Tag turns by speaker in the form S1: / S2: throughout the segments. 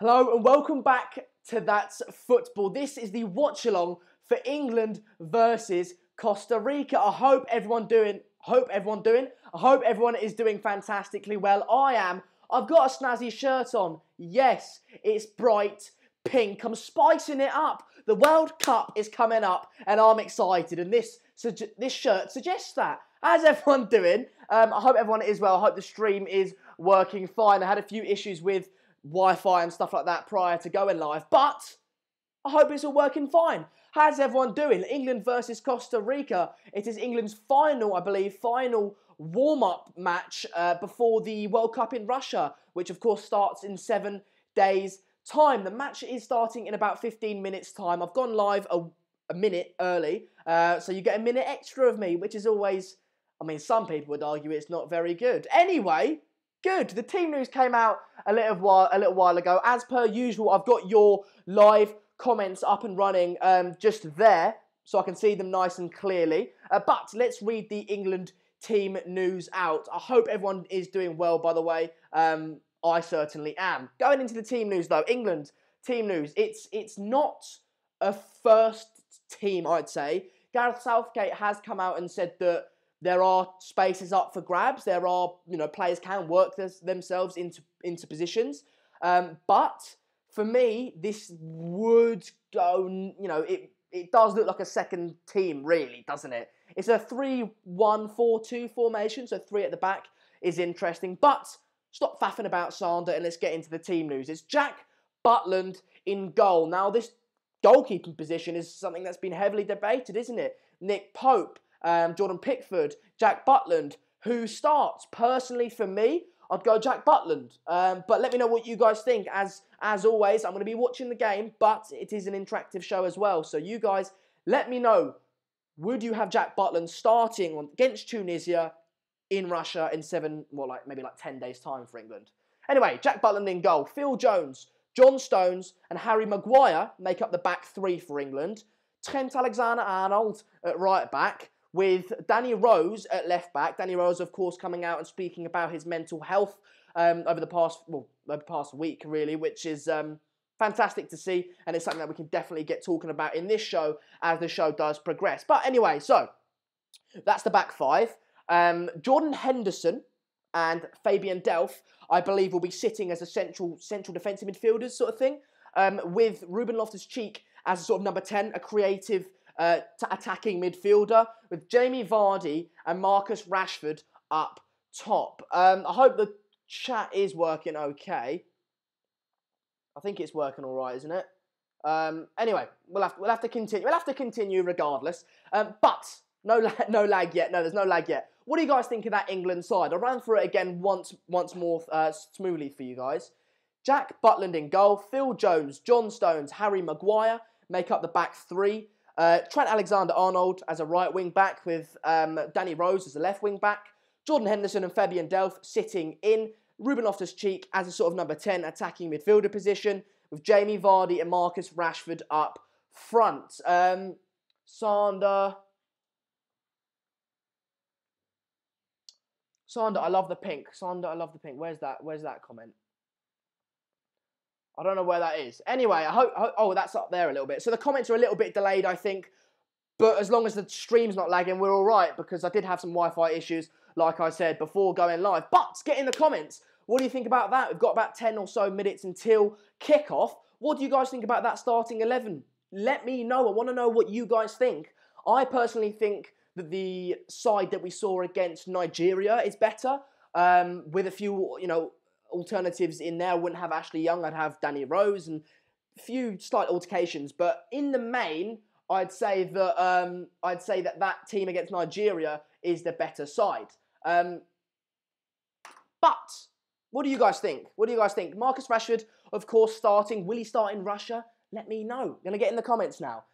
S1: Hello and welcome back to That's Football. This is the watch-along for England versus Costa Rica. I hope everyone is doing fantastically well. I am. I've got a snazzy shirt on. Yes, it's bright pink. I'm spicing it up. The World Cup is coming up and I'm excited, and this shirt suggests that. How's everyone doing? I hope everyone is well. I hope the stream is working fine. I had a few issues with Wi-Fi and stuff like that prior to going live, but I hope it's all working fine. How's everyone doing? England versus Costa Rica. It is England's final, I believe, warm-up match before the World Cup in Russia, which of course starts in 7 days' time. The match is starting in about 15 minutes' time. I've gone live a minute early, so you get a minute extra of me, which is always, I mean, some people would argue it's not very good. Anyway, good. The team news came out a little while ago. As per usual, I've got your live comments up and running just there, so I can see them nice and clearly. But let's read the England team news out. I hope everyone is doing well, by the way. I certainly am. Going into the team news, though, England team news. It's not a first team, I'd say. Gareth Southgate has come out and said that there are spaces up for grabs. There are, players can work themselves into positions. But for me, this would go, it does look like a second team, really, doesn't it? It's a 3-1-4-2 formation, so 3 at the back is interesting. But stop faffing about Sander and let's get into the team news. It's Jack Butland in goal. Now, this goalkeeping position is something that's been heavily debated, isn't it? Nick Pope, Jordan Pickford, Jack Butland. Who starts? Personally, for me, I'd go Jack Butland. But let me know what you guys think. As always, I'm going to be watching the game, but it is an interactive show as well. So you guys, let me know. Would you have Jack Butland starting against Tunisia in Russia in maybe 10 days' time for England? Anyway, Jack Butland in goal. Phil Jones, John Stones, and Harry Maguire make up the back 3 for England. Trent Alexander-Arnold at right back, with Danny Rose at left back. Danny Rose, of course, coming out and speaking about his mental health over the past week, really, which is fantastic to see, and it's something that we can definitely get talking about in this show as the show does progress. But anyway, so that's the back 5. Jordan Henderson and Fabian Delph, I believe, will be sitting as a central defensive midfielders sort of thing, with Ruben Loftus-Cheek as a sort of number 10, a creative attacking midfielder, with Jamie Vardy and Marcus Rashford up top. I hope the chat is working okay. I think it's working all right, isn't it? Anyway, we'll have to continue. We'll have to continue regardless. But no lag yet. No, there's no lag yet. What do you guys think of that England side? I'll run through it again once more smoothly for you guys. Jack Butland in goal. Phil Jones, John Stones, Harry Maguire make up the back 3. Trent Alexander-Arnold as a right wing back, with Danny Rose as a left wing back. Jordan Henderson and Fabian Delph sitting in. Ruben Loftus-Cheek as a sort of number 10 attacking midfielder position, with Jamie Vardy and Marcus Rashford up front. Sander, I love the pink. Sander, I love the pink. Where's that comment? I don't know where that is. Anyway, I hope... Oh, that's up there a little bit. So the comments are a little bit delayed, I think. But as long as the stream's not lagging, we're all right, because I did have some Wi-Fi issues, like I said, before going live. But get in the comments. What do you think about that? We've got about 10 or so minutes until kickoff. What do you guys think about that starting 11? Let me know. I want to know what you guys think. I personally think that the side that we saw against Nigeria is better, with a few, alternatives in there. I wouldn't have Ashley Young. I'd have Danny Rose and a few slight altercations. But in the main, I'd say that that team against Nigeria is the better side. But what do you guys think? Marcus Rashford, of course, starting. Will he start in Russia? Let me know. I'm going to get in the comments now.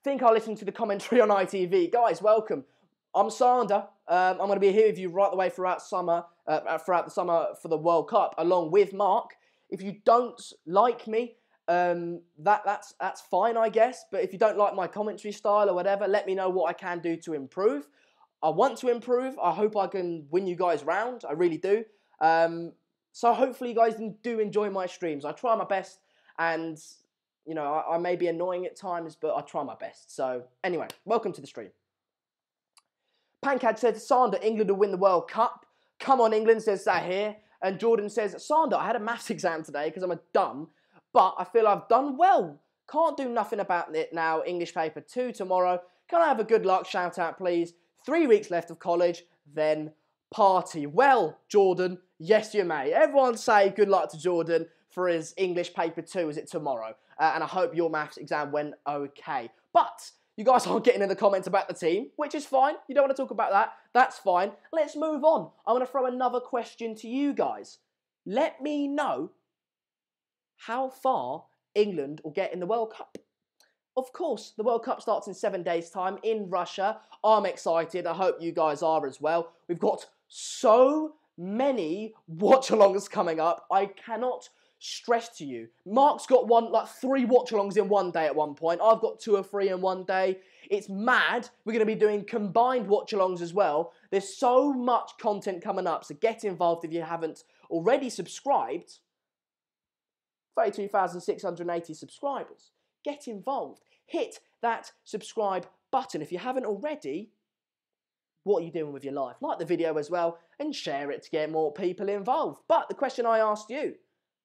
S1: Think I'll listen to the commentary on ITV. Guys, welcome. I'm Sander. I'm going to be here with you right the way throughout the summer for the World Cup, along with Mark. If you don't like me, that's fine, I guess. But if you don't like my commentary style or whatever, let me know what I can do to improve. I want to improve. I hope I can win you guys round. I really do. So hopefully you guys do enjoy my streams. I try my best, and you know, I may be annoying at times, but I try my best. So anyway, welcome to the stream. Pancad says, Sander, England will win the World Cup. Come on, England, says Zahir. And Jordan says, Sander, I had a maths exam today because I'm a dumb, but I feel I've done well. Can't do nothing about it now. English paper 2 tomorrow. Can I have a good luck shout out, please? 3 weeks left of college, then party. Well, Jordan, yes you may. Everyone say good luck to Jordan for his English paper 2, is it tomorrow? And I hope your maths exam went okay. But you guys aren't getting in the comments about the team, which is fine. You don't want to talk about that. That's fine. Let's move on. I'm going to throw another question to you guys. Let me know how far England will get in the World Cup. Of course, the World Cup starts in 7 days' time in Russia. I'm excited. I hope you guys are as well. We've got so many watch-alongs coming up. I cannot stress to you. Mark's got 3 watch-alongs in one day at one point. I've got 2 or 3 in one day. It's mad. We're going to be doing combined watch-alongs as well. There's so much content coming up, so get involved if you haven't already subscribed. 32,680 subscribers. Get involved. Hit that subscribe button. If you haven't already, what are you doing with your life? Like the video as well and share it to get more people involved. But the question I asked you,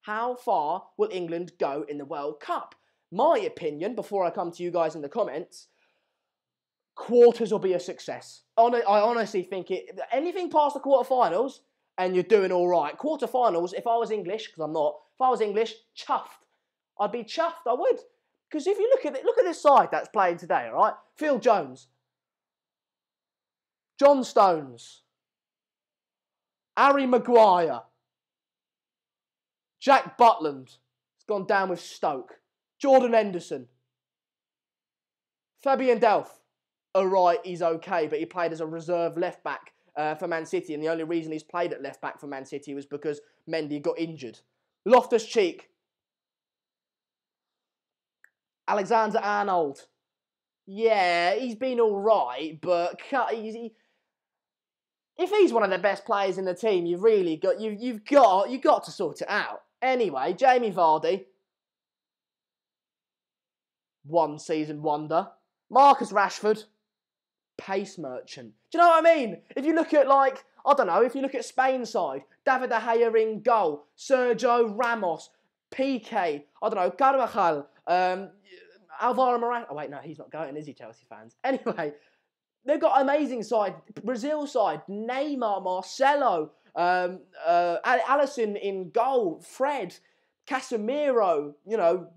S1: how far will England go in the World Cup? My opinion, before I come to you guys in the comments, quarters will be a success. I honestly think anything past the quarterfinals and you're doing all right. Quarterfinals, if I was English, because I'm not, if I was English, chuffed. I'd be chuffed, I would. Because if you look at this side that's playing today, all right? Phil Jones, John Stones, Harry Maguire, Jack Butland has gone down with Stoke, Jordan Henderson, Fabian Delph, all right, he's okay, but he played as a reserve left-back for Man City, and the only reason he's played at left-back for Man City was because Mendy got injured. Loftus-Cheek, Alexander-Arnold. Yeah, he's been all right, but if he's one of the best players in the team, you've got to sort it out. Anyway, Jamie Vardy, one season wonder. Marcus Rashford, pace merchant. Do you know what I mean? If you look at if you look at Spain's side, David De Gea in goal, Sergio Ramos, Piqué, Carvajal, Alvaro Morata. Oh wait, no, he's not going, is he, Chelsea fans? Anyway, they've got amazing side. Brazil side, Neymar, Marcelo, Alisson in goal, Fred, Casemiro,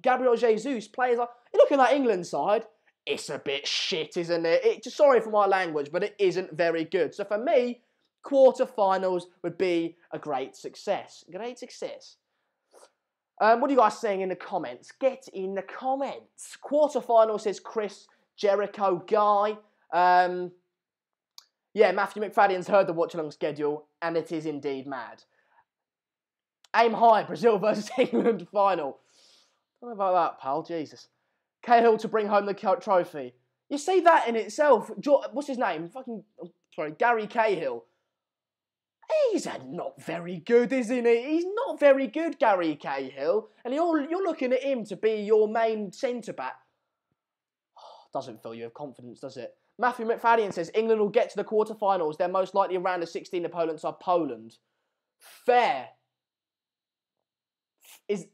S1: Gabriel Jesus, players like... You look at that England side, it's a bit shit, isn't it? Sorry for my language, but it isn't very good. So for me, quarterfinals would be a great success. Great success. What are you guys saying in the comments? Get in the comments. Quarterfinal says Chris, Jericho, Guy. Yeah, Matthew McFadden's heard the watch-along schedule, and it is indeed mad. Aim high, Brazil versus England final. Don't know about that, pal. Jesus. Cahill to bring home the trophy. You see that in itself. What's his name? Gary Cahill. He's not very good, isn't he? He's not very good, Gary Cahill. And you're looking at him to be your main centre-back. Doesn't fill you with confidence, does it? Matthew McFadden says, England will get to the quarterfinals. They're most likely around the 16 opponents are Poland. Fair. Is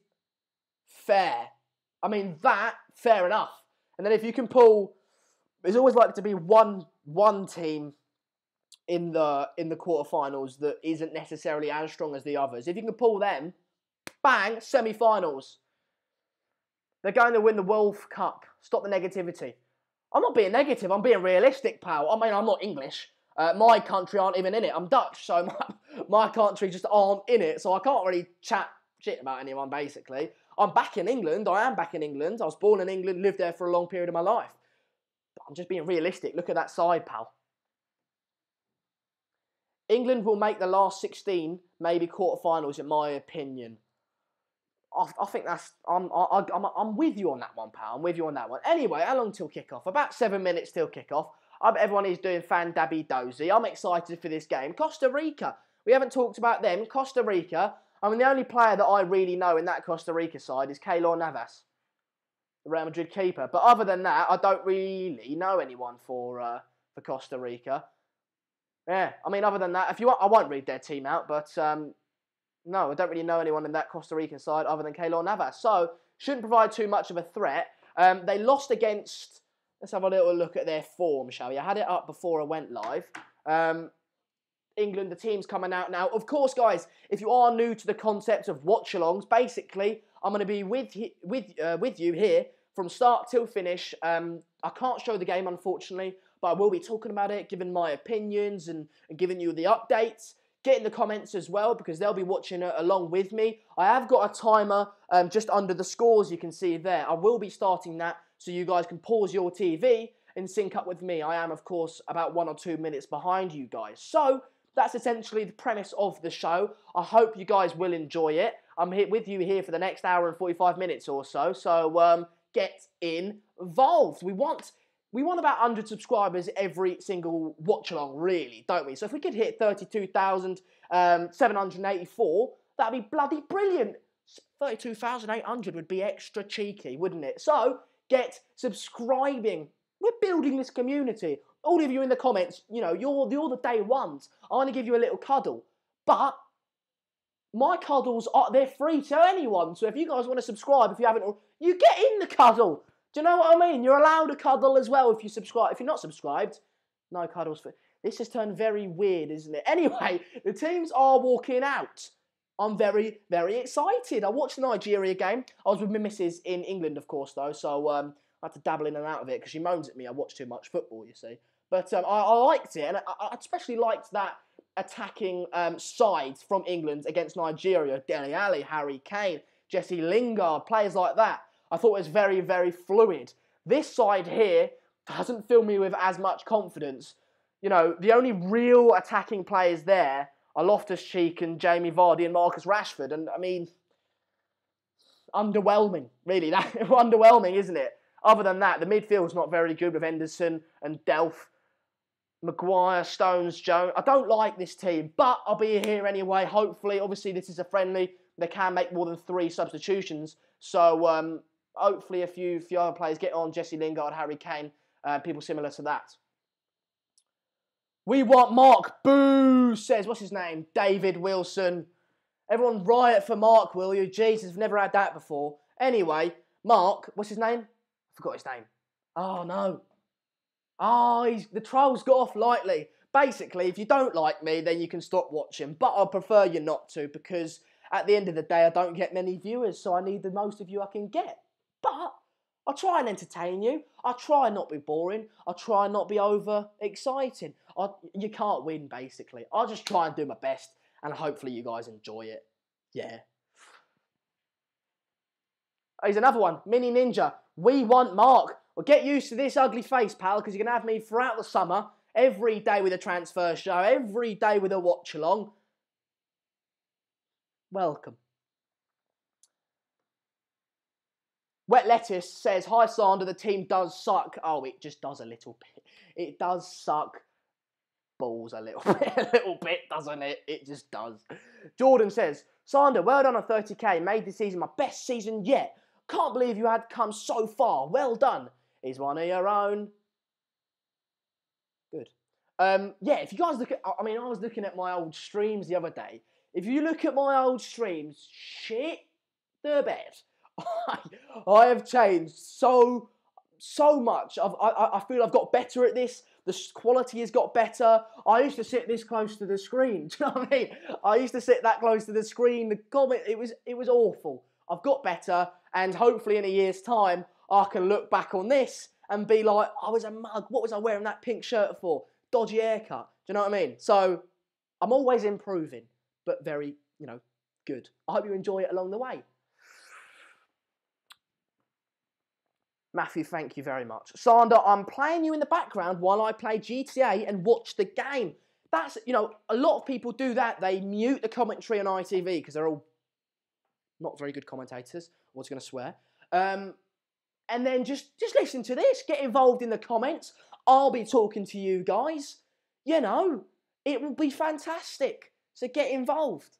S1: fair. I mean, fair enough. And then if you can pull... There's always likely to be one team in the quarterfinals that isn't necessarily as strong as the others. If you can pull them, bang, semi-finals. They're going to win the World Cup. Stop the negativity. I'm not being negative, I'm being realistic, pal. I mean, I'm not English. My country aren't even in it. I'm Dutch, so my country just aren't in it, so I can't really chat shit about anyone, basically. I'm back in England. I am back in England. I was born in England, lived there for a long period of my life. But I'm just being realistic. Look at that side, pal. England will make the last 16, maybe quarterfinals, in my opinion. I think that's... I'm with you on that one, pal. I'm with you on that one. Anyway, how long till kickoff? About 7 minutes till kickoff. I bet everyone is doing fan-dabby-dozy. I'm excited for this game. Costa Rica. We haven't talked about them. Costa Rica. I mean, the only player that I really know in that Costa Rica side is Keylor Navas, the Real Madrid keeper. But other than that, I don't really know anyone for Costa Rica. Yeah, I mean, other than that, if you want, I won't read their team out, but no, I don't really know anyone in that Costa Rican side other than Keylor Navas. So, shouldn't provide too much of a threat. They lost against... Let's have a little look at their form, shall we? I had it up before I went live. England, the team's coming out now. Of course, guys, if you are new to the concept of watch-alongs, basically, I'm going to be with you here from start till finish. I can't show the game, unfortunately, but I will be talking about it, giving my opinions and giving you the updates. Get in the comments as well, because they'll be watching it along with me. I have got a timer just under the scores you can see there. I will be starting that so you guys can pause your TV and sync up with me. I am, of course, about 1 or 2 minutes behind you guys. So, that's essentially the premise of the show. I hope you guys will enjoy it. I'm here with you here for the next hour and 45 minutes or so. So, get involved. We want about 100 subscribers every single watch-along, really, don't we? So if we could hit 32,784, that'd be bloody brilliant. 32,800 would be extra cheeky, wouldn't it? So, get subscribing. We're building this community. All of you in the comments, you know, you're the day ones. I want to give you a little cuddle. But my cuddles, they're free to anyone. So if you guys want to subscribe, if you haven't, you get in the cuddle. Do you know what I mean? You're allowed a cuddle as well if you subscribe. If you're not subscribed, no cuddles for... This has turned very weird, isn't it? Anyway, the teams are walking out. I'm very, very excited. I watched the Nigeria game. I was with my missus in England, of course, though. So I had to dabble in and out of it because she moans at me. I watch too much football, you see. But I liked it. And I especially liked that attacking side from England against Nigeria. Dele Alli, Harry Kane, Jesse Lingard, players like that. I thought it was very, very fluid. This side here doesn't fill me with as much confidence. You know, the only real attacking players there are Loftus-Cheek and Jamie Vardy and Marcus Rashford. And, I mean, underwhelming, really. Underwhelming, isn't it? Other than that, the midfield's not very good with Henderson and Delph, Maguire, Stones, Jones. I don't like this team, but I'll be here anyway. Hopefully, obviously, this is a friendly. They can make more than 3 substitutions. So, hopefully, a few other players get on. Jesse Lingard, Harry Kane, people similar to that. We want Mark. Boo, says, what's his name? David Wilson. Everyone riot for Mark, will you? Jesus, I've never had that before. Anyway, Mark, what's his name? I forgot his name. Oh, no. Oh, the trolls got off lightly. Basically, if you don't like me, then you can stop watching. But I prefer you not to, because at the end of the day, I don't get many viewers, so I need the most of you I can get. But I try and entertain you. I try not be boring. I try not be over exciting. You can't win, basically. I'll just try and do my best, and hopefully you guys enjoy it. Yeah. Here's another one. Mini Ninja. We want Mark. Well, get used to this ugly face, pal, because you're going to have me throughout the summer, every day with a transfer show, every day with a watch-along. Welcome. Wet Lettuce says, hi, Sander, the team does suck. Oh, it just does a little bit. It does suck balls a little bit, doesn't it? It just does. Jordan says, Sander, well done on 30k. Made this season my best season yet. Can't believe you had come so far. Well done. Is one of your own. Good. Yeah, if you guys look at... I mean, I was looking at my old streams the other day. If you look at my old streams, shit the bed. I have changed so much. I feel I've got better at this. The quality has got better. I used to sit this close to the screen. Do you know what I mean? I used to sit that close to the screen. The comment, it was awful. I've got better, and hopefully in a year's time, I can look back on this and be like, I was a mug. What was I wearing that pink shirt for? Dodgy haircut. Do you know what I mean? So I'm always improving, but very, good. I hope you enjoy it along the way. Matthew, thank you very much. Sander, I'm playing you in the background while I play GTA and watch the game. That's, a lot of people do that. They mute the commentary on ITV because they're all not very good commentators. I was going to swear. And then just listen to this. Get involved in the comments. I'll be talking to you guys. It will be fantastic. So get involved.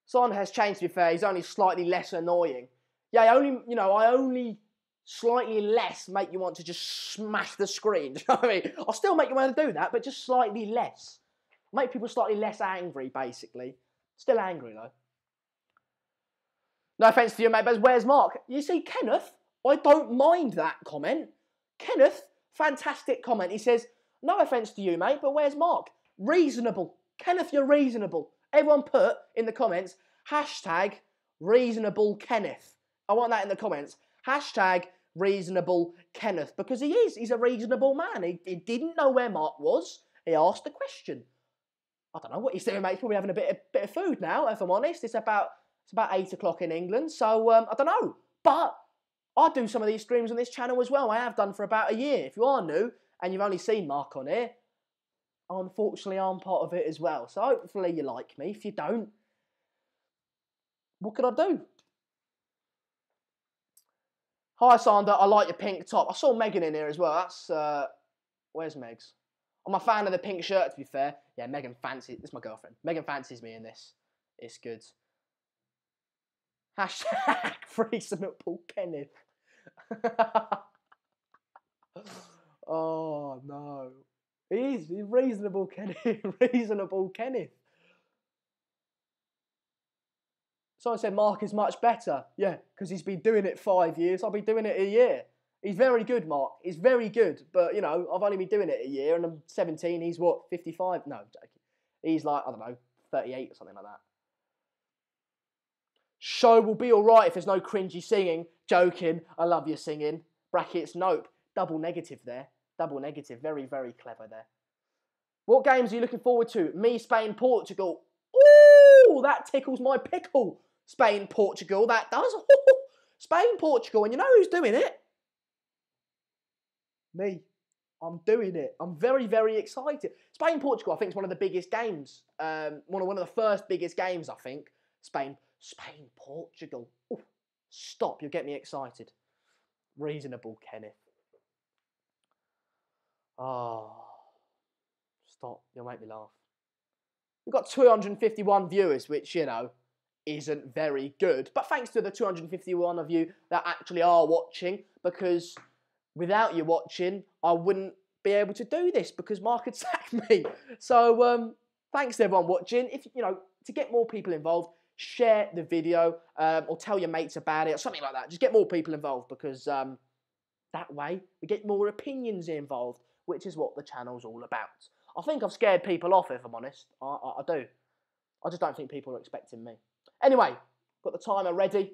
S1: Son has changed, to be fair. He's only slightly less annoying. Yeah, I only slightly less make you want to just smash the screen. Do you know what I mean? I'll still make you want to do that, but just slightly less. Make people slightly less angry, basically. Still angry, though. No offence to you, mate, but where's Mark? You see, Kenneth, I don't mind that comment. Kenneth, fantastic comment. He says, no offence to you, mate, but where's Mark? Reasonable. Kenneth, you're reasonable. Everyone put in the comments, hashtag reasonable Kenneth. I want that in the comments. Hashtag reasonable Kenneth. Because he is. He's a reasonable man. He didn't know where Mark was. He asked the question. I don't know what he's doing, mate. He's probably having a bit of food now, if I'm honest. It's about 8 o'clock in England. So, I don't know. But I do some of these streams on this channel as well. I have done for about a year. If you are new and you've only seen Mark on here, unfortunately, I'm part of it as well. So hopefully you like me. If you don't, what could I do? Hi, Sander. I like your pink top. I saw Megan in here as well. That's, where's Megs? I'm a fan of the pink shirt, to be fair. Yeah, Megan fancies, this is my girlfriend. Megan fancies me in this. It's good. Hashtag reasonable Kenneth. Oh, no. He's reasonable Kenneth. Reasonable Kenneth. Someone said Mark is much better. Yeah, because he's been doing it 5 years. I'll be doing it a year. He's very good, Mark. He's very good. But, you know, I've only been doing it a year and I'm 17. He's what, 55? No, I'm joking. He's like, I don't know, 38 or something like that. Show will be all right if there's no cringy singing. Joking. I love your singing. Brackets, nope. Double negative there. Double negative. Very, very clever there. What games are you looking forward to? Me, Spain, Portugal. Ooh, that tickles my pickle. Spain, Portugal. That does. Spain, Portugal. And you know who's doing it? Me. I'm doing it. I'm very, very excited. Spain, Portugal, I think, is one of the biggest games. One of the first biggest games, I think. Spain, Portugal. Ooh, stop. You'll get me excited. Reasonable, Kenneth. Oh, stop. You'll make me laugh. We've got 251 viewers, which, you know, isn't very good. But thanks to the 251 of you that actually are watching, because without you watching, I wouldn't be able to do this because Mark had sacked me. So, thanks to everyone watching. If, you know, to get more people involved, share the video or tell your mates about it or something like that. Just get more people involved because that way we get more opinions involved, which is what the channel's all about. I think I've scared people off, if I'm honest. I do. I just don't think people are expecting me. Anyway, got the timer ready.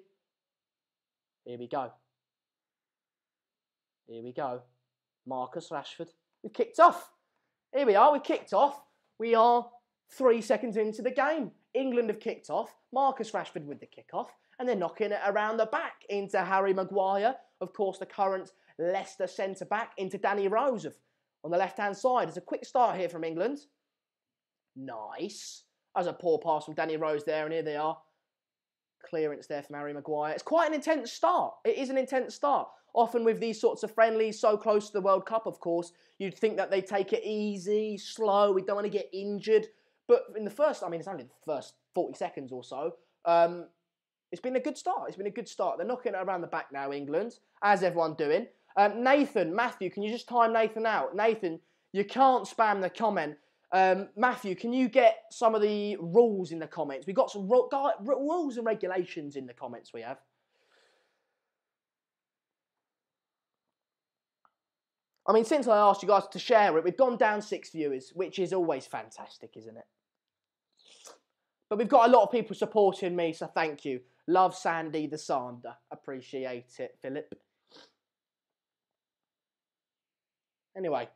S1: Here we go. Here we go. Marcus Rashford. We've kicked off. Here we are. We've kicked off. We are 3 seconds into the game. England have kicked off. Marcus Rashford with the kickoff. And they're knocking it around the back into Harry Maguire. Of course, the current Leicester centre-back into Danny Rose on the left-hand side. There's a quick start here from England. Nice. That was a poor pass from Danny Rose there, and here they are. Clearance there from Harry Maguire. It's quite an intense start. It is an intense start. Often with these sorts of friendlies, so close to the World Cup, of course, you'd think that they take it easy, slow, we don't want to get injured. But in the first, I mean, it's only the first 40 seconds or so, it's been a good start. It's been a good start. They're knocking it around the back now, England. How's everyone doing? Matthew, can you just time Nathan out? Nathan, you can't spam the comment. Matthew, can you get some of the rules in the comments? We've got some rules and regulations in the comments we have. I mean, since I asked you guys to share it, we've gone down 6 viewers, which is always fantastic, isn't it? But we've got a lot of people supporting me, so thank you. Love Sandy the Sander. Appreciate it, Philip. Anyway.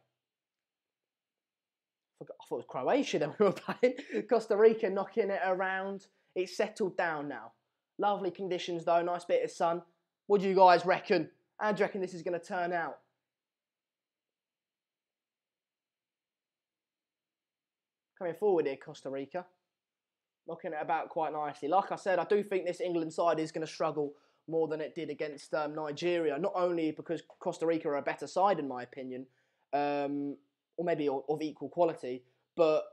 S1: I thought it was Croatia that we were playing. Costa Rica knocking it around. It's settled down now. Lovely conditions though, nice bit of sun. What do you guys reckon? How do you reckon this is going to turn out? Coming forward here, Costa Rica. Knocking it about quite nicely. Like I said, I do think this England side is going to struggle more than it did against Nigeria. Not only because Costa Rica are a better side, in my opinion, or maybe of equal quality, but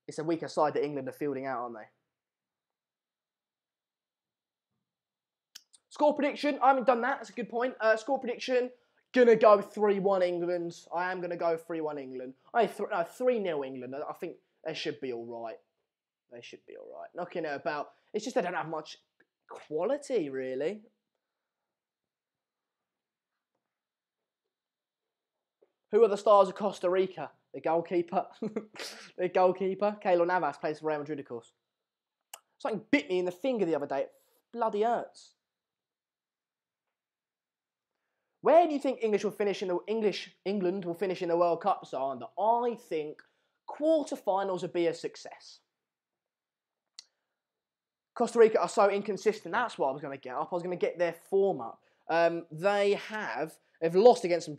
S1: It's a weaker side that England are fielding out, aren't they? Score prediction. I haven't done that. That's a good point. Score prediction. Gonna go 3-1 England. I am gonna go 3-1 England. 3-0 England. I think they should be all right. They should be all right. Knocking it about. It's just they don't have much quality, really. Who are the stars of Costa Rica? The goalkeeper. The goalkeeper. Keylor Navas plays for Real Madrid, of course. Something bit me in the finger the other day. It bloody hurts. Where do you think England will finish in the World Cup, Sander? I think quarterfinals would be a success. Costa Rica are so inconsistent. That's what I was going to get up. I was going to get their form up. They've lost against some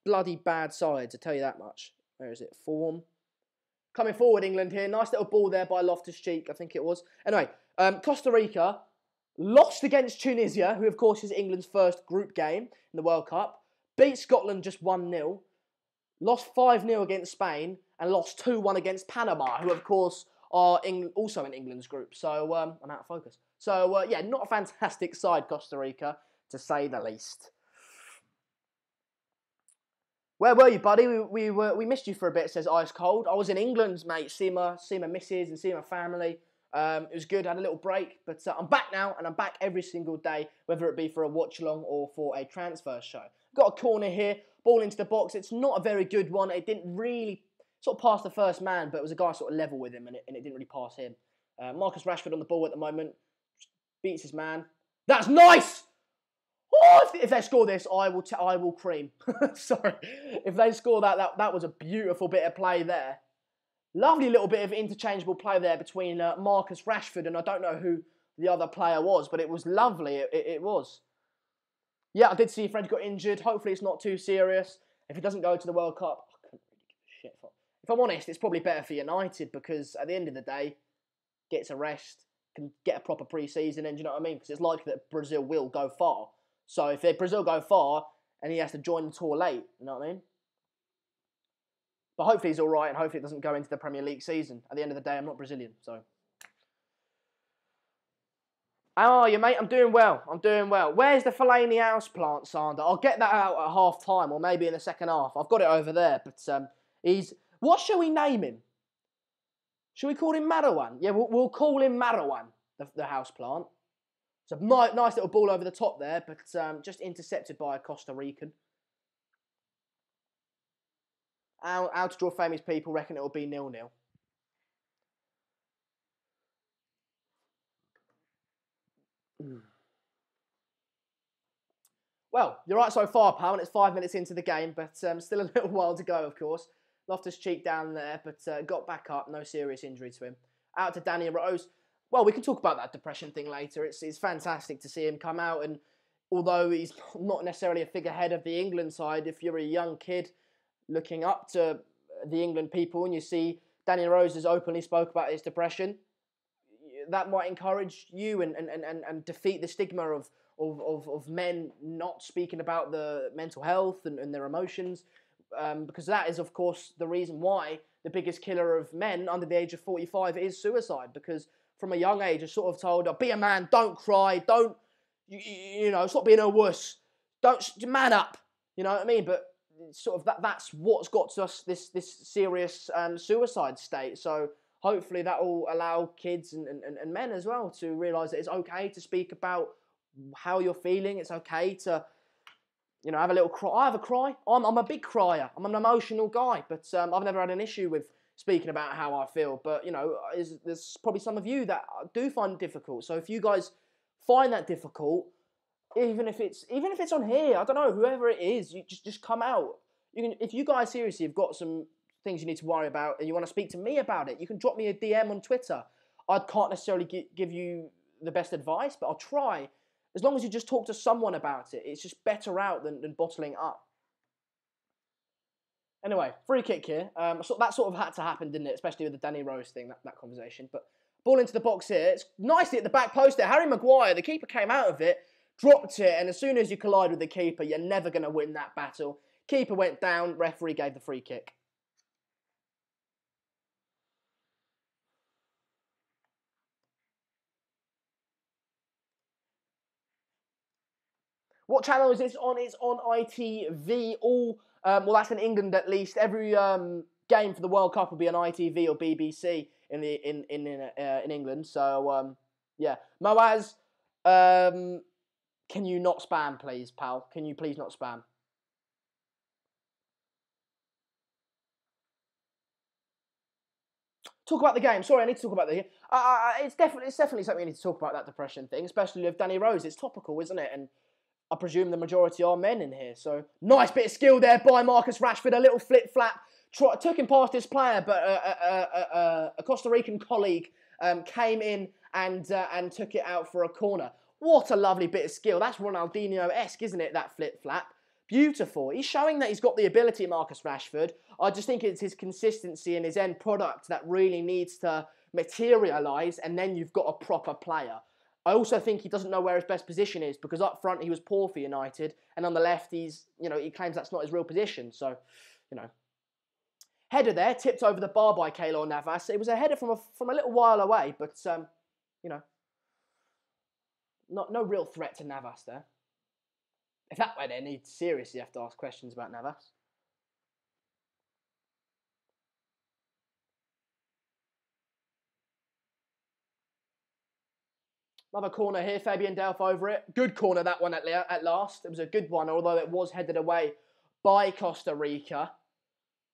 S1: bloody bad sides, I tell you that much. Where is it? Form. Coming forward, England here. Nice little ball there by Loftus-Cheek, I think it was. Anyway, Costa Rica lost against Tunisia, who of course is England's first group game in the World Cup. Beat Scotland just 1-0. Lost 5-0 against Spain. And lost 2-1 against Panama, who of course are also in England's group. So I'm out of focus. So yeah, not a fantastic side, Costa Rica, to say the least. Where were you, buddy? We missed you for a bit, says Ice Cold. I was in England, mate. See my missus and see my family. It was good. I had a little break, but I'm back now, and I'm back every single day, whether it be for a watch-along or for a transfer show. Got a corner here, ball into the box. It's not a very good one. It didn't really sort of pass the first man, but it was a guy sort of level with him, and it didn't really pass him. Marcus Rashford on the ball at the moment. Beats his man. That's nice! Oh, if they score this, I will cream. Sorry. If they score that was a beautiful bit of play there. Lovely little bit of interchangeable play there between Marcus Rashford and I don't know who the other player was, but it was lovely. It was. Yeah, I did see Fred got injured. Hopefully it's not too serious. If he doesn't go to the World Cup, I couldn't really give a shit for. If I'm honest, it's probably better for United because at the end of the day, gets a rest, can get a proper pre-season, and do you know what I mean? Because it's likely that Brazil will go far. So if Brazil go far and he has to join the tour late, you know what I mean? But hopefully he's all right and hopefully it doesn't go into the Premier League season. At the end of the day, I'm not Brazilian, so. How are you, mate? I'm doing well. I'm doing well. Where's the Fellaini houseplant, Sander? I'll get that out at half-time or maybe in the second half. I've got it over there, but he's... What shall we name him? Shall we call him Marawan? Yeah, we'll call him Marawan, the houseplant. It's a nice little ball over the top there, but just intercepted by a Costa Rican. How to draw famous people reckon it will be 0-0. Well, you're right so far, pal, and it's 5 minutes into the game, but still a little while to go, of course. Loftus-Cheek down there, but got back up, no serious injury to him. Out to Danny Rose. Well, we can talk about that depression thing later. It's fantastic to see him come out, and although he's not necessarily a figurehead of the England side, if you're a young kid looking up to the England people and you see Danny Rose has openly spoke about his depression, that might encourage you and defeat the stigma of men not speaking about the mental health and their emotions, because that is, of course, the reason why the biggest killer of men under the age of 45 is suicide, because from a young age, are sort of told, oh, be a man, don't cry, don't, you know, stop being a wuss, don't, man up, you know what I mean? But sort of that's what's got to us this serious suicide state. So hopefully that will allow kids and men as well to realise that it's okay to speak about how you're feeling. It's okay to, you know, have a little cry. I have a cry. I'm a big crier. I'm an emotional guy, but I've never had an issue with speaking about how I feel, but you know, there's probably some of you that do find it difficult. So if you guys find that difficult, even if it's on here, I don't know, whoever it is, you just come out. You can, if you guys seriously have got some things you need to worry about and you want to speak to me about it, you can drop me a DM on Twitter. I can't necessarily give you the best advice, but I'll try. As long as you just talk to someone about it, it's just better out than bottling up. Anyway, free kick here. So that sort of had to happen, didn't it? Especially with the Danny Rose thing, that conversation. But ball into the box here. It's nicely at the back post there. Harry Maguire, the keeper, came out of it, dropped it, and as soon as you collide with the keeper, you're never going to win that battle. Keeper went down, referee gave the free kick. What channel is this on? It's on ITV. Well, that's in England at least. Every game for the World Cup will be on ITV or BBC in England. So yeah, Moaz, can you not spam, please, pal? Can you please not spam? Talk about the game. Sorry, I need to talk about the. It's definitely something we need to talk about, that depression thing, especially with Danny Rose. It's topical, isn't it? And I presume the majority are men in here. So nice bit of skill there by Marcus Rashford. A little flip flap. Took him past his player, but a Costa Rican colleague came in and took it out for a corner. What a lovely bit of skill. That's Ronaldinho-esque, isn't it, that flip flap? Beautiful. He's showing that he's got the ability, Marcus Rashford. I just think it's his consistency and his end product that really needs to materialise, and then you've got a proper player. I also think he doesn't know where his best position is, because up front he was poor for United, and on the left he claims that's not his real position. So, header there, tipped over the bar by Keylor Navas. It was a header from a little while away, but no real threat to Navas there. If that way, then you'd seriously have to ask questions about Navas. Another corner here, Fabian Delph over it. Good corner, that one at last. It was a good one, although it was headed away by Costa Rica.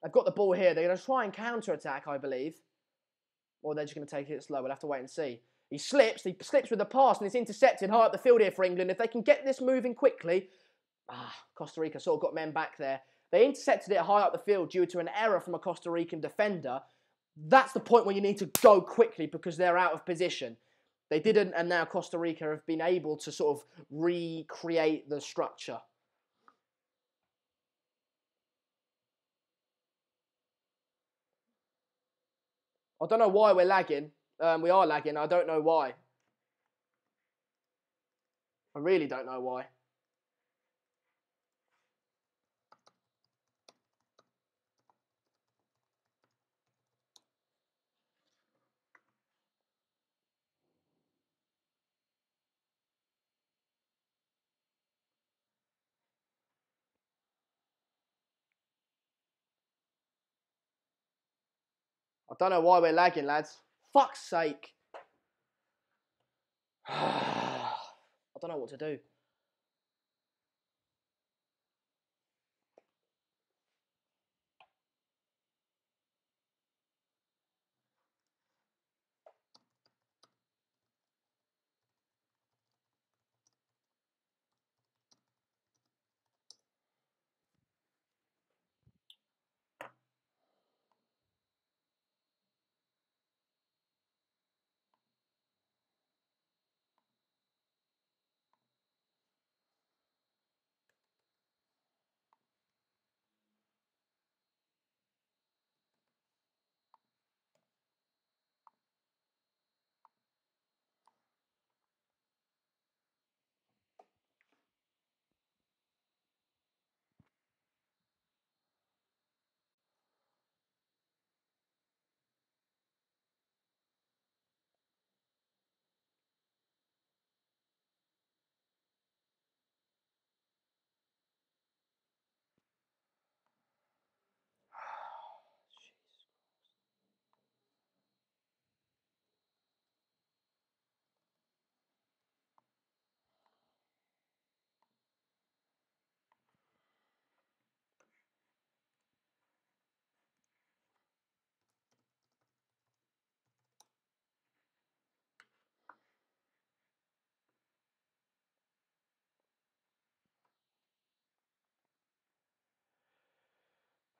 S1: They've got the ball here. They're going to try and counter-attack, I believe. Or they're just going to take it slow. We'll have to wait and see. He slips with the pass, and it's intercepted high up the field here for England. If they can get this moving quickly... Costa Rica sort of got men back there. They intercepted it high up the field due to an error from a Costa Rican defender. That's the point where you need to go quickly because they're out of position. They didn't, and now Costa Rica have been able to sort of recreate the structure. I don't know why we're lagging. We are lagging. I don't know why. I really don't know why. I don't know why we're lagging, lads. Fuck's sake. I don't know what to do.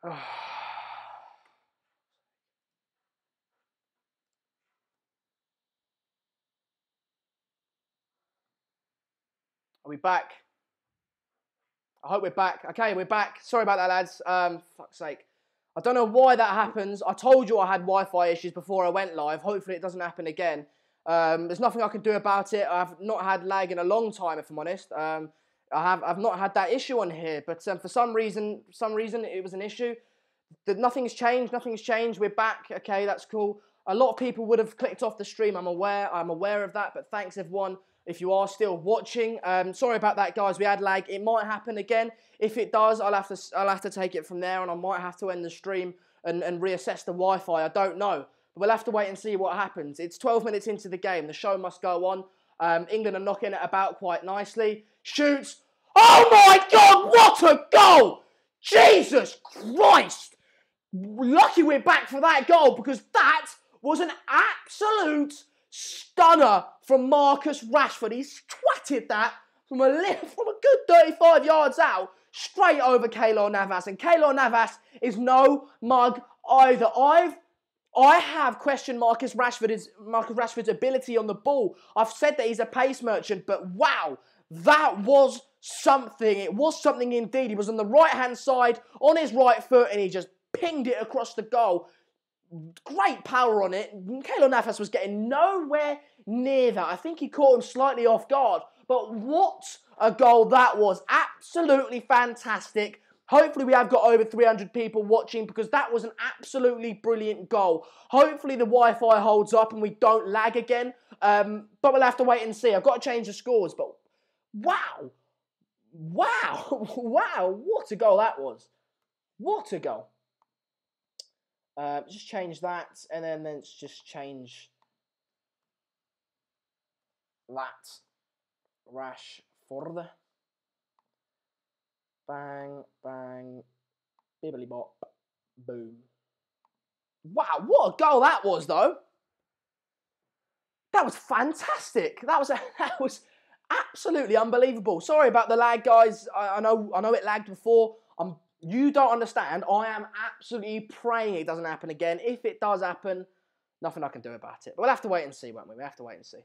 S1: Are we back? I hope we're back. Okay, we're back. Sorry about that, lads. Fuck's sake. I don't know why that happens. I told you I had Wi-Fi issues before I went live. Hopefully it doesn't happen again. There's nothing I can do about it. I've not had lag in a long time, if I'm honest. I've not had that issue on here, but for some reason it was an issue. Nothing's changed. We're back. Okay, that's cool. A lot of people would have clicked off the stream. I'm aware of that. But thanks everyone if you are still watching. Sorry about that, guys. We had lag. It might happen again. If it does, I'll have to take it from there, and I might have to end the stream and reassess the Wi-Fi. I don't know. But we'll have to wait and see what happens. It's 12 minutes into the game. The show must go on. England are knocking it about quite nicely. Shoots. Oh my God! What a goal! Jesus Christ! Lucky we're back for that goal, because that was an absolute stunner from Marcus Rashford. He's twatted that from a good 35 yards out, straight over Keylor Navas. And Keylor Navas is no mug either. I have questioned Marcus Rashford's ability on the ball. I've said that he's a pace merchant, but wow, that was something. It was something indeed. He was on the right-hand side, on his right foot, and he just pinged it across the goal. Great power on it. Keylor Navas was getting nowhere near that. I think he caught him slightly off guard. But what a goal that was. Absolutely fantastic. Hopefully we have got over 300 people watching, because that was an absolutely brilliant goal. Hopefully the Wi-Fi holds up and we don't lag again. But we'll have to wait and see. I've got to change the scores. But wow. Wow. Wow. What a goal that was. What a goal. Just change that, and then let's just change that. Rashford. Bang, bang, bibbly bop, boom. Wow, what a goal that was, though. That was fantastic. That was absolutely unbelievable. Sorry about the lag, guys. I know it lagged before. You don't understand. I am absolutely praying it doesn't happen again. If it does happen, nothing I can do about it. But we'll have to wait and see, won't we? We have to wait and see.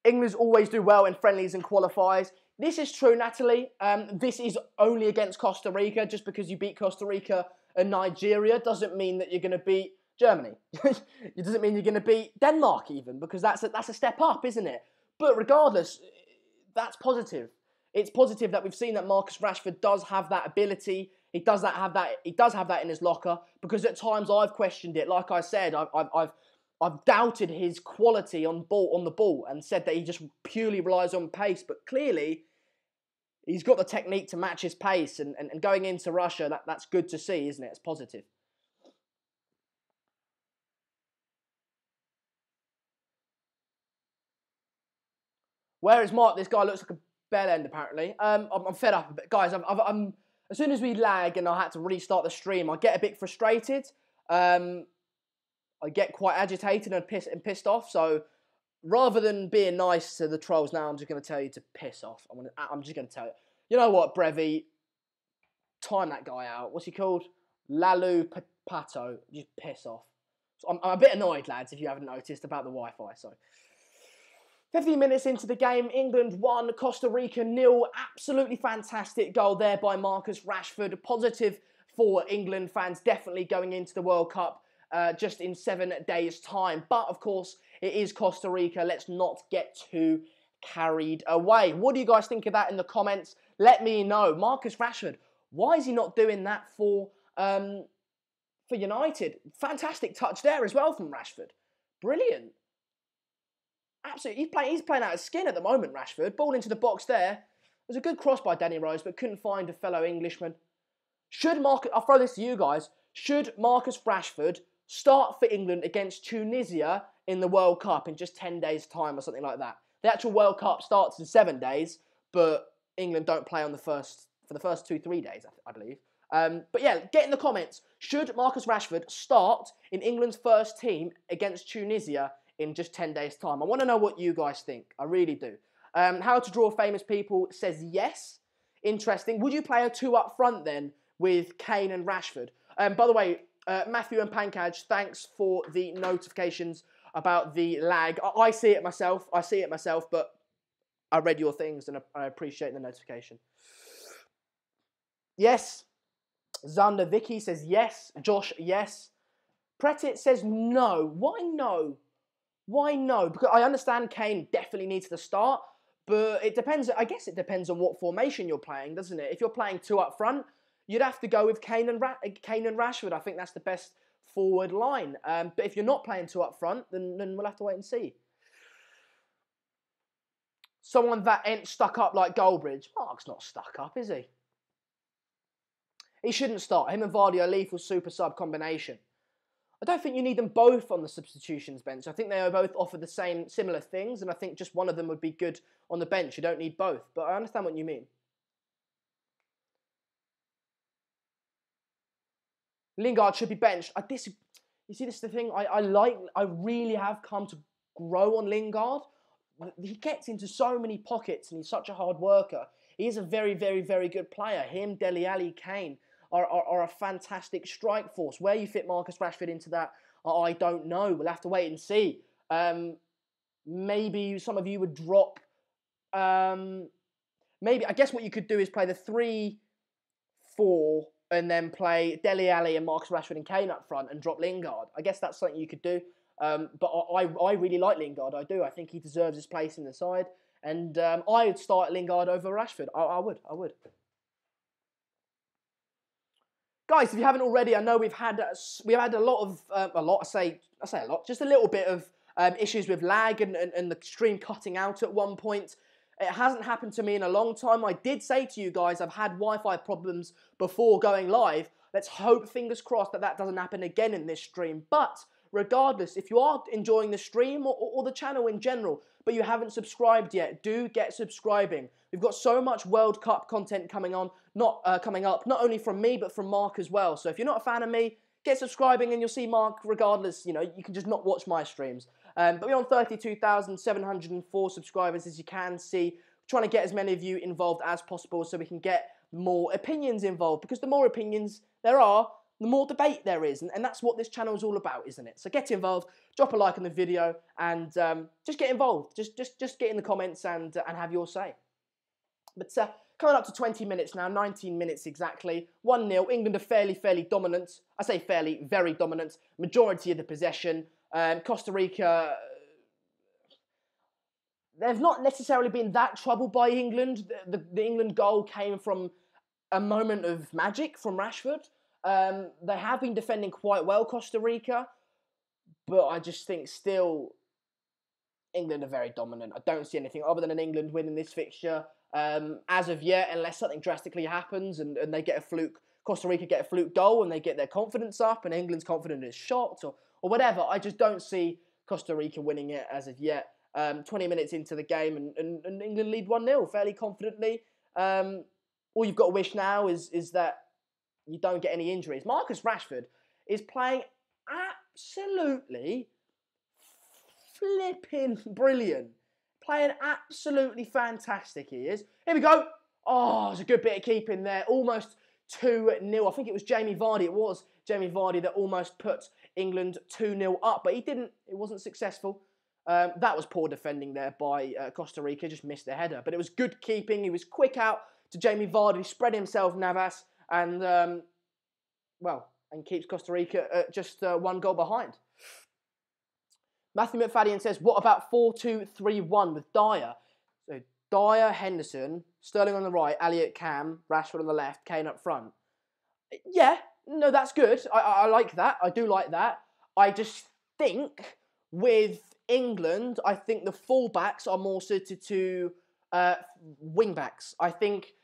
S1: England always do well in friendlies and qualifiers. This is true, Natalie. This is only against Costa Rica. Just because you beat Costa Rica and Nigeria doesn't mean that you're going to beat Germany. It doesn't mean you're going to beat Denmark even, because that's a step up, isn't it? But regardless, that's positive. It's positive that we've seen that Marcus Rashford does have that ability. He does have that in his locker, because at times I've questioned it. Like I said, I've doubted his quality on the ball and said that he just purely relies on pace. But clearly, he's got the technique to match his pace. And going into Russia, that's good to see, isn't it? It's positive. Where is Mark? This guy looks like a bell end, apparently. I'm fed up a bit. Guys, I'm as soon as we lag and I had to restart the stream, I get a bit frustrated. I get quite agitated and pissed off. So rather than being nice to the trolls now, I'm just going to tell you to piss off. I'm just going to tell you. You know what, Brevi? Time that guy out. What's he called? Lalu Pato. Just piss off. So I'm a bit annoyed, lads, if you haven't noticed, about the Wi-Fi. So 15 minutes into the game, England 1, Costa Rica 0. Absolutely fantastic goal there by Marcus Rashford. Positive for England fans, definitely going into the World Cup just in 7 days' time. But, of course, it is Costa Rica. Let's not get too carried away. What do you guys think of that in the comments? Let me know. Marcus Rashford, why is he not doing that for United? Fantastic touch there as well from Rashford. Brilliant. Absolutely, he's playing out of skin at the moment, Rashford. Ball into the box there. There's a good cross by Danny Rose, but couldn't find a fellow Englishman. I'll throw this to you guys. Should Marcus Rashford start for England against Tunisia in the World Cup in just 10 days' time or something like that? The actual World Cup starts in 7 days, but England don't play for the first 2-3 days, I believe. But yeah, get in the comments. Should Marcus Rashford start in England's first team against Tunisia in just 10 days' time? I want to know what you guys think. I really do. How to Draw Famous People says yes. Interesting. Would you play a 2 up front then with Kane and Rashford? By the way, Matthew and Pankaj, thanks for the notifications about the lag. I see it myself, but I read your things and I appreciate the notification. Yes. Zander Vicky says yes. Josh, yes. Pretit says no. Why no? Why no? Because I understand Kane definitely needs to start, but it depends. I guess it depends on what formation you're playing, doesn't it? If you're playing 2 up front, you'd have to go with Kane and Rashford. I think that's the best forward line. But if you're not playing 2 up front, then we'll have to wait and see. Someone that ain't stuck up like Goldbridge. Mark's not stuck up, is he? He shouldn't start. Him and Vardy are lethal super sub combination. I don't think you need them both on the substitutions bench. I think they both offer the similar things, and I think just one of them would be good on the bench. You don't need both, but I understand what you mean. Lingard should be benched. You see, this is the thing. I really have come to grow on Lingard. He gets into so many pockets, and he's such a hard worker. He is a very, very, very good player. Him, Dele Alli, Kane are a fantastic strike force. Where you fit Marcus Rashford into that, I don't know. We'll have to wait and see. Maybe some of you would drop. Maybe I guess what you could do is play the 3-4 and then play Dele Alli and Marcus Rashford and Kane up front and drop Lingard. I guess that's something you could do. But I really like Lingard. I do. I think he deserves his place in the side, and I would start Lingard over Rashford. I would. Guys, if you haven't already, I know we've had a lot of I say a lot, just a little bit of issues with lag and the stream cutting out at one point. It hasn't happened to me in a long time. I did say to you guys, I've had Wi-Fi problems before going live. Let's hope, fingers crossed, that doesn't happen again in this stream. But regardless, if you are enjoying the stream or the channel in general, but you haven't subscribed yet, do get subscribing. We've got so much World Cup content coming up, not only from me, but from Mark as well. So if you're not a fan of me, get subscribing and you'll see Mark regardless. You know, you can just not watch my streams. But we're on 32,704 subscribers, as you can see. We're trying to get as many of you involved as possible so we can get more opinions involved. Because the more opinions there are, the more debate there is. And that's what this channel is all about, isn't it? So get involved, drop a like on the video, and just get involved. Just get in the comments and have your say. But coming up to 20 minutes now, 19 minutes exactly. 1-0. England are fairly dominant. I say fairly, very dominant. Majority of the possession. Costa Rica, they've not necessarily been that troubled by England. The England goal came from a moment of magic from Rashford. They have been defending quite well, Costa Rica, but I just think still England are very dominant. I don't see anything other than an England winning this fixture as of yet, unless something drastically happens and they get a fluke. Costa Rica get a fluke goal and they get their confidence up and England's confidence is shot or whatever. I just don't see Costa Rica winning it as of yet. 20 minutes into the game and England lead 1-0 fairly confidently. All you've got to wish now is that you don't get any injuries. Marcus Rashford is playing absolutely flipping brilliant. Playing absolutely fantastic he is. Here we go. Oh, it's a good bit of keeping there. Almost 2-0. I think it was Jamie Vardy. It was Jamie Vardy that almost put England 2-0 up, but he didn't. It wasn't successful. That was poor defending there by Costa Rica. Just missed the header. But it was good keeping. He was quick out to Jamie Vardy. Spread himself, Navas. And, and keeps Costa Rica at just 1 goal behind. Matthew McFadden says, what about 4-2-3-1 with Dyer? So Dyer, Henderson, Sterling on the right, Elliott, Cam, Rashford on the left, Kane up front. Yeah, no, that's good. I like that. I do like that. I just think with England, I think the fullbacks are more suited to wing-backs. I think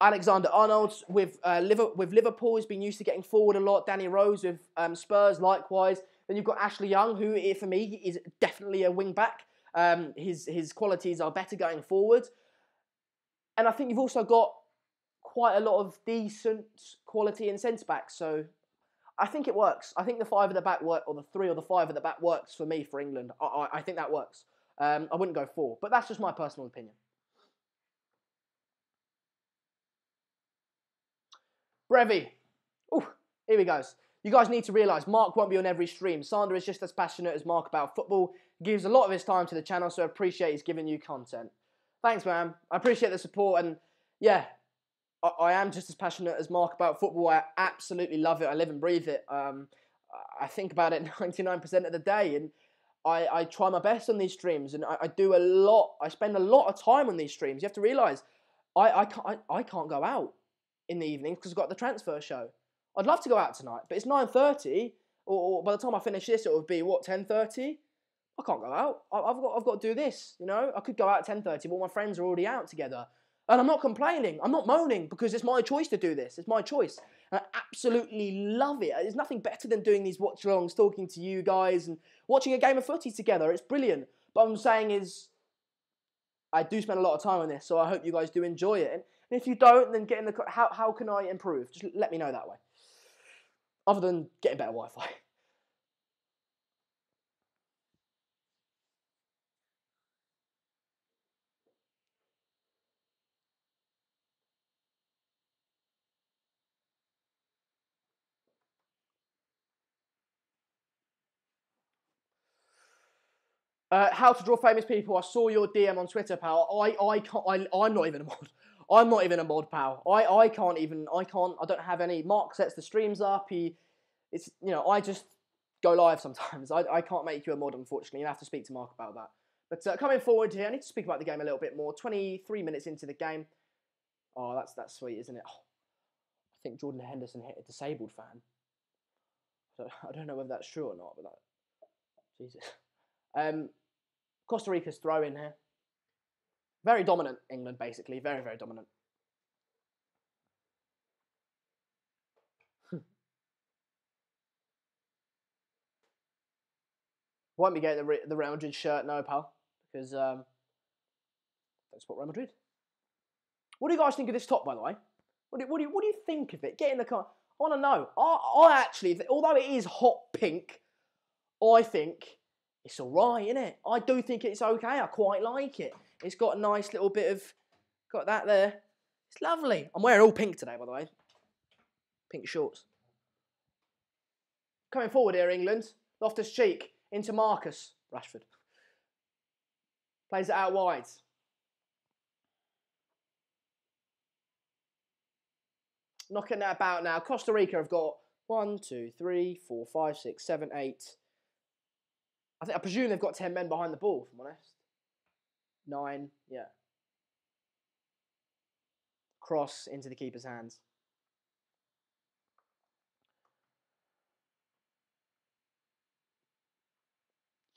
S1: Alexander-Arnold with Liverpool has been used to getting forward a lot. Danny Rose with Spurs, likewise. Then you've got Ashley Young, who, for me, is definitely a wing-back. His qualities are better going forward. And I think you've also got quite a lot of decent quality in centre-backs. So I think it works. I think the 5 at the back work, or the 3 or the 5 at the back works for me for England. I think that works. I wouldn't go 4, but that's just my personal opinion. Brevi. Ooh, here he goes. You guys need to realise Mark won't be on every stream. Sander is just as passionate as Mark about football. He gives a lot of his time to the channel, so I appreciate he's giving you content. Thanks, man. I appreciate the support, and yeah, I am just as passionate as Mark about football. I absolutely love it. I live and breathe it. I think about it 99% of the day, and I try my best on these streams, and I do a lot. I spend a lot of time on these streams. You have to realise I can't go out in the evenings because I've got the transfer show. I'd love to go out tonight, but it's 9:30. Or by the time I finish this, it would be, what, 10:30? I can't go out. I've got to do this, you know? I could go out at 10:30, but my friends are already out together. And I'm not complaining. I'm not moaning because it's my choice to do this. It's my choice. And I absolutely love it. There's nothing better than doing these watch-alongs, talking to you guys and watching a game of footy together. It's brilliant. But what I'm saying is, I do spend a lot of time on this, so I hope you guys do enjoy it. And if you don't, then get in the... How can I improve? Just let me know that way. Other than getting better Wi-Fi. How to draw famous people. I saw your DM on Twitter, pal. I'm not even a mod. I'm not even a mod, pal. I don't have any. Mark sets the streams up. I just go live sometimes. I can't make you a mod, unfortunately. You have to speak to Mark about that. But coming forward here, I need to speak about the game a little bit more. 23 minutes into the game. Oh, that's sweet, isn't it? Oh, I think Jordan Henderson hit a disabled fan. So I don't know whether that's true or not, but Jesus. Costa Rica's throw in here. Very dominant, England, basically. Very, very dominant. Won't be getting the Real Madrid shirt, no, pal. Because that's what Real Madrid. What do you guys think of this top, by the way? What do you think of it? Get in the car. I want to know. I actually, although it is hot pink, I think it's all right, isn't it? I do think it's okay. I quite like it. It's got a nice little bit of... Got that there. It's lovely. I'm wearing all pink today, by the way. Pink shorts. Coming forward here, England. Loftus-Cheek into Marcus Rashford. Plays it out wide. Knocking that about now. Costa Rica have got 1, 2, 3, 4, 5, 6, 7, 8... I presume they've got 10 men behind the ball, if I'm honest. 9, yeah. Cross into the keeper's hands.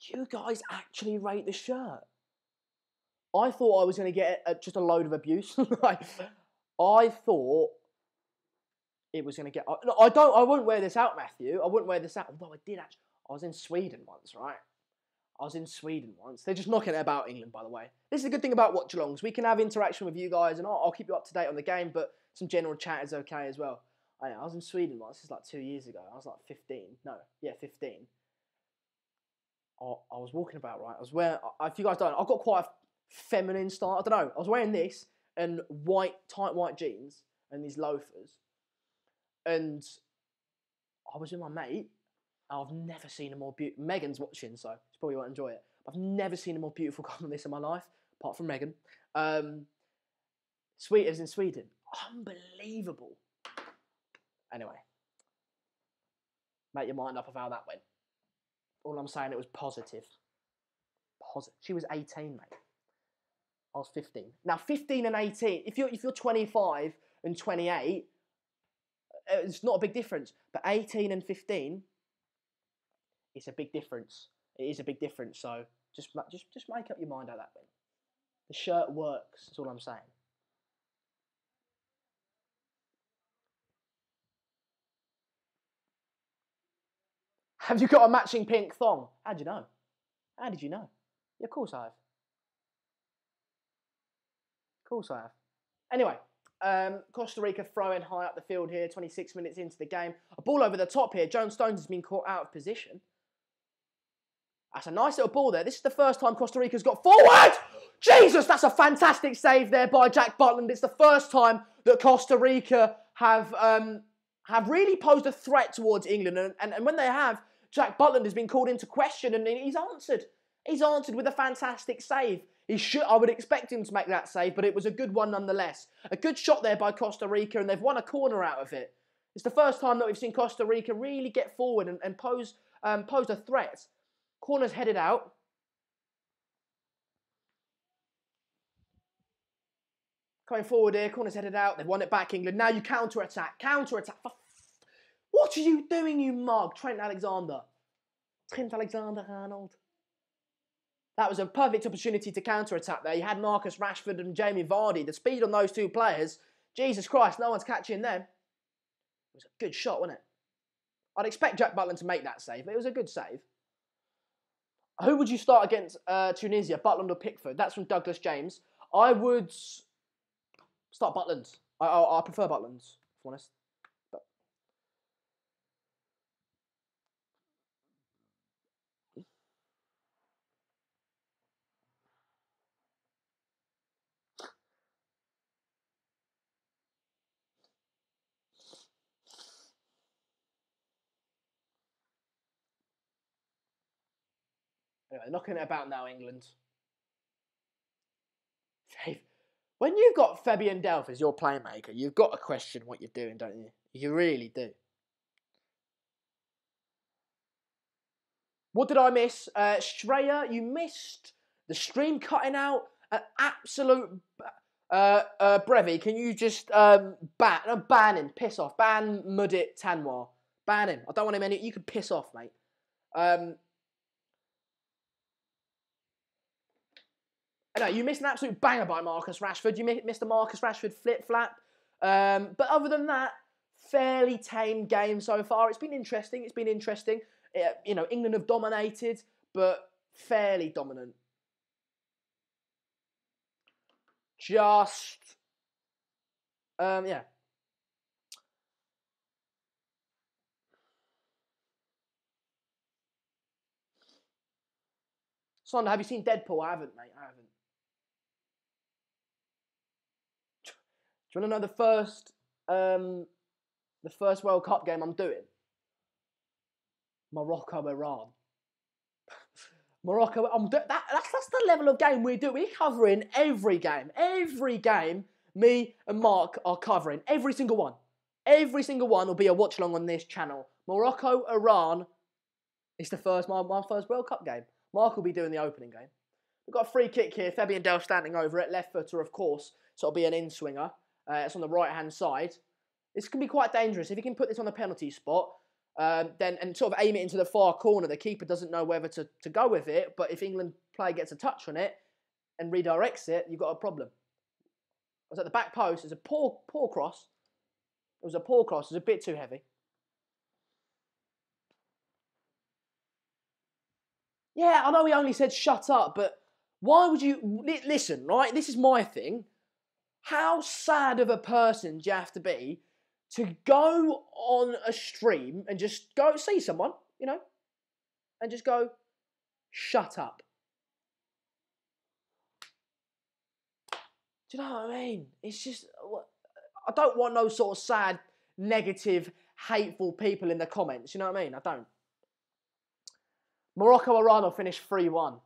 S1: You guys actually rate the shirt. I thought I was going to get just a load of abuse. I thought it was going to get... No, I wouldn't wear this out, Matthew. I wouldn't wear this out. Although I did actually... I was in Sweden once, right? They're just knocking it about England, by the way. This is a good thing about watch-alongs. We can have interaction with you guys, and I'll keep you up to date on the game, but some general chat is okay as well. I was in Sweden once. This is like 2 years ago. I was like 15. No, yeah, 15. I was walking about, right? I was wearing... If you guys don't know, I've got quite a feminine style. I don't know. I was wearing this and tight white jeans and these loafers. And I was with my mate. I've never seen a more beautiful... Megan's watching, so she probably won't enjoy it. I've never seen a more beautiful girl than this in my life, apart from Megan. Sweet as in Sweden. Unbelievable. Anyway. Make your mind up of how that went. All I'm saying, it was positive. She was 18, mate. I was 15. Now, 15 and 18, if you're 25 and 28, it's not a big difference. But 18 and 15... it's a big difference. It is a big difference. So just make up your mind how that went. The shirt works. That's all I'm saying. Have you got a matching pink thong? How did you know? How did you know? Yeah, of course I have. Of course I have. Anyway, Costa Rica throwing high up the field here. 26 minutes into the game. A ball over the top here. Joan Stones has been caught out of position. That's a nice little ball there. This is the first time Costa Rica's got forward! Jesus, that's a fantastic save there by Jack Butland. It's the first time that Costa Rica have really posed a threat towards England. And when they have, Jack Butland has been called into question and he's answered. He's answered with a fantastic save. I would expect him to make that save, but it was a good one nonetheless. A good shot there by Costa Rica, and they've won a corner out of it. It's the first time that we've seen Costa Rica really get forward and pose a threat. Corner's headed out. Coming forward here, corner's headed out. They've won it back, England. Now you counter-attack. Counter-attack. What are you doing, you mug? Trent Alexander-Arnold. That was a perfect opportunity to counter-attack there. You had Marcus Rashford and Jamie Vardy. The speed on those two players, Jesus Christ, no one's catching them. It was a good shot, wasn't it? I'd expect Jack Butland to make that save, but it was a good save. Who would you start against Tunisia, Butland or Pickford? That's from Douglas James. I would start Butland. I prefer Butland, if I'm honest. But anyway, knocking it about now, England. When you've got Fabian Delph as your playmaker, you've got to question what you're doing, don't you? You really do. What did I miss? Shreya, you missed the stream cutting out. An absolute Brevi, can you just ban him, piss off. Ban Mudit Tanwar. Ban him. I don't want him any. You can piss off, mate. No, you missed an absolute banger by Marcus Rashford. You missed a Marcus Rashford flip-flap. But other than that, fairly tame game so far. It's been interesting. England have dominated, but fairly dominant. Just, yeah. Son, have you seen Deadpool? I haven't, mate. I haven't. Do you want to know the first World Cup game I'm doing? Morocco, Iran. Morocco. That's the level of game we do. We're covering every game. Every game, me and Mark are covering. Every single one. Every single one will be a watch along on this channel. Morocco, Iran. It's my first World Cup game. Mark will be doing the opening game. We've got a free kick here. Fabian Delph standing over it. Left footer, of course. So it'll be an in-swinger. It's on the right-hand side. This can be quite dangerous. If you can put this on the penalty spot, and sort of aim it into the far corner, the keeper doesn't know whether to go with it. But if England player gets a touch on it and redirects it, you've got a problem. I was at the back post. It's a poor cross. It was a poor cross. It was a bit too heavy. Yeah, I know he only said shut up, but why would you... Listen, right? This is my thing. How sad of a person do you have to be to go on a stream and just go see someone, and just go, shut up. Do you know what I mean? It's just... I don't want no sort of sad, negative, hateful people in the comments. You know what I mean? I don't. Morocco Iran will finish 3-1.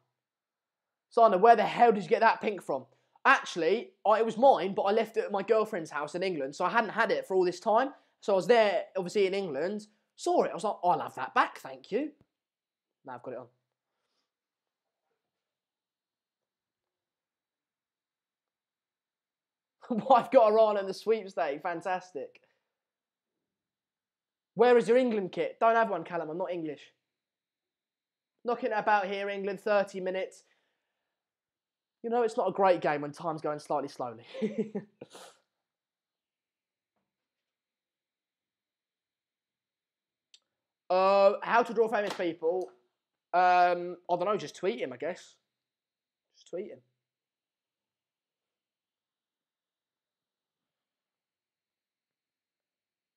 S1: Sana, where the hell did you get that pink from? Actually, it was mine, but I left it at my girlfriend's house in England, so I hadn't had it for all this time. So I was there, obviously, in England, saw it. I was like, I'll have that back, thank you. Now I've got it on. I've got Iran in the sweepstake. Fantastic. Where is your England kit? Don't have one, Callum. I'm not English. Knocking it about here, England, 30 minutes. It's not a great game when time's going slightly slowly. How to draw famous people? I don't know, just tweet him, I guess. Just tweet him.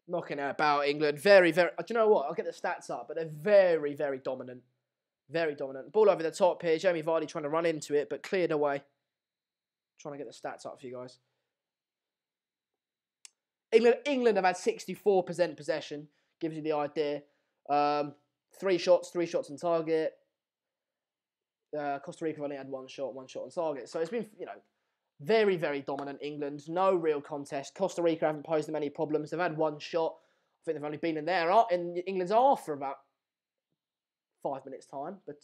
S1: Knocking it about England. Very, very... Do you know what? I'll get the stats up, but they're very, very dominant. Very dominant. Ball over the top here. Jamie Vardy trying to run into it, but cleared away. Trying to get the stats up for you guys. England have had 64% possession. Gives you the idea. 3 shots on target. Costa Rica have only had 1 shot on target. So it's been, very, very dominant England. No real contest. Costa Rica haven't posed them any problems. They've had 1 shot. I think they've only been in England's half for about 5 minutes' time. But,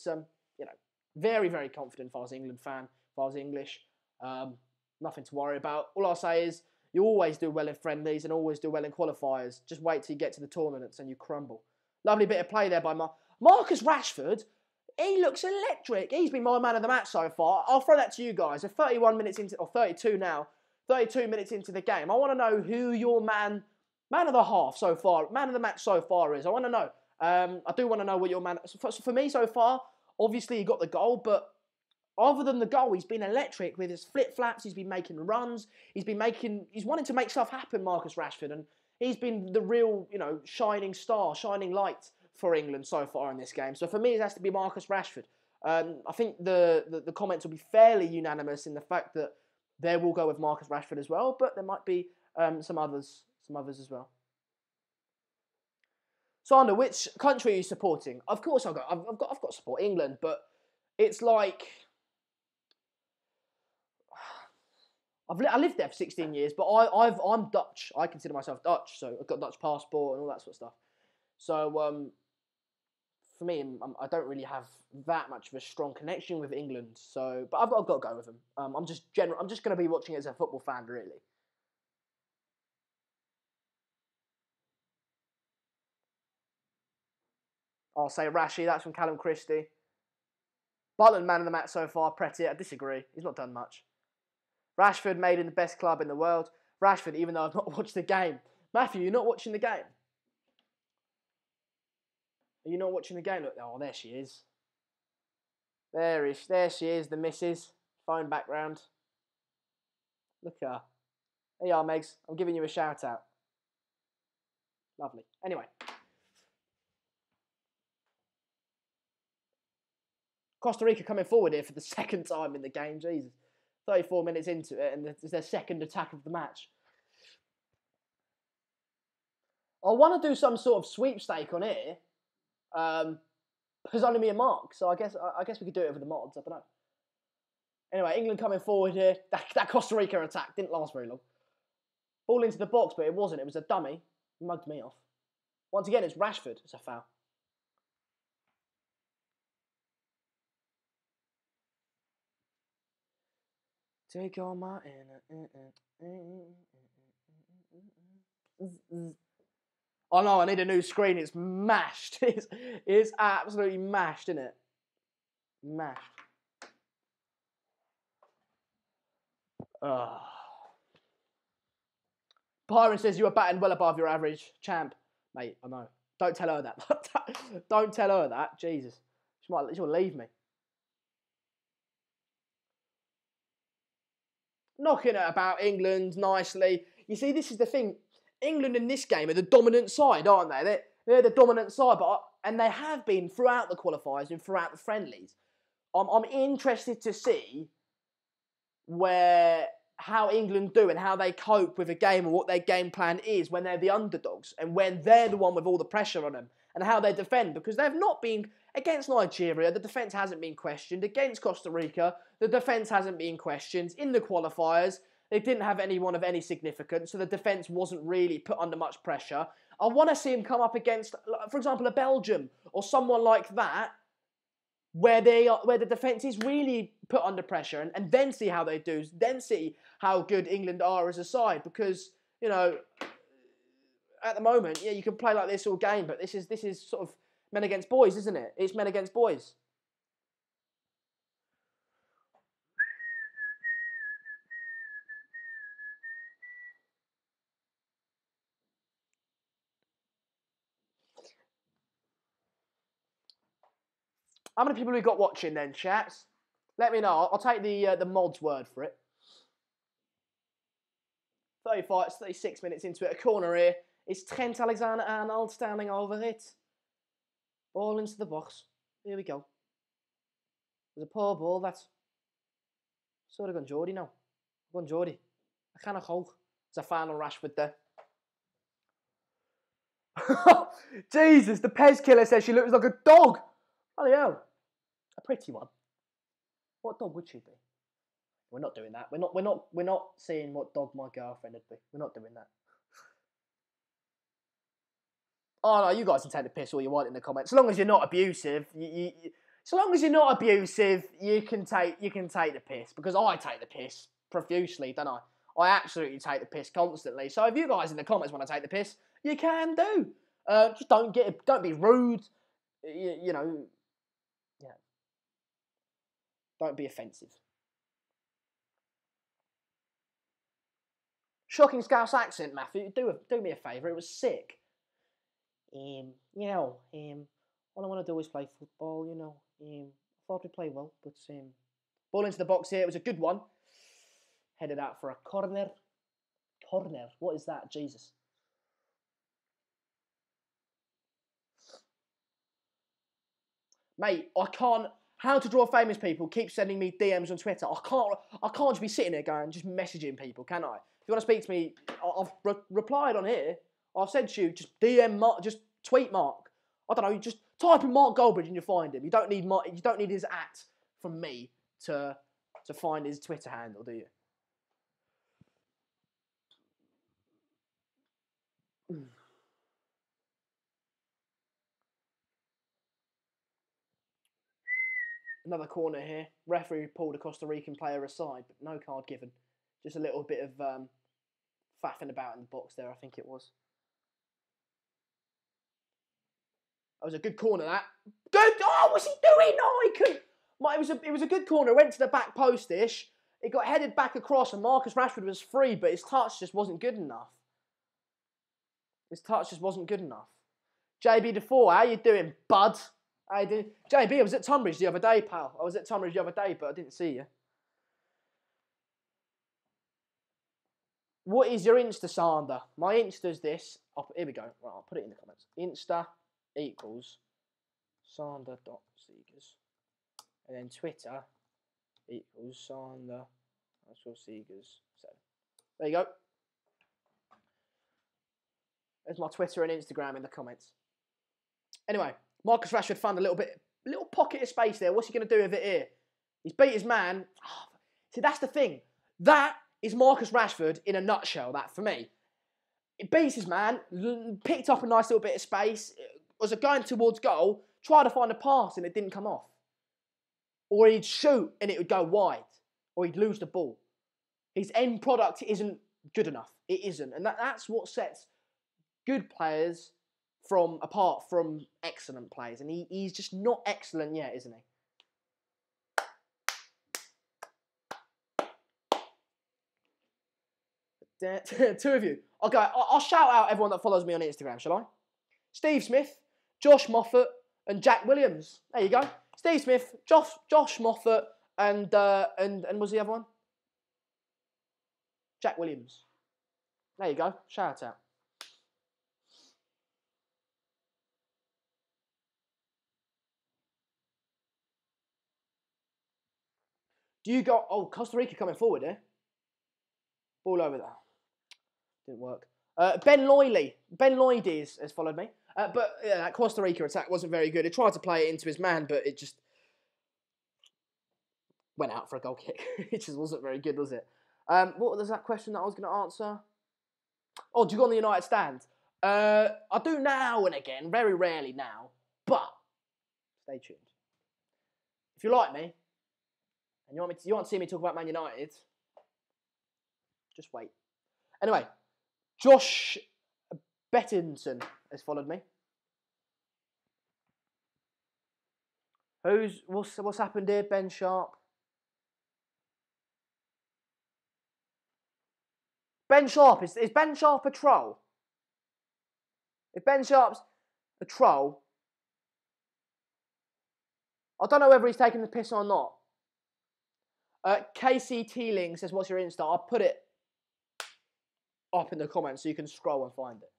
S1: very, very confident if I was an England fan, if I was English. Nothing to worry about. All I'll say is You always do well in friendlies and always do well in qualifiers. Just wait till you get to the tournaments and you crumble. Lovely bit of play there by Marcus Rashford. He looks electric. He's been my man of the match so far. I'll throw that to you guys. 31 minutes into, or 32 now, 32 minutes into the game. I want to know who your man of the half so far, man of the match so far is. I want to know. I do want to know what your man... For me so far, obviously he got the goal, but other than the goal, he's been electric with his flip-flaps. He's been making runs. He's wanting to make stuff happen, Marcus Rashford, and he's been the real, shining star, shining light for England so far in this game. So for me, it has to be Marcus Rashford. I think the comments will be fairly unanimous in the fact that they will go with Marcus Rashford as well, but there might be some others as well. Sander, which country are you supporting? Of course, I've got to support England, but it's like I lived there for 16 years, but I'm Dutch. I consider myself Dutch, so I've got a Dutch passport and all that sort of stuff. So for me, I don't really have that much of a strong connection with England. So, but I've got to go with them. I'm just going to be watching it as a football fan, really. I'll say Rashi. That's from Callum Christie. Butland, man of the match so far. Pretty. I disagree. He's not done much. Rashford made in the best club in the world. Rashford, even though I've not watched the game. Matthew, you're not watching the game? Are you not watching the game? Look, oh, there she is. There she is, the missus. Phone background. Look at her. There you are, Megs. I'm giving you a shout out. Lovely. Anyway. Costa Rica coming forward here for the second time in the game. Jesus. 34 minutes into it, and it's their second attack of the match. I want to do some sort of sweepstake on here. There's only me and Mark, so I guess we could do it over the mods. I don't know. Anyway, England coming forward here. That Costa Rica attack didn't last very long. Ball into the box, but it wasn't. It was a dummy. He mugged me off. Once again, it's Rashford. It's a foul. Take all my... Oh no, I need a new screen. It's mashed. It's absolutely mashed, isn't it? Mashed. Byron says you are batting well above your average, champ. Mate, I know. Don't tell her that. Don't tell her that. Jesus. She'll leave me. Knocking it about England nicely. You see, this is the thing. England in this game are the dominant side, aren't they? They're the dominant side, and they have been throughout the qualifiers and throughout the friendlies. I'm interested to see how England do and how they cope with a game and what their game plan is when they're the underdogs and when they're the one with all the pressure on them and how they defend, because they've not been against Nigeria. The defence hasn't been questioned. Against Costa Rica, the defence hasn't been questioned. In the qualifiers, they didn't have anyone of any significance, so the defence wasn't really put under much pressure. I want to see him come up against, for example, a Belgium or someone like that, where the defence is really put under pressure, and then see how they do, then see how good England are as a side. Because, at the moment, yeah, you can play like this all game, but this is sort of men against boys, isn't it? It's men against boys. How many people we got watching then, chats? Let me know. I'll take the mod's word for it. 36 minutes into it. A corner here. It's Trent Alexander-Arnold standing over it. Ball into the box. Here we go. There's a poor ball. That's sort of gone Geordie now. Gone Geordie. I can't hold. It's a foul on Rashford there. Jesus, the Pez killer says she looks like a dog. Bloody hell. A pretty one. What dog would she be? We're not doing that. We're not seeing what dog my girlfriend would be. We're not doing that. Oh no, you guys can take the piss all you want in the comments. As long as you're not abusive, so long as you're not abusive, you can take the piss, because I take the piss profusely, don't I? I absolutely take the piss constantly. So if you guys in the comments want to take the piss, you can do. Just don't be rude. You know, don't be offensive. Shocking Scouse accent, Matthew. Do me a favour. It was sick. All I want to do is play football. I thought we play well, but ball into the box here. It was a good one. Headed out for a corner. Corner. What is that? Jesus. Mate, I can't. How to Draw Famous people keep sending me DMs on Twitter. I can't just be sitting there going, just messaging people, can I? If you want to speak to me, I've replied on here. I've said to you, just DM Mark, just tweet Mark. I don't know, just type in Mark Goldbridge and you'll find him. You don't need his @ from me to find his Twitter handle, do you? Another corner here. Referee pulled a Costa Rican player aside, but no card given. Just a little bit of faffing about in the box there, I think it was. That was a good corner, that. Good! Oh, what's he doing? No, he couldn't. It was a good corner. It went to the back post-ish. It got headed back across, and Marcus Rashford was free, but his touch just wasn't good enough. JB Defoe, how you doing, bud? How you doing? JB, I was at Tunbridge the other day, pal. I was at Tunbridge the other day, but I didn't see you. What is your Insta, Sander? My Insta's this. Here we go. Right, I'll put it in the comments. Insta equals Sander.Seegers. And then Twitter equals Sander_Seegers. So, there you go. There's my Twitter and Instagram in the comments. Anyway, Marcus Rashford found a little pocket of space there. What's he going to do with it here? He's beat his man. Oh, see, that's the thing. That is Marcus Rashford in a nutshell, that for me. It beats his man, picked up a nice little bit of space, was going towards goal, tried to find a pass and it didn't come off. Or he'd shoot and it would go wide. Or he'd lose the ball. His end product isn't good enough. It isn't. And that's what sets good players apart from excellent players. And he's just not excellent yet, isn't he? Two of you. Okay, I'll shout out everyone that follows me on Instagram, shall I? Steve Smith, Josh Moffat, and Jack Williams. There you go. Steve Smith, Josh Moffat, and was the other one? Jack Williams. There you go. Shout out. Do you go? Oh, Costa Rica coming forward here. Ball over there. Didn't work. Ben Lloydies has followed me. But yeah, that Costa Rica attack wasn't very good. He tried to play it into his man, but it just went out for a goal kick. It just wasn't very good, was it? What was that question that I was going to answer? Oh, do you go on the United stand? I do now and again, very rarely now, but stay tuned. If you like me, and you want to see me talk about Man United, just wait. Anyway, Josh Bettinson has followed me. What's happened here? Ben Sharp. Ben Sharp, is Ben Sharp a troll? If Ben Sharp's a troll, I don't know whether he's taking the piss or not. Casey Teeling says, what's your Insta? I'll put it up in the comments so you can scroll and find it.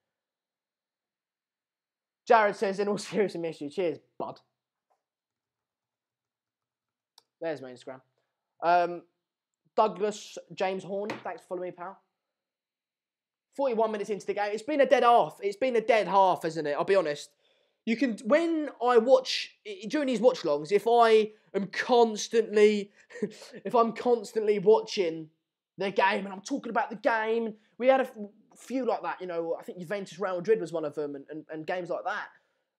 S1: Jared says, in all seriousness, I miss you. Cheers, bud. There's my Instagram. Douglas James Horn, thanks for following me, pal. 41 minutes into the game. It's been a dead half. It's been a dead half, isn't it? I'll be honest. You can, when I watch, during these watch-longs, if I'm constantly watching the game and I'm talking about the game, we had a few like that, you know, I think Juventus Real Madrid was one of them and games like that.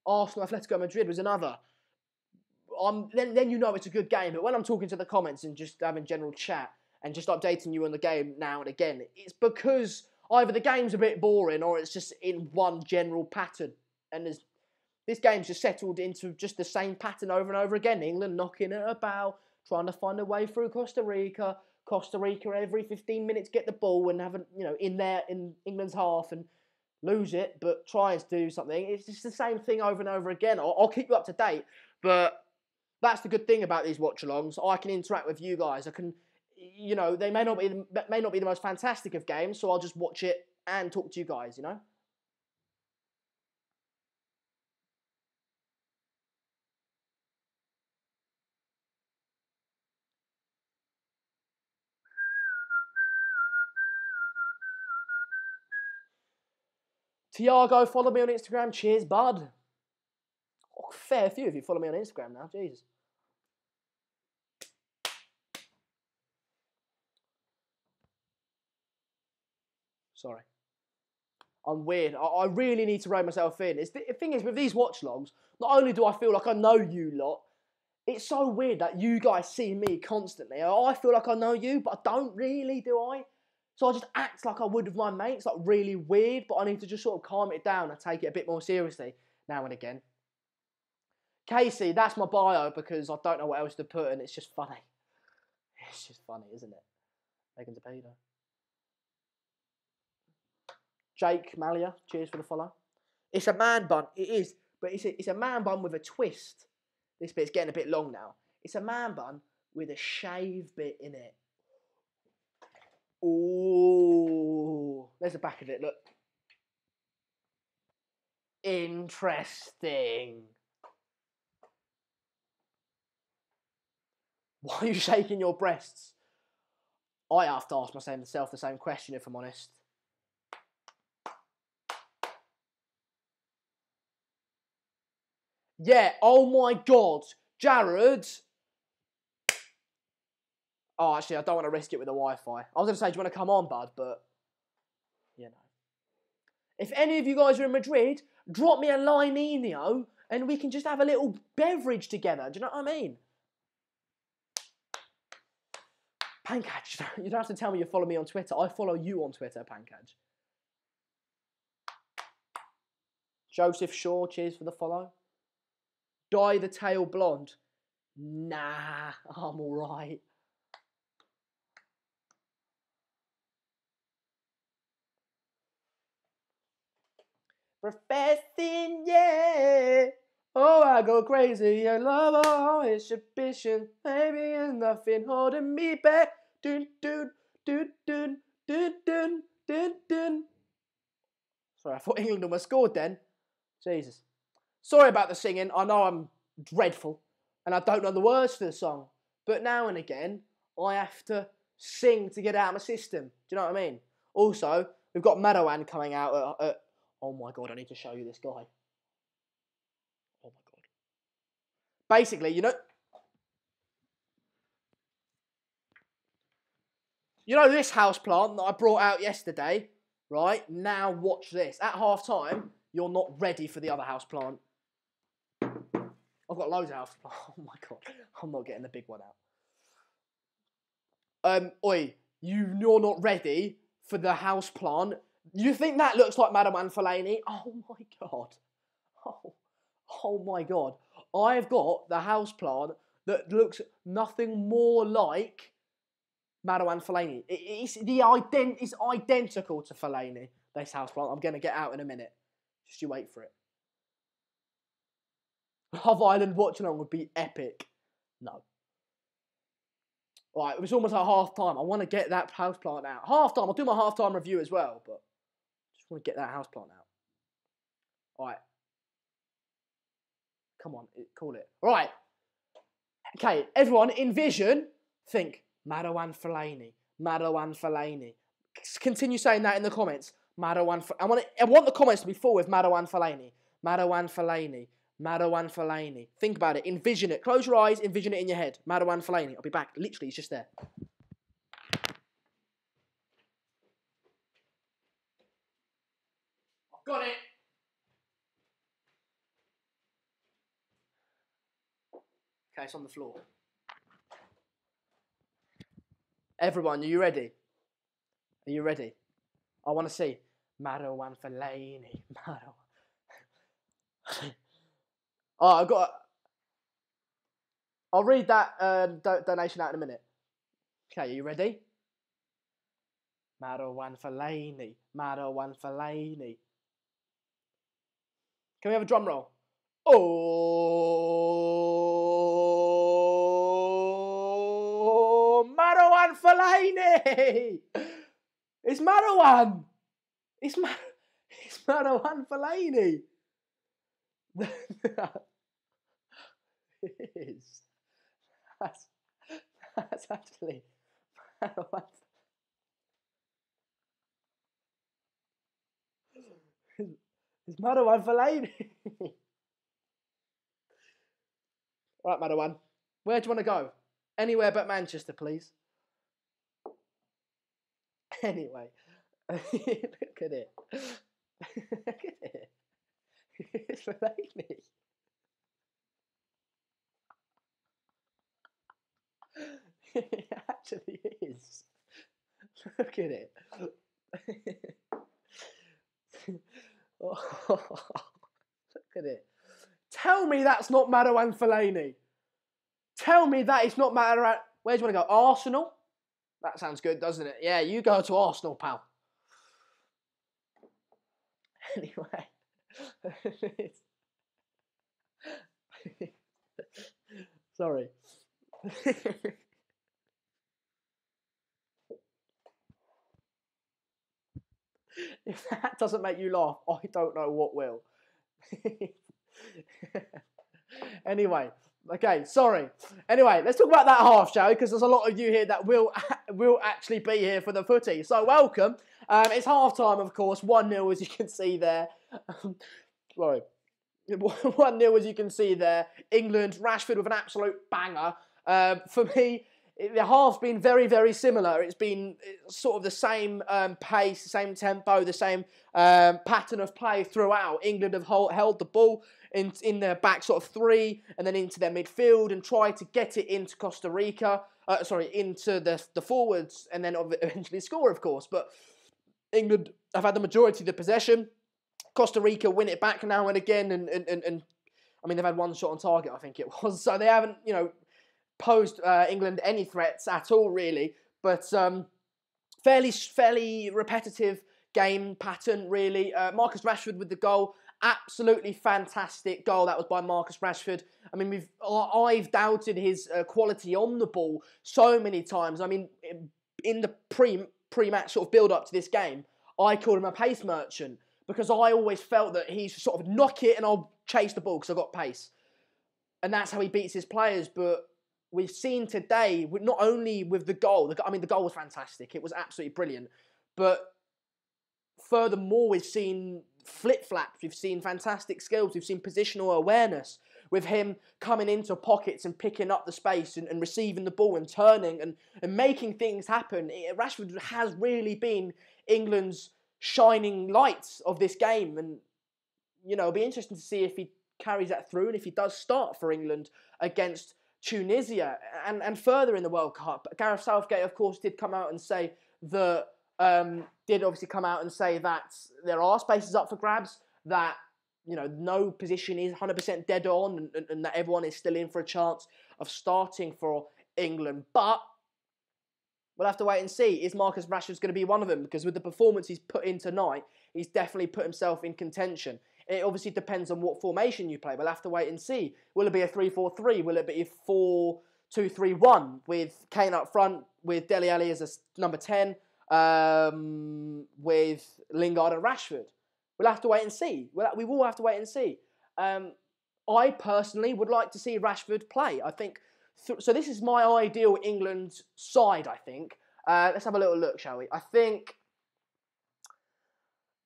S1: Arsenal Atletico Madrid was another. Then you know it's a good game, but when I'm talking to the comments and just having general chat, and just updating you on the game now and again, it's because either the game's a bit boring or it's just in one general pattern. And this game's just settled into just the same pattern over and over again. England knocking it about, trying to find a way through Costa Rica. Costa Rica every 15 minutes get the ball and have in England's half and lose it, but try and do something. It's just the same thing over and over again. I'll keep you up to date, but that's the good thing about these watch-alongs. I can interact with you guys. I can, they may not be the most fantastic of games, so I'll just watch it and talk to you guys. Tiago, follow me on Instagram. Cheers, bud. Oh, fair few of you follow me on Instagram now. Jesus. Sorry. I'm weird. I really need to rein myself in. The thing is, with these watch-alongs, not only do I feel like I know you lot, it's so weird that you guys see me constantly. I feel like I know you, but I don't really, do I? So I just act like I would with my mates, like really weird, but I need to just sort of calm it down and take it a bit more seriously now and again. Casey, that's my bio because I don't know what else to put and it's just funny. It's just funny, isn't it? Megan DePedo. Jake Malia, cheers for the follow. It's a man bun, it is, but it's a man bun with a twist. This bit's getting a bit long now. It's a man bun with a shave bit in it. Ooh, there's the back of it, look. Interesting. Why are you shaking your breasts? I have to ask myself the same question, if I'm honest. Yeah, oh my God. Jared. Oh, actually, I don't want to risk it with the Wi-Fi. I was going to say, do you want to come on, bud? But, If any of you guys are in Madrid, drop me a line, Enio, and we can just have a little beverage together. Do you know what I mean? Pankaj, you don't have to tell me you follow me on Twitter. I follow you on Twitter, Pankaj. Joseph Shaw, cheers for the follow. Dye the tail blonde. Nah, I'm alright. Professing, yeah. Oh, I go crazy. Your love, oh, exhibition. Maybe there's nothing holding me back. Dun, dun, dun, dun, dun, dun, dun, dun. Sorry, I thought England almost scored then. Jesus. Sorry about the singing. I know I'm dreadful. And I don't know the words to the song. But now and again, I have to sing to get it out of my system. Do you know what I mean? Also, we've got Madawan coming out at oh my God, I need to show you this guy. Oh my God. Basically, you know this houseplant that I brought out yesterday, right? Now watch this. At half time, you're not ready for the other houseplant. I've got loads of houseplants. Oh my God, I'm not getting the big one out. Oi, you're not ready for the houseplant. You think that looks like Madame Fellaini? Oh my God. Oh my God. I've got the houseplant that looks nothing more like Madame Fellaini. It's identical to Fellaini, this houseplant. I'm going to get out in a minute. Just you wait for it. Love Island Watchalong would be epic. No. Right, it was almost at half time. I want to get that houseplant out. Half time, I'll do my half time review as well, but I just want to get that houseplant out. Alright. Come on, call it. Alright. Okay, everyone, envision, think, Madawan Fellaini. Madawan Fellaini. Continue saying that in the comments. Madawan I want the comments to be full with Madawan Fellaini. Madawan Fellaini. Madawan Fellaini. Think about it. Envision it. Close your eyes. Envision it in your head. Madawan Fellaini. I'll be back. Literally, it's just there. I've got it. Okay, it's on the floor. Everyone, are you ready? Are you ready? I want to see. Marouane Fellaini. Oh, I'll read that donation out in a minute. Okay, are you ready? Marouane Fellaini. Marouane Fellaini. Can we have a drum roll? Oh, Marouane Fellaini! It's Marouane! It's Marouane Fellaini! It is. That's actually Marouane. It's Marouane Fellaini. Right, Marouane. Where do you want to go? Anywhere but Manchester, please. Anyway. Look at it. Look at it. It's Fellaini. It actually is. Look at it. Oh, look at it. Tell me that's not Marouane Fellaini. Tell me that it's not Marouane. Where do you want to go? Arsenal? That sounds good, doesn't it? Yeah, you go to Arsenal, pal. Anyway. Sorry. If that doesn't make you laugh, I don't know what will. Anyway, okay, sorry. Anyway, let's talk about that half, shall we? Because there's a lot of you here that will actually be here for the footy. So welcome. It's half time, of course. 1-0, as you can see there. Sorry. 1-0, as you can see there. England, Rashford with an absolute banger. For me, the half's been very, very similar. It's been sort of the same pace, the same tempo, the same pattern of play throughout. England have held the ball in their back sort of three and then into their midfield and tried to get it into Costa Rica, into the forwards and then eventually score, of course. But England have had the majority of the possession. Costa Rica win it back now and again, and I mean, they've had one shot on target, I think it was. So they haven't, posed England any threats at all, really. But fairly repetitive game pattern, really. Marcus Rashford with the goal. Absolutely fantastic goal that was by Marcus Rashford. I mean, I've doubted his quality on the ball so many times. I mean, in the pre-match sort of build-up to this game, I called him a pace merchant because I always felt that he's sort of knock it and I'll chase the ball because I've got pace. And that's how he beats his players. But we've seen today, not only with the goal, the goal was fantastic. It was absolutely brilliant. But furthermore, we've seen flip-flaps. We've seen fantastic skills. We've seen positional awareness with him coming into pockets and picking up the space and receiving the ball and turning and making things happen. Rashford has really been England's shining lights of this game. And, it'll be interesting to see if he carries that through and if he does start for England against Tunisia and further in the World Cup. Gareth Southgate, of course, did come out and say that there are spaces up for grabs, that no position is 100% dead on, and that everyone is still in for a chance of starting for England. But we'll have to wait and see. Is Marcus Rashford going to be one of them? Because with the performance he's put in tonight, he's definitely put himself in contention. It obviously depends on what formation you play. We'll have to wait and see. Will it be a 3-4-3? Will it be a 4-2-3-1 with Kane up front, with Dele Alli as a number 10, with Lingard and Rashford? We'll have to wait and see. We will have to wait and see. I personally would like to see Rashford play. I think so. This is my ideal England side, I think. Let's have a little look, shall we? I think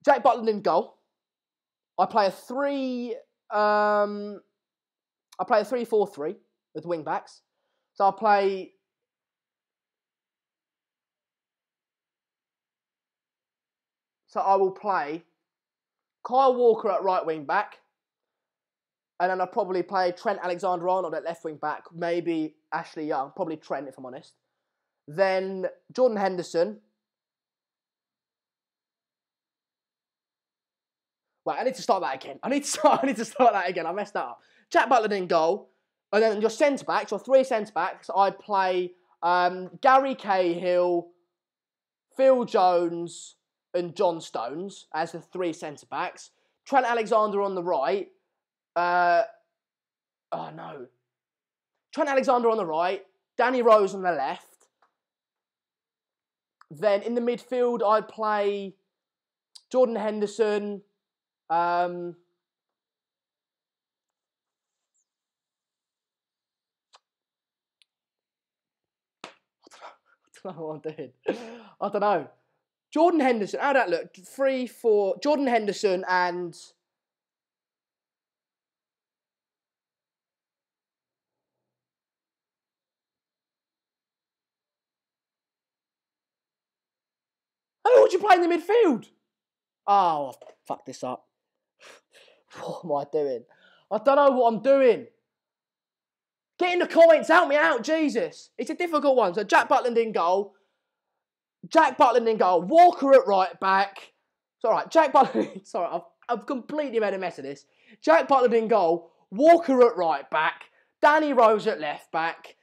S1: Jack Butland in goal. I play a 3-4-3 with wing backs. So I will play Kyle Walker at right wing back. And then I'll probably play Trent Alexander-Arnold at left wing back. Maybe Ashley Young. Probably Trent, if I'm honest. Then Jordan Henderson. Wait, I need to start that again. I need to start that again. I messed that up. Jack Butland in goal. And then your centre-backs, or 3 centre-backs, I'd play Gary Cahill, Phil Jones, and John Stones as the 3 centre-backs. Trent Alexander on the right. Trent Alexander on the right. Danny Rose on the left. Then in the midfield, I'd play Jordan Henderson. I don't know what I'm doing. I don't know. Jordan Henderson. How'd that look? 3, 4. Jordan Henderson and... Who would you play in the midfield? Oh, I've fucked this up. What am I doing? I don't know what I'm doing. Get in the comments, help me out, Jesus. It's a difficult one. So Jack Butland in goal. Walker at right back. It's all right. Jack Butland... Sorry, I've completely made a mess of this. Jack Butland in goal. Walker at right back. Danny Rose at left back.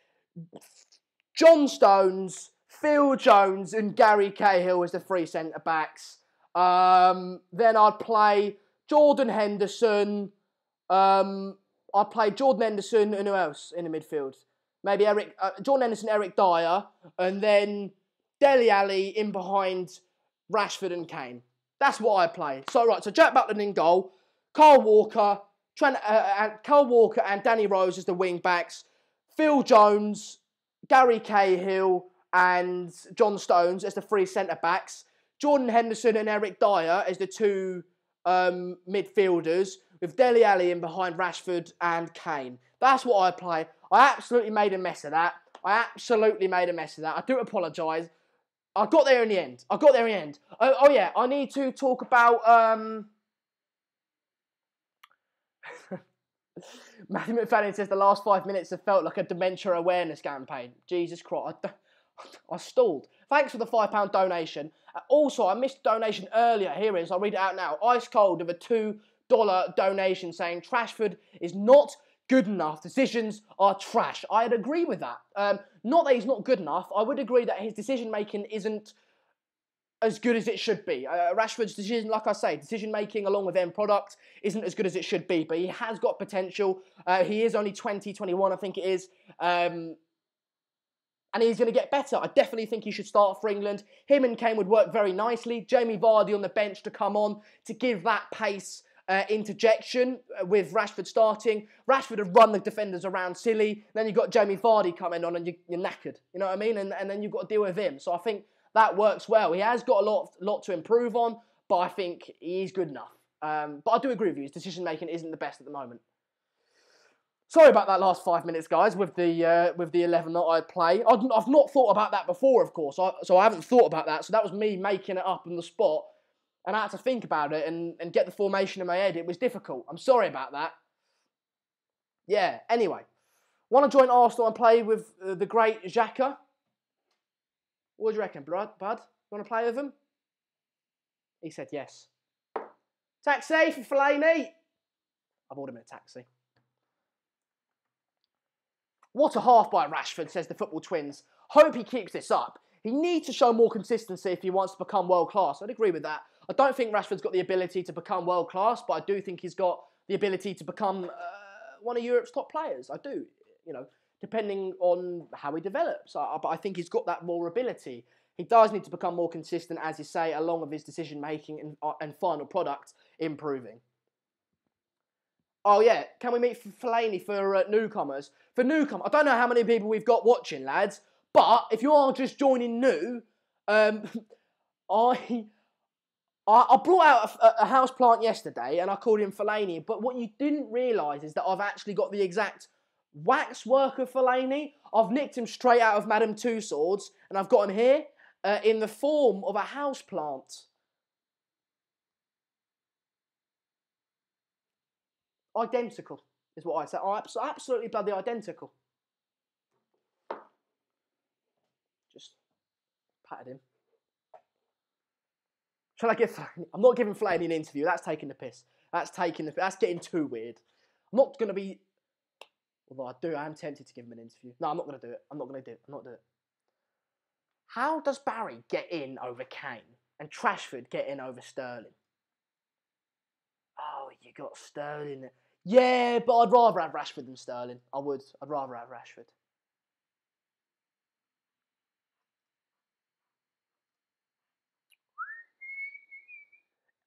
S1: John Stones, Phil Jones and Gary Cahill as the 3 centre-backs. Then I'd play Jordan Henderson. I'd play Jordan Henderson and who else in the midfield? Maybe Jordan Henderson, Eric Dyer, and then Dele Alli in behind Rashford and Kane. That's what I play. So Jack Butland in goal, Kyle Walker and Danny Rose as the wing backs, Phil Jones, Gary Cahill and John Stones as the 3 centre backs, Jordan Henderson and Eric Dyer as the 2 midfielders, with Dele Alli in behind Rashford and Kane. That's what I play. I absolutely made a mess of that. I do apologise. I got there in the end. Oh yeah, I need to talk about... Matthew McFadden says the last 5 minutes have felt like a dementia awareness campaign. Jesus Christ. I stalled. Thanks for the £5 donation. Also, I missed a donation earlier. Here it is. I'll read it out now. Ice cold of a $2 donation saying Trashford is not good enough. Decisions are trash. I'd agree with that. Not that he's not good enough. I would agree that his decision-making isn't as good as it should be. Rashford's decision-making along with end product isn't as good as it should be, but he has got potential. He is only 20, 21, I think it is. And he's going to get better. I definitely think he should start for England. Him and Kane would work very nicely. Jamie Vardy on the bench to come on to give that pace interjection with Rashford starting. Rashford have run the defenders around silly. Then you've got Jamie Vardy coming on and you're knackered. You know what I mean? And then you've got to deal with him. So I think that works well. He has got a lot to improve on, but I think he's good enough. But I do agree with you. His decision-making isn't the best at the moment. Sorry about that last 5 minutes, guys, with the 11 that I play. I've not thought about that before, of course, so I haven't thought about that. So that was me making it up on the spot, and I had to think about it and get the formation in my head. It was difficult. I'm sorry about that. Yeah, anyway. Want to join Arsenal and play with the great Xhaka? What do you reckon, bud? You want to play with him? He said yes. Taxi for Fellaini. I've ordered him a taxi. What a half by Rashford, says the Football Twins. Hope he keeps this up. He needs to show more consistency if he wants to become world-class. I'd agree with that. I don't think Rashford's got the ability to become world-class, but I do think he's got the ability to become one of Europe's top players. I do, depending on how he develops. But I think he's got that raw ability. He does need to become more consistent, as you say, along with his decision-making and final product improving. Oh, yeah. Can we meet Fellaini for newcomers? For newcomers, I don't know how many people we've got watching, lads, but if you are just joining new, I brought out a houseplant yesterday and I called him Fellaini, but what you didn't realise is that I've actually got the exact waxwork of Fellaini. I've nicked him straight out of Madame Tussauds and I've got him here in the form of a houseplant. Identical is what I say. Absolutely bloody identical. Just patted him. Shall I give... I'm not giving Flaney an interview. That's taking the piss. That's getting too weird. I'm not going to be... Although I am tempted to give him an interview. No, I'm not going to do it. I'm not going to do it. How does Barry get in over Kane and Rashford get in over Sterling? Oh, you got Sterling. Yeah, but I'd rather have Rashford than Sterling. I would. I'd rather have Rashford.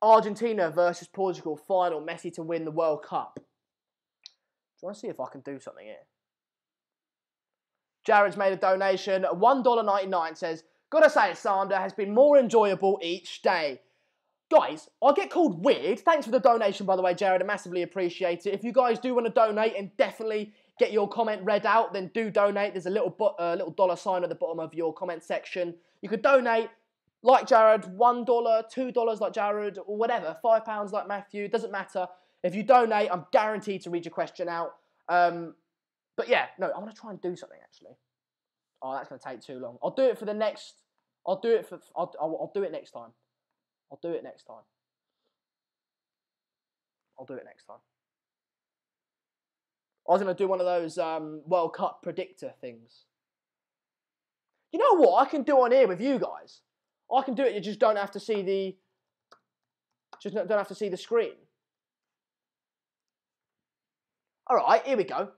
S1: Argentina versus Portugal final. Messi to win the World Cup. Do you want to see if I can do something here? Jared's made a donation. $1.99 says, gotta say, Sander has been more enjoyable each day. Guys, I get called weird. Thanks for the donation, by the way, Jared. I massively appreciate it. If you guys do want to donate and definitely get your comment read out, then do donate. There's a little dollar sign at the bottom of your comment section. You could donate like Jared, $1, $2 like Jared, or whatever, £5 like Matthew. Doesn't matter. If you donate, I'm guaranteed to read your question out. But yeah, no, I want to try and do something actually. Oh, that's going to take too long. I'll do it for the next. I'll do it next time. I'll do it next time. I'll do it next time. I was going to do one of those World Cup predictor things. You know what? I can do on here with you guys. I can do it. You just don't have to see the. Just don't have to see the screen. All right, here we go.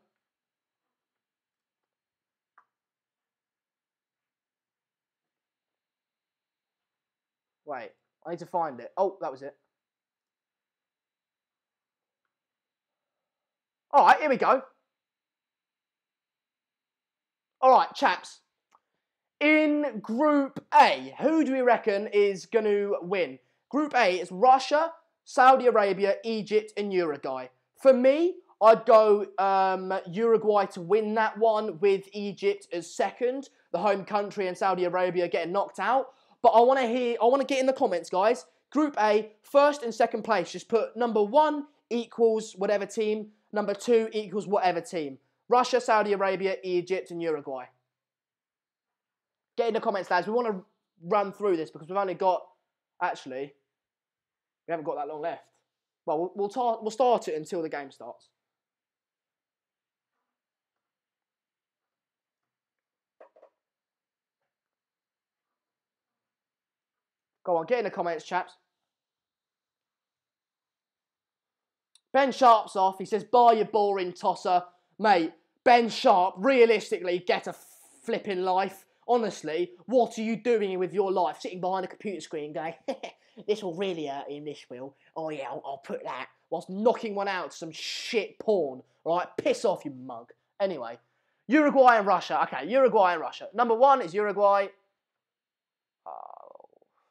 S1: Wait, I need to find it. Oh, that was it. All right, here we go. All right, chaps. In Group A, who do we reckon is going to win? Group A is Russia, Saudi Arabia, Egypt, and Uruguay. For me, I'd go Uruguay to win that one with Egypt as second, the home country, and Saudi Arabia getting knocked out. But I want to get in the comments, guys. Group A, first and second place. Just put number 1 equals whatever team, number 2 equals whatever team. Russia, Saudi Arabia, Egypt, and Uruguay. Get in the comments, lads. We want to run through this because we've only got, actually, we haven't got that long left. Well, we'll start it until the game starts. Go on, get in the comments, chaps. Ben Sharp's off. He says, bye, you boring tosser. Mate, Ben Sharp, realistically, get a flipping life. Honestly, what are you doing with your life? Sitting behind a computer screen going, this will really hurt him, this will. Oh yeah, I'll put that. Whilst knocking one out to some shit porn. Right, piss off, you mug. Anyway, Uruguay and Russia. Okay, Uruguay and Russia. Number 1 is Uruguay. Oh,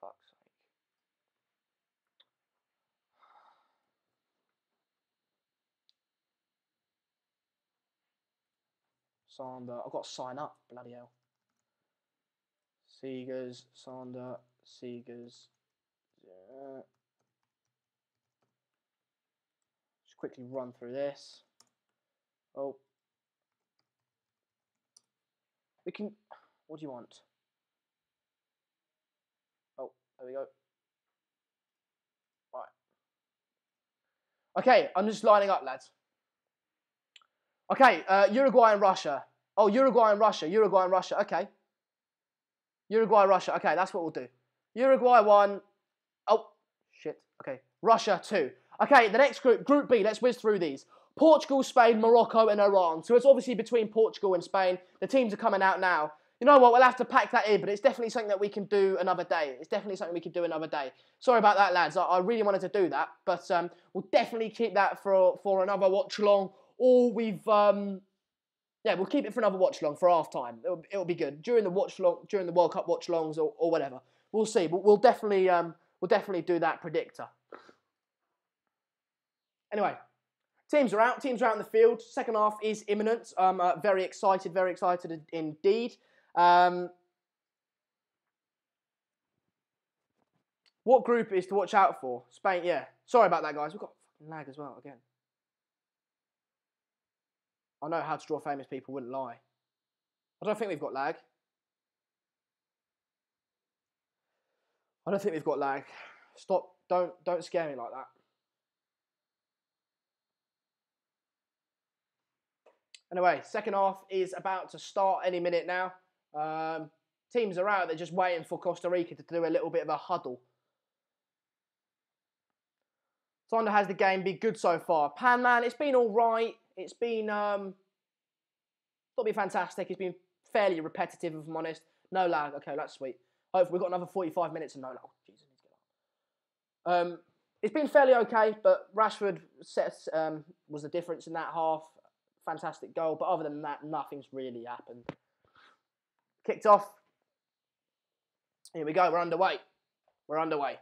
S1: fuck's sake. Sander, I've got to sign up, bloody hell. Seegers, Sander, Seegers. Yeah. Just quickly run through this. Oh. We can... What do you want? Oh, there we go. Right. Okay, I'm just lining up, lads. Okay, Uruguay and Russia. Oh, Uruguay and Russia. Okay. Uruguay, Russia. Okay, that's what we'll do. Uruguay 1. Oh, shit. Okay. Russia 2. Okay, the next group, Group B. Let's whiz through these. Portugal, Spain, Morocco, and Iran. So it's obviously between Portugal and Spain. The teams are coming out now. You know what? We'll have to pack that in, but it's definitely something that we can do another day. Sorry about that, lads. I really wanted to do that, but we'll definitely keep that for another watch-along. Or yeah, we'll keep it for another watch-along for half time. It'll be good during the World Cup watch-alongs or whatever. We'll see. But we'll definitely do that predictor. Anyway, teams are out. Teams are out in the field. Second half is imminent. I'm very excited indeed. What group is to watch out for? Spain. Yeah. Sorry about that, guys. We've got fucking lag as well again. I know How to Draw Famous People wouldn't lie. I don't think we've got lag. I don't think we've got lag. Stop. Don't scare me like that. Anyway, second half is about to start any minute now. Teams are out. They're just waiting for Costa Rica to do a little bit of a huddle. Tonda has the game been good so far. Pan Man, it's been all right. It's been not been fantastic. It's been fairly repetitive, if I'm honest. No lag. Okay, that's sweet. Hopefully we've got another 45 minutes of no lag. Oh, Jesus, I need to get up. It's been fairly okay, but Rashford was the difference in that half. Fantastic goal, but other than that, nothing's really happened. Kicked off. Here we go. We're underway. We're underway.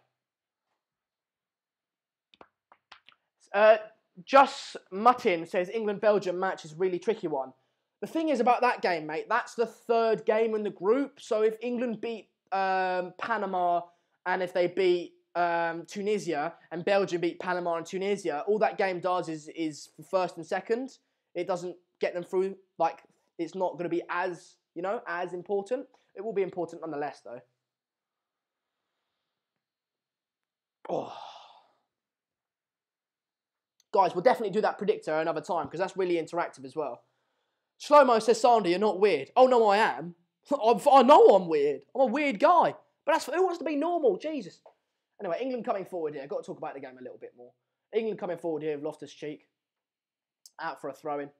S1: Just Muttin says England-Belgium match is a really tricky one. The thing is about that game, mate, that's the third game in the group. So if England beat Panama and if they beat Tunisia and Belgium beat Panama and Tunisia, all that game does is for first and second. It doesn't get them through. Like, it's not going to be as, as important. It will be important nonetheless, though. Oh. Guys, we'll definitely do that predictor another time because that's really interactive as well. Shlomo says, Sander, you're not weird. Oh, no, I am. I know I'm weird. I'm a weird guy. But who wants to be normal? Jesus. Anyway, England coming forward here. I've got to talk about the game a little bit more. England coming forward here with Loftus-Cheek. Out for a throw-in.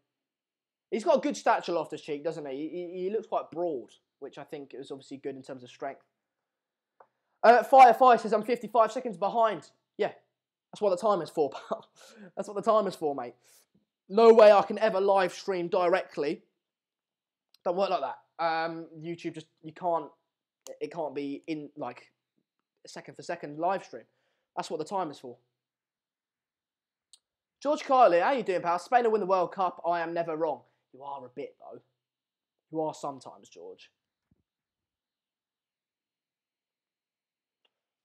S1: He's got a good stature, Loftus-Cheek, doesn't he? He looks quite broad, which I think is obviously good in terms of strength. Firefly says, I'm 55 seconds behind. Yeah, that's what the timer's for, pal. That's what the timer's for, mate. No way I can ever live stream directly. Don't work like that. YouTube it can't be in, like, second for second live stream. That's what the timer's for. George Kiley, how you doing, pal? Spain will win the World Cup. I am never wrong. You are a bit, though. You are sometimes, George.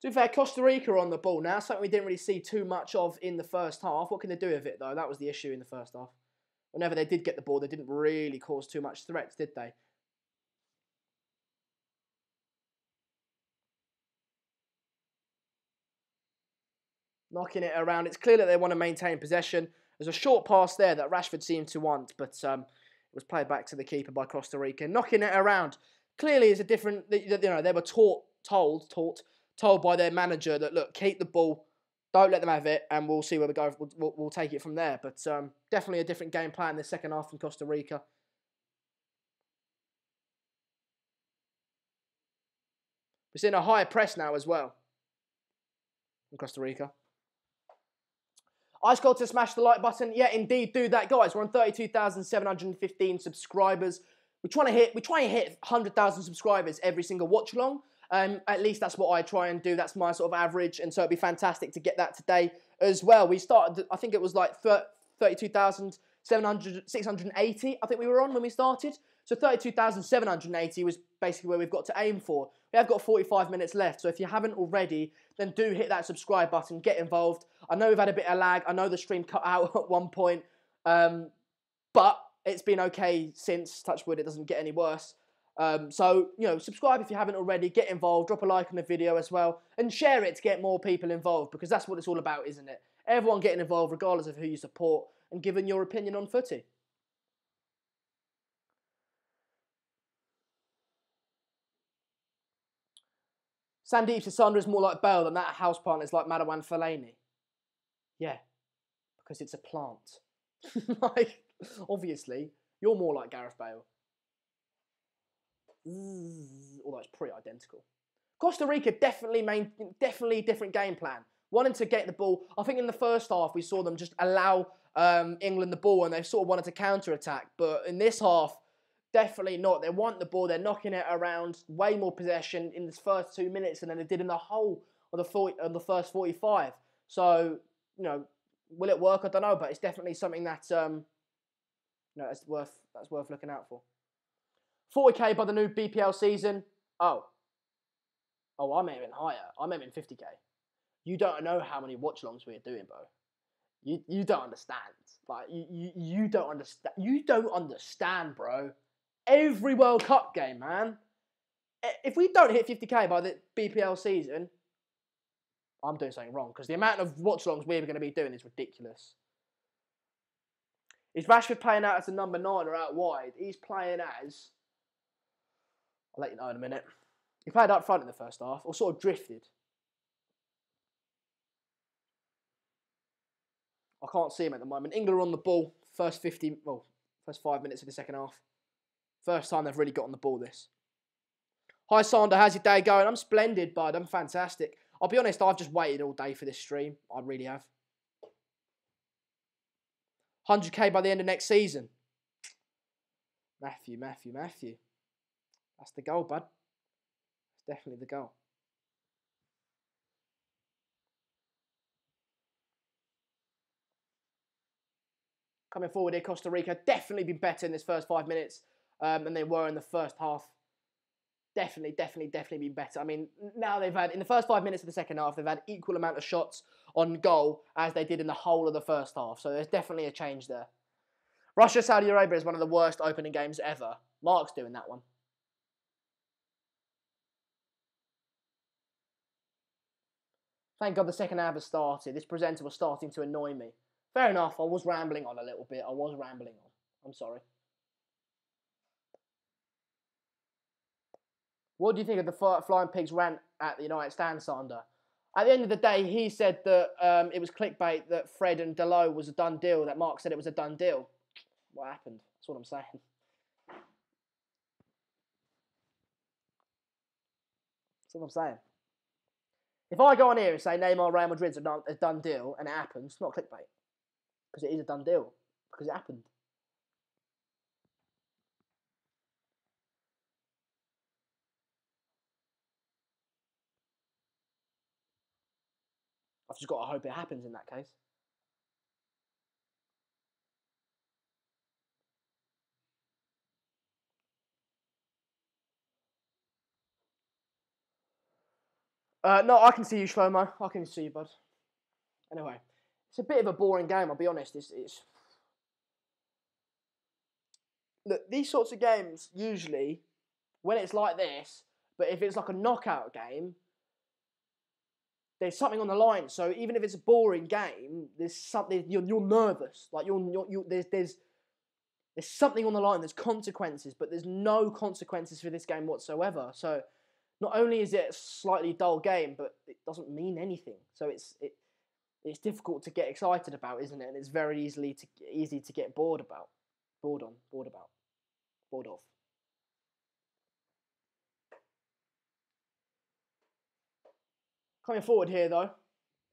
S1: To be fair, Costa Rica are on the ball now. Something we didn't really see too much of in the first half. What can they do with it, though? That was the issue in the first half. Whenever they did get the ball, they didn't really cause too much threats, did they? Knocking it around. It's clear that they want to maintain possession. There's a short pass there that Rashford seemed to want, but it was played back to the keeper by Costa Rica. Knocking it around. Clearly, it's a different. They were told by their manager that, look, keep the ball, don't let them have it, and we'll see where we go. We'll take it from there. But definitely a different game plan in the second half from Costa Rica. We're seeing a higher press now as well from Costa Rica. Ice Cold to smash the like button. Yeah, indeed, do that, guys. We're on 32,715 subscribers. We try and hit 100,000 subscribers every single watch along. At least that's what I try and do. That's my sort of average, and so it'd be fantastic to get that today as well. We started, I think it was like 32,680. I think we were on when we started. So 32,780 was basically where we've got to aim for. We have got 45 minutes left, so if you haven't already, then do hit that subscribe button, get involved. I know we've had a bit of lag. I know the stream cut out at one point, but it's been okay since. Touch wood, it doesn't get any worse. So, subscribe if you haven't already, get involved, drop a like on the video as well, and share it to get more people involved, because that's what it's all about, isn't it? Everyone getting involved, regardless of who you support, and giving your opinion on footy. Sandeep says Sandra is more like Bale than that houseplant is like Madawan Fellaini. Yeah, because it's a plant. Like, obviously, you're more like Gareth Bale. Although it's pretty identical. Costa Rica definitely different game plan. Wanting to get the ball. I think in the first half we saw them just allow England the ball and they sort of wanted to counter-attack. But in this half, definitely not. They want the ball. They're knocking it around. Way more possession in the first 2 minutes than they did in the whole of the first 45. So, will it work? I don't know. But it's definitely something that that's worth looking out for. 40k by the new BPL season. Oh, I'm aiming higher. I'm aiming 50k. You don't know how many watch-alongs we're doing, bro. You don't understand. Like, you don't understand. You don't understand, bro. Every World Cup game, man. If we don't hit 50k by the BPL season, I'm doing something wrong because the amount of watchalongs we're going to be doing is ridiculous. Is Rashford playing out as a number 9 or out wide? He's playing as... I'll let you know in a minute. He played up front in the first half, or sort of drifted. I can't see him at the moment. England are on the ball first 5 minutes of the second half. First time they've really got on the ball this. Hi Sander, how's your day going? I'm splendid, bud. I'm fantastic. I'll be honest, I've just waited all day for this stream. I really have. 100k by the end of next season. Matthew. That's the goal, bud. That's definitely the goal. Coming forward here, Costa Rica definitely been better in this first 5 minutes than they were in the first half. Definitely been better. I mean, now they've had, in the first 5 minutes of the second half, they've had equal amount of shots on goal as they did in the whole of the first half. So there's definitely a change there. Russia, Saudi Arabia is one of the worst opening games ever. Mark's doing that one. Thank God the second half has started. This presenter was starting to annoy me. Fair enough, I was rambling on a little bit. I'm sorry. What do you think of the Flying Pigs rant at the United Stand, Sander? At the end of the day, he said that it was clickbait, that Fred and Delo was a done deal, that Mark said it was a done deal. What happened? That's what I'm saying. That's what I'm saying. If I go on here and say Neymar Real Madrid's a done deal and it happens, it's not clickbait. Because it is a done deal. Because it happened. I've just got to hope it happens in that case. No, I can see you, Shlomo. I can see you, bud. Anyway, it's a bit of a boring game, I'll be honest. It's... Look, these sorts of games, usually, when it's like this, but if it's like a knockout game, there's something on the line. So even if it's a boring game, there's something, you're nervous. Like, there's something on the line, there's consequences, but there's no consequences for this game whatsoever. So not only is it a slightly dull game, but it doesn't mean anything. So it's difficult to get excited about, isn't it? And it's very easy to get bored of. Coming forward here, though,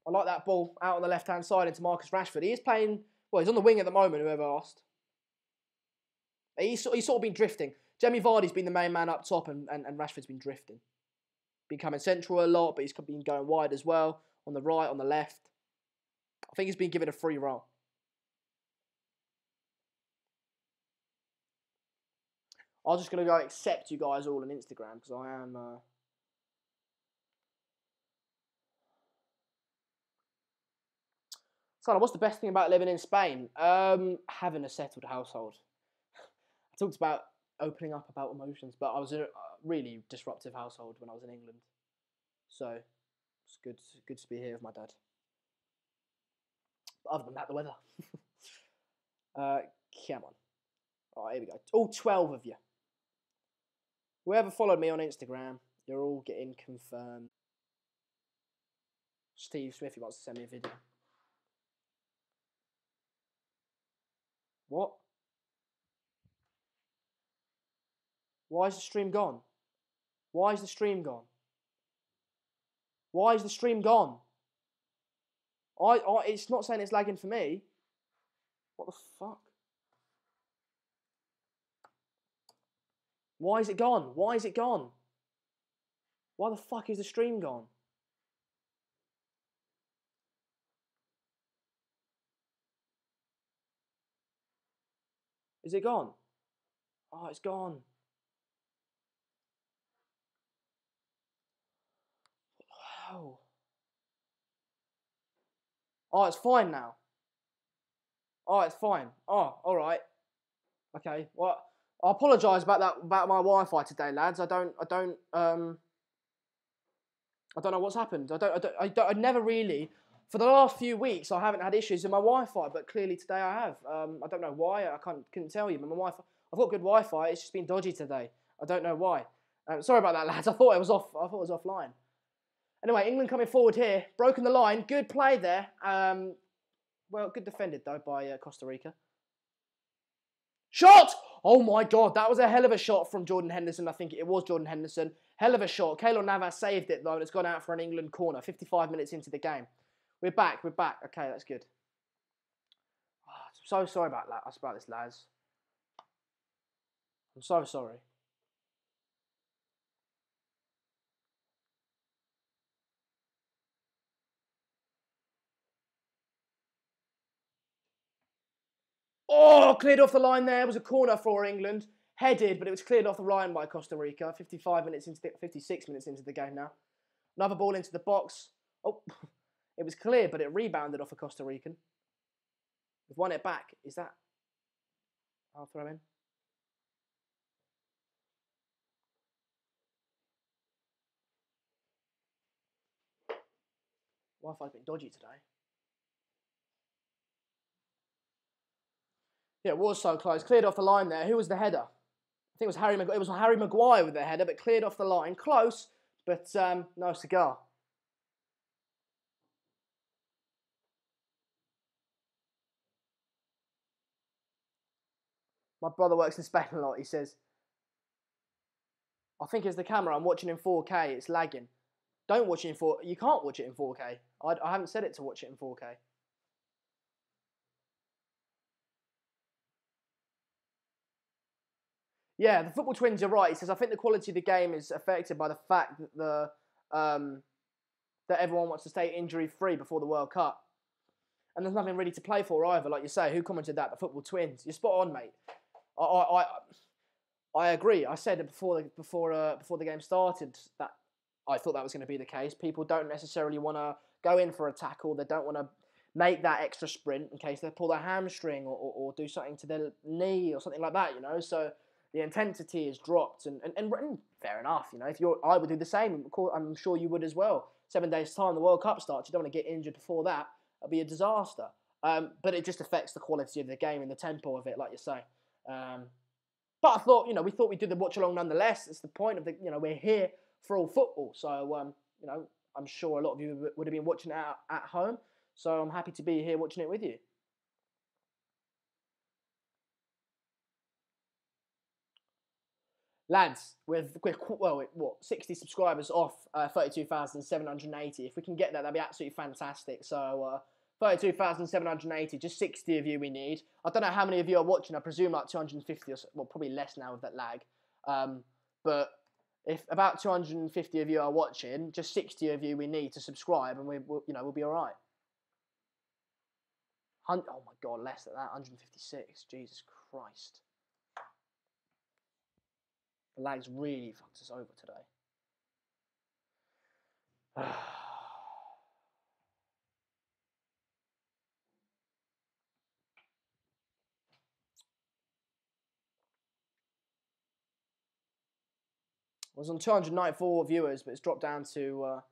S1: I like that ball out on the left-hand side into Marcus Rashford. He is playing, well, he's on the wing at the moment, whoever asked. He's sort of been drifting. Jamie Vardy's been the main man up top, and Rashford's been drifting. Been coming central a lot, but he's been going wide as well, on the right, on the left. I think he's been given a free role. I'm just going to go accept you guys all on Instagram, because I am... So, what's the best thing about living in Spain? Having a settled household. I talked about opening up about emotions, but I was in a really disruptive household when I was in England. So, it's good to be here with my dad. But other than that, the weather. Come on. Alright, here we go. All 12 of you. Whoever followed me on Instagram, you're all getting confirmed. Steve Smith, he wants to send me a video. What? Why is the stream gone? Why is the stream gone? Why is the stream gone? It's not saying it's lagging for me. What the fuck? Why is it gone? Why is it gone? Why the fuck is the stream gone? Is it gone? Oh, it's gone. Wow. Oh, it's fine now. Oh, it's fine. Oh, all right. Okay. Well, I apologise about that, about my Wi-Fi today, lads. I don't I don't know what's happened. I never really, for the last few weeks, I haven't had issues with my Wi-Fi, but clearly today I have. I don't know why. Couldn't tell you, but my Wi-Fi, I've got good Wi-Fi. It's just been dodgy today. I don't know why. Sorry about that, lads. I thought it was off. I thought it was offline. Anyway, England coming forward here, broken the line. Good play there. Well, good defended though by Costa Rica. Shot! Oh my God, that was a hell of a shot from Jordan Henderson. I think it was Jordan Henderson. Hell of a shot. Keylor Navas saved it though, and it's gone out for an England corner. 55 minutes into the game. We're back. Okay, that's good. Oh, I'm so sorry about this, lads. I'm so sorry. Oh, cleared off the line there. It was a corner for England. Headed, but it was cleared off the line by Costa Rica. 56 minutes into the game now. Another ball into the box. Oh, it was clear, but it rebounded off a Costa Rican. We've won it back. Is that? I'll throw in. Wi-Fi's been dodgy today. Yeah, it was so close. Cleared off the line there. Who was the header? I think it was Harry Maguire. It was Harry Maguire with the header, but cleared off the line. Close, but no cigar. My brother works in Spain a lot. He says, I think it's the camera. I'm watching in 4K. It's lagging. Don't watch it in 4K. You can't watch it in 4K. I haven't set it to watch it in 4K. Yeah, the football twins are right. He says, I think the quality of the game is affected by the fact that that everyone wants to stay injury-free before the World Cup. And there's nothing really to play for either, like you say. Who commented that? The football twins. You're spot on, mate. I agree. I said it before the game started that I thought that was going to be the case. People don't necessarily want to go in for a tackle. They don't want to make that extra sprint in case they pull their hamstring or do something to their knee or something like that, you know. So the intensity is dropped, and fair enough, you know. I would do the same. I'm sure you would as well. 7 days' time, the World Cup starts. You don't want to get injured before that. It'll be a disaster. But it just affects the quality of the game and the tempo of it, like you say. But I thought, we thought we'd do the watch along nonetheless. It's the point of the, we're here for all football. So, I'm sure a lot of you would have been watching it at home. So I'm happy to be here watching it with you. Lads, we're 60 subscribers off 32,780. If we can get that, that'd be absolutely fantastic. So 32,780, just 60 of you we need. I don't know how many of you are watching. I presume like 250 or so, well, probably less now with that lag. But if about 250 of you are watching, just 60 of you we need to subscribe, and we'll be all right. Oh my God, less than that, 156. Jesus Christ. The lag's really fucked us over today. I was on 294 viewers, but it's dropped down to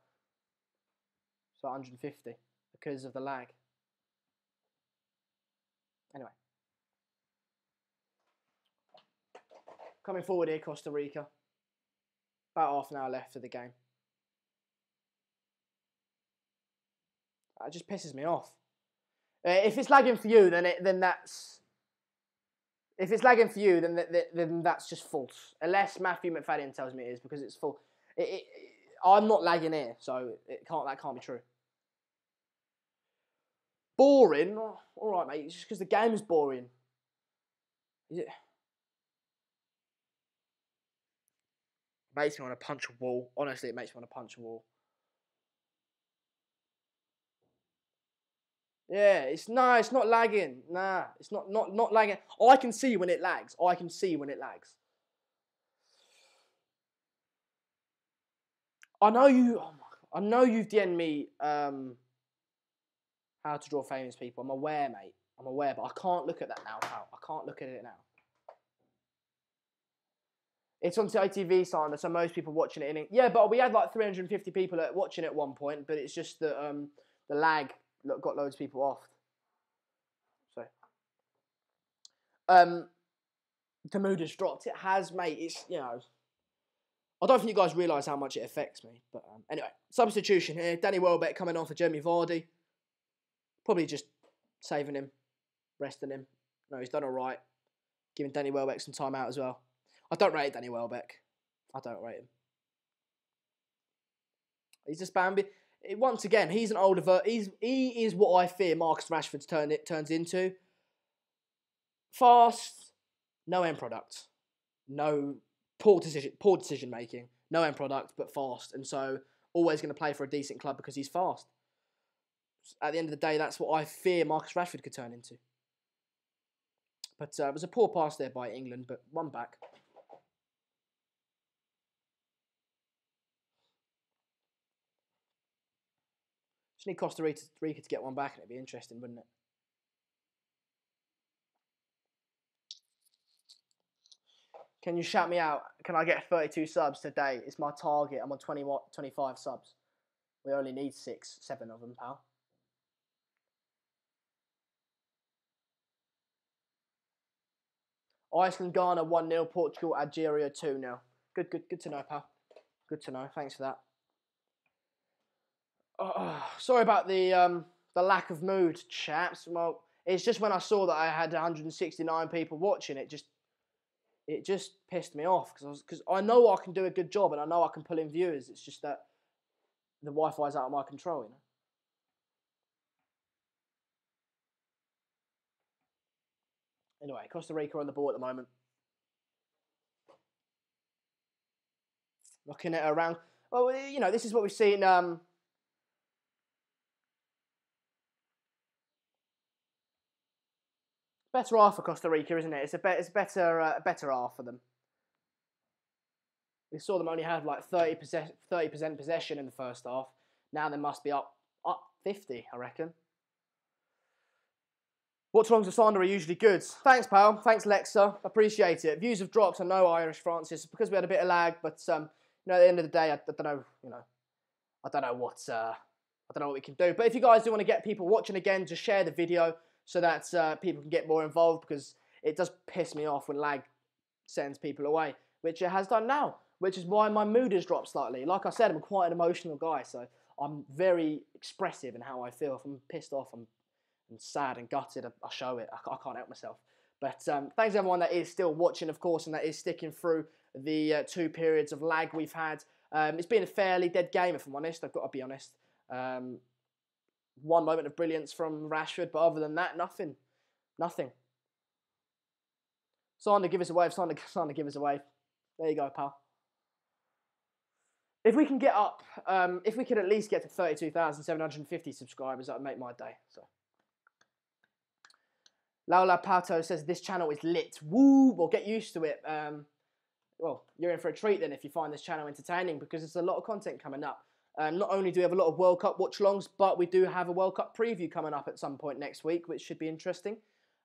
S1: 150 because of the lag. Anyway. Coming forward here, Costa Rica. About half an hour left of the game. That just pisses me off. If it's lagging for you, then that's... If it's lagging for you, then that's just false. Unless Matthew McFadden tells me it is, because it's full. I'm not lagging here, so that can't be true. Boring? Oh, all right, mate. It's just because the game's boring. Is it? Makes me want to punch a wall. Honestly, it makes me want to punch a wall. Yeah, it's not lagging. Nah, it's not lagging. I can see when it lags. I know you've DM'd me how to draw famous people. I'm aware, mate. I'm aware, but I can't look at that now, pal. I can't look at it now. It's on ITV, Sander, so most people watching it in... Yeah, but we had like 350 people watching at one point, but it's just that the lag got loads of people off. So... the mood has dropped. It has, mate. It's, you know... I don't think you guys realise how much it affects me. But anyway, substitution here. Danny Welbeck coming on for Jamie Vardy. Probably just saving him, resting him. No, he's done all right. Giving Danny Welbeck some time out as well. I don't rate Danny Welbeck. I don't rate him. He's just Bambi. Once again, he's an older... He is what I fear Marcus Rashford turns into. Fast, no end product. No... Poor decision making. No end product, but fast. And so, always going to play for a decent club because he's fast. At the end of the day, that's what I fear Marcus Rashford could turn into. But it was a poor pass there by England, but one back. Just need Costa Rica to get one back, and it'd be interesting, wouldn't it? Can you shout me out? Can I get 32 subs today? It's my target. I'm on 25 subs. We only need 7 of them, pal. Iceland, Ghana 1-0. Portugal, Algeria 2-0. Good to know, pal. Good to know. Thanks for that. Sorry about the lack of mood, chaps. Well, it's just when I saw that I had 169 people watching, it just pissed me off because I know I can do a good job and I know I can pull in viewers. It's just that the Wi-Fi's out of my control, you know. Anyway, Costa Rica on the ball at the moment. Looking at around. Well, you know, this is what we've seen. Better half for Costa Rica, isn't it? It's a better half for them. We saw them only have like 30% possession in the first half. Now they must be up 50, I reckon. Watchalongs of Sander are usually good. Thanks, pal. Thanks, Lexa. Appreciate it. Views have dropped. I know, Irish Francis, because we had a bit of lag. But you know, at the end of the day, I don't know. You know, I don't know what we can do. But if you guys do want to get people watching again, just share the video so that people can get more involved, because it does piss me off when lag sends people away, which it has done now. Which is why my mood has dropped slightly. Like I said, I'm quite an emotional guy, so I'm very expressive in how I feel. If I'm pissed off, I'm sad and gutted, I show it. I can't help myself. But thanks everyone that is still watching, of course, and that is sticking through the 2 periods of lag we've had. It's been a fairly dead game, if I'm honest. I've got to be honest. One moment of brilliance from Rashford, but other than that, nothing. Nothing. Sander, give us a wave. Sander, give us a wave. There you go, pal. If we can get up, if we could at least get to 32,750 subscribers, that would make my day. So. Laula Pato says this channel is lit. Woo! Well, get used to it. Well, you're in for a treat then if you find this channel entertaining, because there's a lot of content coming up. Not only do we have a lot of World Cup watch-alongs, but we do have a World Cup preview coming up at some point next week, which should be interesting.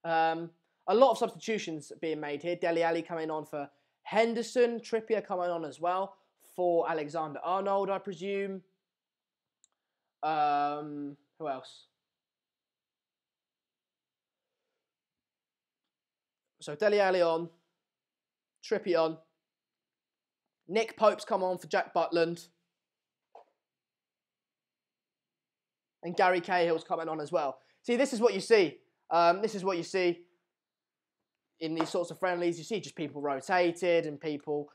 S1: A lot of substitutions being made here. Dele Alli coming on for Henderson. Trippier coming on as well for Alexander-Arnold, I presume. Who else? So Dele Alli on, Trippier on, Nick Pope's come on for Jack Butland, and Gary Cahill's coming on as well. See, this is what you see. This is what you see in these sorts of friendlies. You see just people rotated and people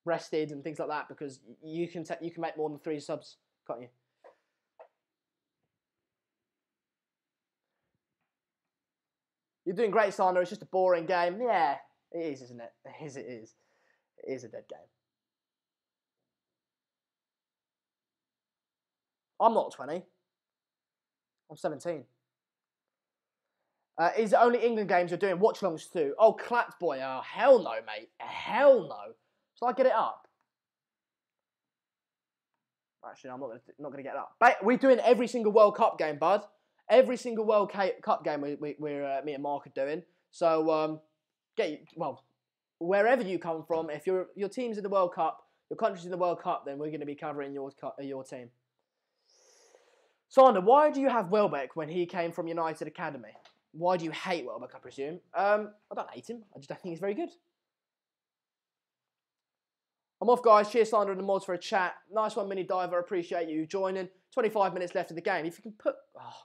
S1: rested and things like that, because you can make more than 3 subs, can't you? You're doing great, Sander. It's just a boring game. Yeah, it is, isn't it? It is. It is a dead game. I'm not 20. I'm 17. Is it only England games you're doing watch-alongs too? Oh, clapped boy. Oh, hell no, mate. Hell no. Shall I get it up? Actually, no, I'm not going to get it up. We're doing every single World Cup game, bud. Every single World Cup game me and Mark are doing. So, wherever you come from, if your team's in the World Cup, your country's in the World Cup, then we're going to be covering your team. Sander, why do you have Welbeck when he came from United Academy? Why do you hate Welbeck, I presume? I don't hate him. I just don't think he's very good. I'm off, guys. Cheers, Sander and the mods for a chat. Nice one, Mini Diver. Appreciate you joining. 25 minutes left of the game. If you can put... Oh,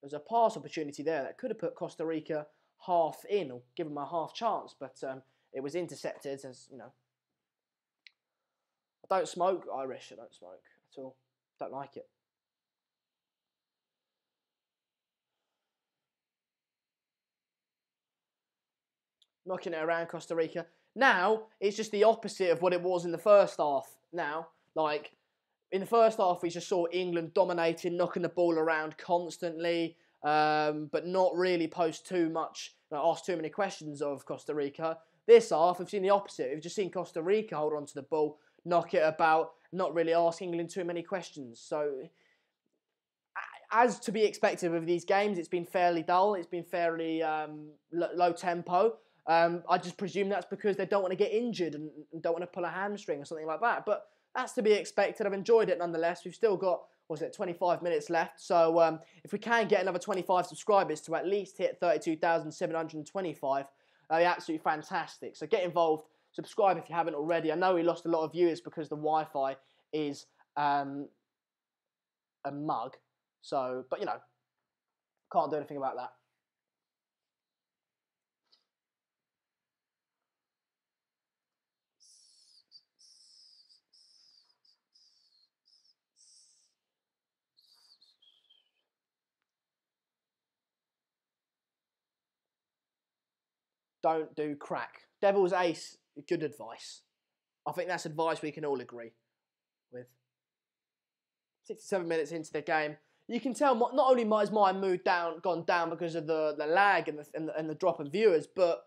S1: there's a pass opportunity there that could have put Costa Rica half in or give them a half chance, but it was intercepted as, you know. I don't smoke Irish. I don't smoke at all. Don't like it. Knocking it around Costa Rica. Now, it's just the opposite of what it was in the first half. Now, like, in the first half, we just saw England dominating, knocking the ball around constantly, but not really pose too much, ask too many questions of Costa Rica. This half, we've seen the opposite. We've just seen Costa Rica hold on to the ball, knock it about, not really ask England too many questions. So, as to be expected of these games, it's been fairly dull. It's been fairly low tempo. I just presume that's because they don't want to get injured and don't want to pull a hamstring or something like that. But that's to be expected. I've enjoyed it nonetheless. We've still got, 25 minutes left. So if we can get another 25 subscribers to at least hit 32,725, that'd be absolutely fantastic. So get involved. Subscribe if you haven't already. I know we lost a lot of viewers because the Wi-Fi is a mug. So, but, can't do anything about that. Don't do crack. Devil's Ace, good advice. I think that's advice we can all agree with. 67 minutes into the game. You can tell not only has my mood gone down because of the lag and the drop in viewers, but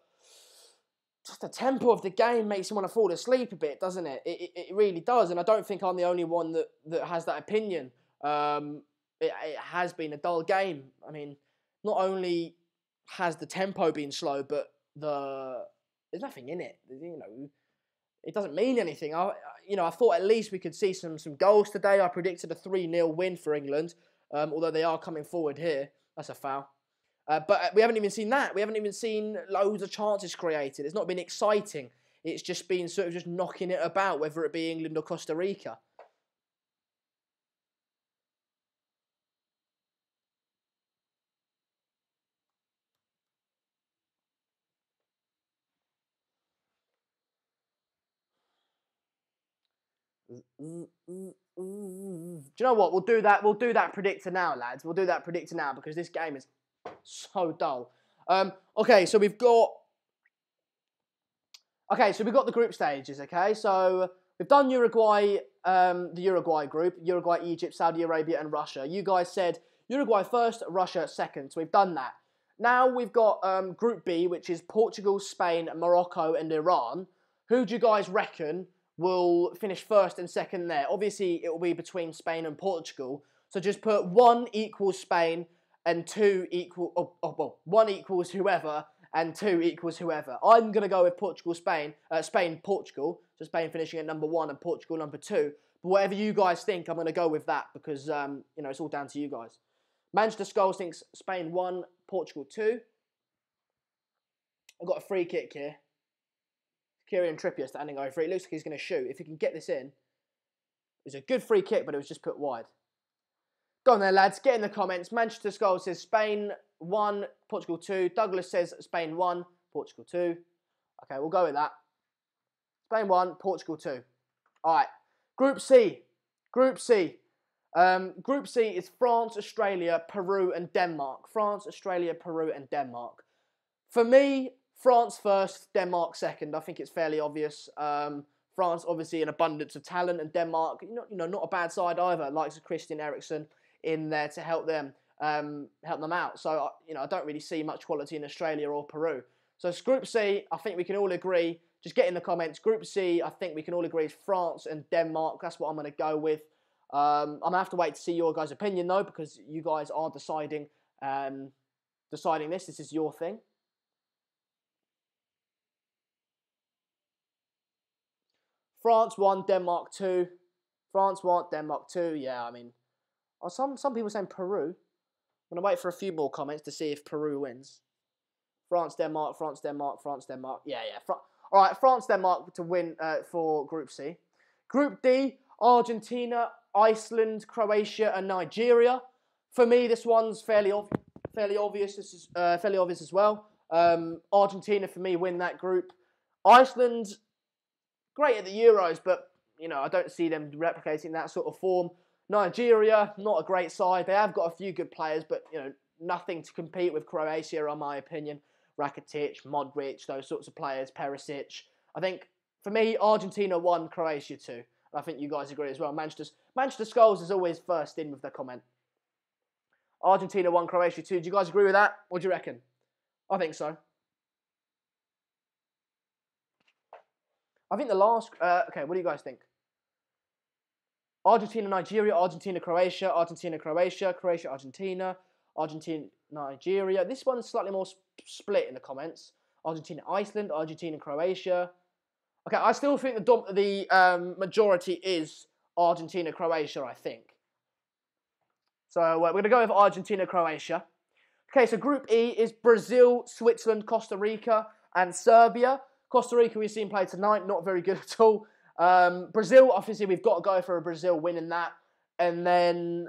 S1: just the tempo of the game makes you want to fall asleep a bit, doesn't it? It really does, and I don't think I'm the only one that has that opinion. It has been a dull game. I mean, not only has the tempo been slow, but there's nothing in it. It doesn't mean anything. I thought at least we could see some goals today. I predicted a 3-0 win for England, although they are coming forward here. That's a foul. But we haven't even seen that. We haven't even seen loads of chances created. It's not been exciting. It's just been sort of just knocking it about, whether it be England or Costa Rica. Do you know what? We'll do that. We'll do that predictor now, lads. We'll do that predictor now because this game is so dull. Okay, so we've got the group stages. Okay, so we've done Uruguay, the Uruguay group: Uruguay, Egypt, Saudi Arabia, and Russia. You guys said Uruguay first, Russia second. So we've done that. Now we've got Group B, which is Portugal, Spain, Morocco, and Iran. Who do you guys reckon will finish first and second there? Obviously, it will be between Spain and Portugal. So just put 1 equals Spain and 2 equal... 1 equals whoever and 2 equals whoever. I'm going to go with Portugal, Spain. Spain, Portugal. So Spain finishing at number 1 and Portugal number 2. But whatever you guys think, I'm going to go with that because, it's all down to you guys. Manchester Skulls thinks Spain 1, Portugal 2. I've got a free kick here. Kieran Trippier standing over it. It looks like he's going to shoot. If he can get this in. It was a good free kick, but it was just put wide. Go on there, lads. Get in the comments. Manchester Skull says Spain 1, Portugal 2. Douglas says Spain 1, Portugal 2. Okay, we'll go with that. Spain 1, Portugal 2. All right. Group C. Group C. Group C is France, Australia, Peru, and Denmark. France, Australia, Peru, and Denmark. For me, France first, Denmark second. I think it's fairly obvious. France, obviously, an abundance of talent, and Denmark, not a bad side either. Likes of Christian Eriksen in there to help them out. So, I don't really see much quality in Australia or Peru. So, it's Group C. I think we can all agree. Just get in the comments. Group C, I think we can all agree is France and Denmark. That's what I'm going to go with. I'm going to have to wait to see your guys' opinion, though, because you guys are deciding this. This is your thing. France 1, Denmark 2. France 1, Denmark 2. Yeah, I mean, some people saying Peru. I'm going to wait for a few more comments to see if Peru wins. France, Denmark, France, Denmark, France, Denmark. Yeah. All right, France, Denmark to win for Group C. Group D, Argentina, Iceland, Croatia, and Nigeria. For me, this one's fairly obvious. This is fairly obvious as well. Argentina, for me, win that group. Iceland, great at the Euros, but I don't see them replicating that sort of form. Nigeria, not a great side. They have got a few good players, but nothing to compete with Croatia, in my opinion. Rakitic, Modric, those sorts of players, Perisic. I think, for me, Argentina 1, Croatia 2. I think you guys agree as well. Manchester Skulls is always first in with the comment. Argentina 1, Croatia 2. Do you guys agree with that? What do you reckon? I think so. I think the last... okay, what do you guys think? Argentina, Nigeria, Argentina, Croatia, Argentina, Croatia, Croatia, Argentina, Argentina, Nigeria. This one's slightly more split in the comments. Argentina, Iceland, Argentina, Croatia. Okay, I still think the majority is Argentina, Croatia, I think. So we're going to go with Argentina, Croatia. Okay, so Group E is Brazil, Switzerland, Costa Rica, and Serbia. Costa Rica we've seen play tonight, not very good at all. Brazil, obviously, we've got to go for a Brazil winning that. And then,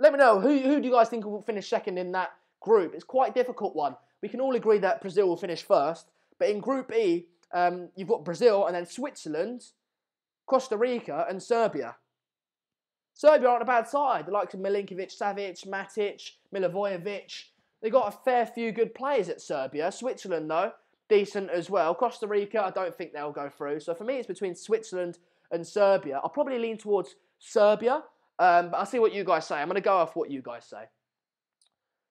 S1: let me know, who do you guys think will finish second in that group? It's quite a difficult one. We can all agree that Brazil will finish first. But in Group E, you've got Brazil and then Switzerland, Costa Rica, and Serbia. Serbia aren't a bad side. The likes of Milinkovic, Savic, Matic, Milivojevic. They've got a fair few good players at Serbia. Switzerland, though, decent as well. Costa Rica, I don't think they'll go through. So for me, it's between Switzerland and Serbia. I'll probably lean towards Serbia, but I'll see what you guys say. I'm going to go off what you guys say.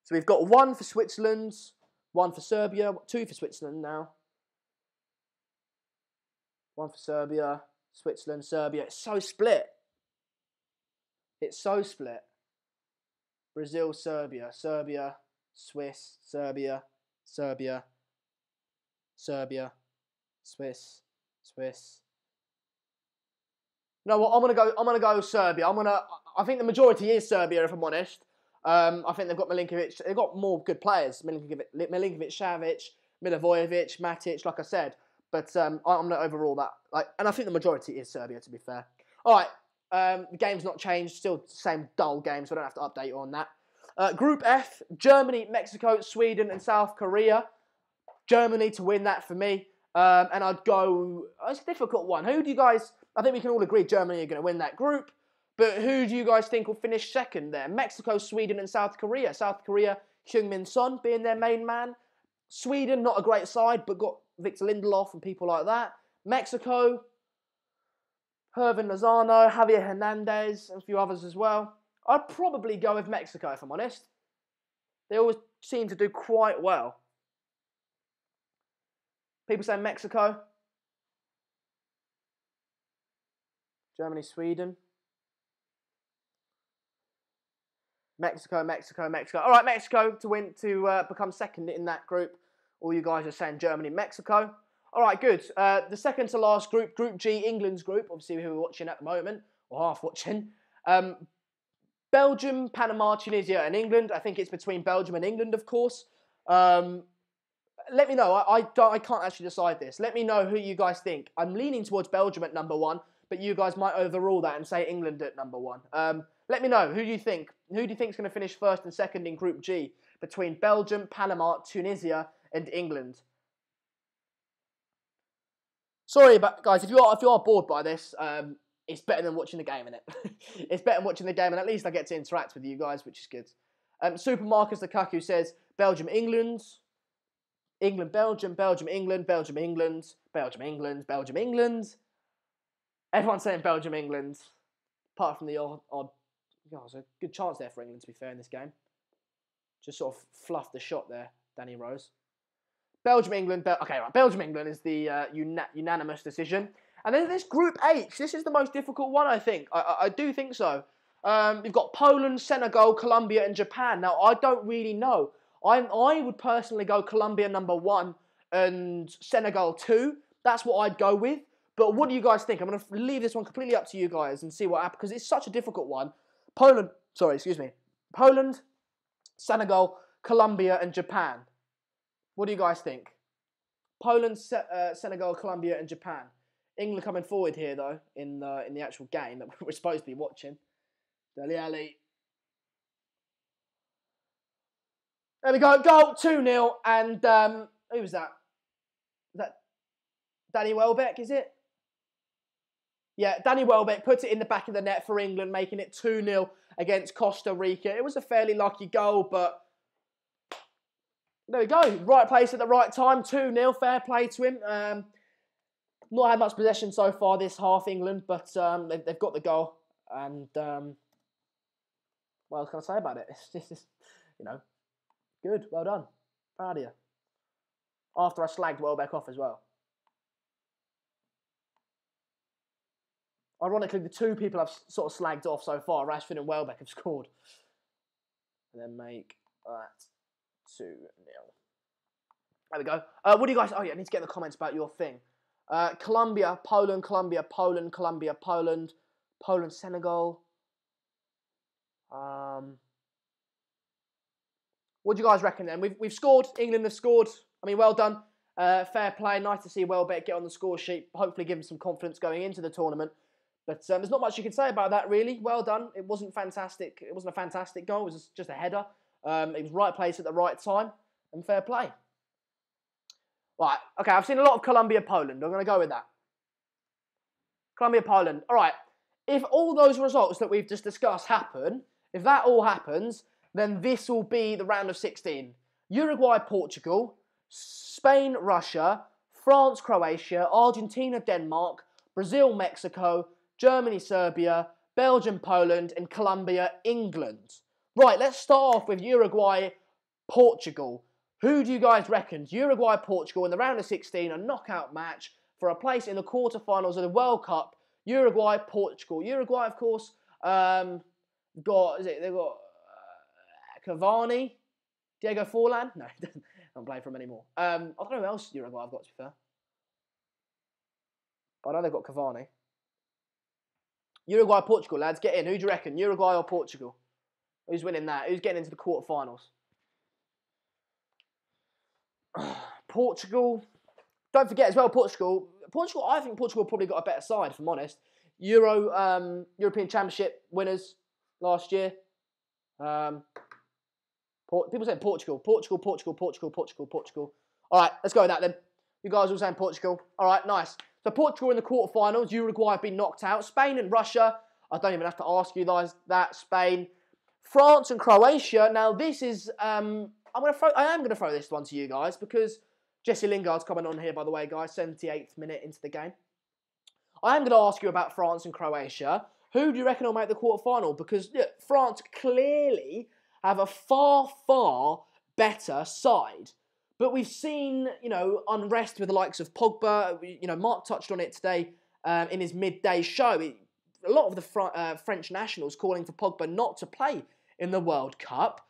S1: So we've got 1 for Switzerland, 1 for Serbia, 2 for Switzerland now. 1 for Serbia, Switzerland, Serbia. It's so split. It's so split. Brazil, Serbia, Serbia, Swiss, Serbia, Serbia, Serbia, Swiss. You know what? I'm gonna go Serbia. I think the majority is Serbia, if I'm honest. I think they've got Milinkovic. They've got more good players. Milinkovic, Savic, Milivojevic, Matic, like I said. But I'm gonna overrule that. And I think the majority is Serbia, to be fair. All right. The game's not changed. Still the same dull game, so I don't have to update you on that. Group F, Germany, Mexico, Sweden, and South Korea. Germany to win that for me. And I'd go... It's a difficult one. Who do you guys... I think we can all agree Germany are going to win that group. But who do you guys think will finish second there? Mexico, Sweden, and South Korea. South Korea, Heung-min Son being their main man. Sweden, not a great side, but got Victor Lindelof and people like that. Mexico, Hervin Lozano, Javier Hernandez, and a few others as well. I'd probably go with Mexico, if I'm honest. They always seem to do quite well. People say Mexico. Germany, Sweden. Mexico. All right, Mexico to win, to become second in that group. All you guys are saying Germany, Mexico. All right, good. The second to last group, Group G, England's group, obviously who we're watching at the moment, or half watching. Belgium, Panama, Tunisia, and England. I think it's between Belgium and England, of course. Let me know. I can't actually decide this. Let me know who you guys think. I'm leaning towards Belgium at number 1, but you guys might overrule that and say England at number 1. Let me know. Who do you think? Who do you think is going to finish first and second in Group G between Belgium, Panama, Tunisia, and England? Sorry, but guys, if you are bored by this, it's better than watching the game, innit? It's better than watching the game, and at least I get to interact with you guys, which is good. Super Marcus Lukaku says Belgium, England. England, Belgium, Belgium, England, Belgium, England, Belgium, England, Belgium, England. Everyone's saying Belgium, England. Apart from the odd there's a good chance there for England, to be fair, in this game. Just sort of fluffed the shot there, Danny Rose. Belgium, England. Okay, right. Belgium, England is the unanimous decision. And then there's Group H. This is the most difficult one, I think. I do think so. You've got Poland, Senegal, Colombia, and Japan. Now, I don't really know. I would personally go Colombia number 1 and Senegal 2. That's what I'd go with. But what do you guys think? I'm going to leave this one completely up to you guys and see what happens, because it's such a difficult one. Poland, Senegal, Colombia, and Japan. What do you guys think? Poland, Senegal, Colombia, and Japan. England coming forward here, though, in the actual game that we're supposed to be watching. Dele Alli. There we go. Goal, 2-0. And who was that? Was that Danny Welbeck, is it? Yeah, Danny Welbeck puts it in the back of the net for England, making it 2-0 against Costa Rica. It was a fairly lucky goal, but there we go. Right place at the right time, 2-0. Fair play to him. Not had much possession so far this half, England, but they've got the goal. And what else can I say about it? It's just, good. Well done. Proud of you. After I slagged Welbeck off as well. Ironically, the two people I've sort of slagged off so far, Rashford and Welbeck, have scored. And then make that 2-0. There we go. What do you guys... Oh, yeah, I need to get in the comments about your thing. Colombia, Poland, Colombia, Poland, Colombia, Poland, Poland, Senegal. What do you guys reckon then? We've scored. England have scored. I mean, well done. Fair play. Nice to see Welbeck get on the score sheet. Hopefully give him some confidence going into the tournament. But there's not much you can say about that, really. Well done. It wasn't fantastic. It wasn't a fantastic goal. It was just a header. It was right place at the right time. And fair play. Right. Okay, I've seen a lot of Colombia-Poland. I'm going to go with that. Colombia-Poland. All right. If all those results that we've just discussed happen, if that all happens, then this will be the round of 16. Uruguay-Portugal, Spain-Russia, France-Croatia, Argentina-Denmark, Brazil-Mexico, Germany-Serbia, Belgium-Poland, and Colombia-England. Right, let's start off with Uruguay-Portugal. Who do you guys reckon? Uruguay-Portugal in the round of 16, a knockout match for a place in the quarterfinals of the World Cup. Uruguay-Portugal. Uruguay, of course, they've got Cavani, Diego Forlan. No, I don't play for him anymore. I don't know who else Uruguay I've got, to be fair. But I know they've got Cavani. Uruguay-Portugal, lads, get in. Who do you reckon? Uruguay or Portugal? Who's winning that? Who's getting into the quarterfinals? Portugal. Don't forget as well, Portugal. I think Portugal probably got a better side, if I'm honest. European Championship winners last year. People saying Portugal. All right, let's go with that then. You guys all saying Portugal. All right, nice. So Portugal in the quarterfinals. Uruguay have been knocked out. Spain and Russia. I don't even have to ask you guys that. Spain. France and Croatia. Now this is... I am going to throw this one to you guys because Jesse Lingard's coming on here, by the way, guys. 78th minute into the game. I am going to ask you about France and Croatia. Who do you reckon will make the quarterfinal? Because look, France clearly have a far, far better side. But we've seen, unrest with the likes of Pogba. Mark touched on it today in his midday show. A lot of the French nationals calling for Pogba not to play in the World Cup.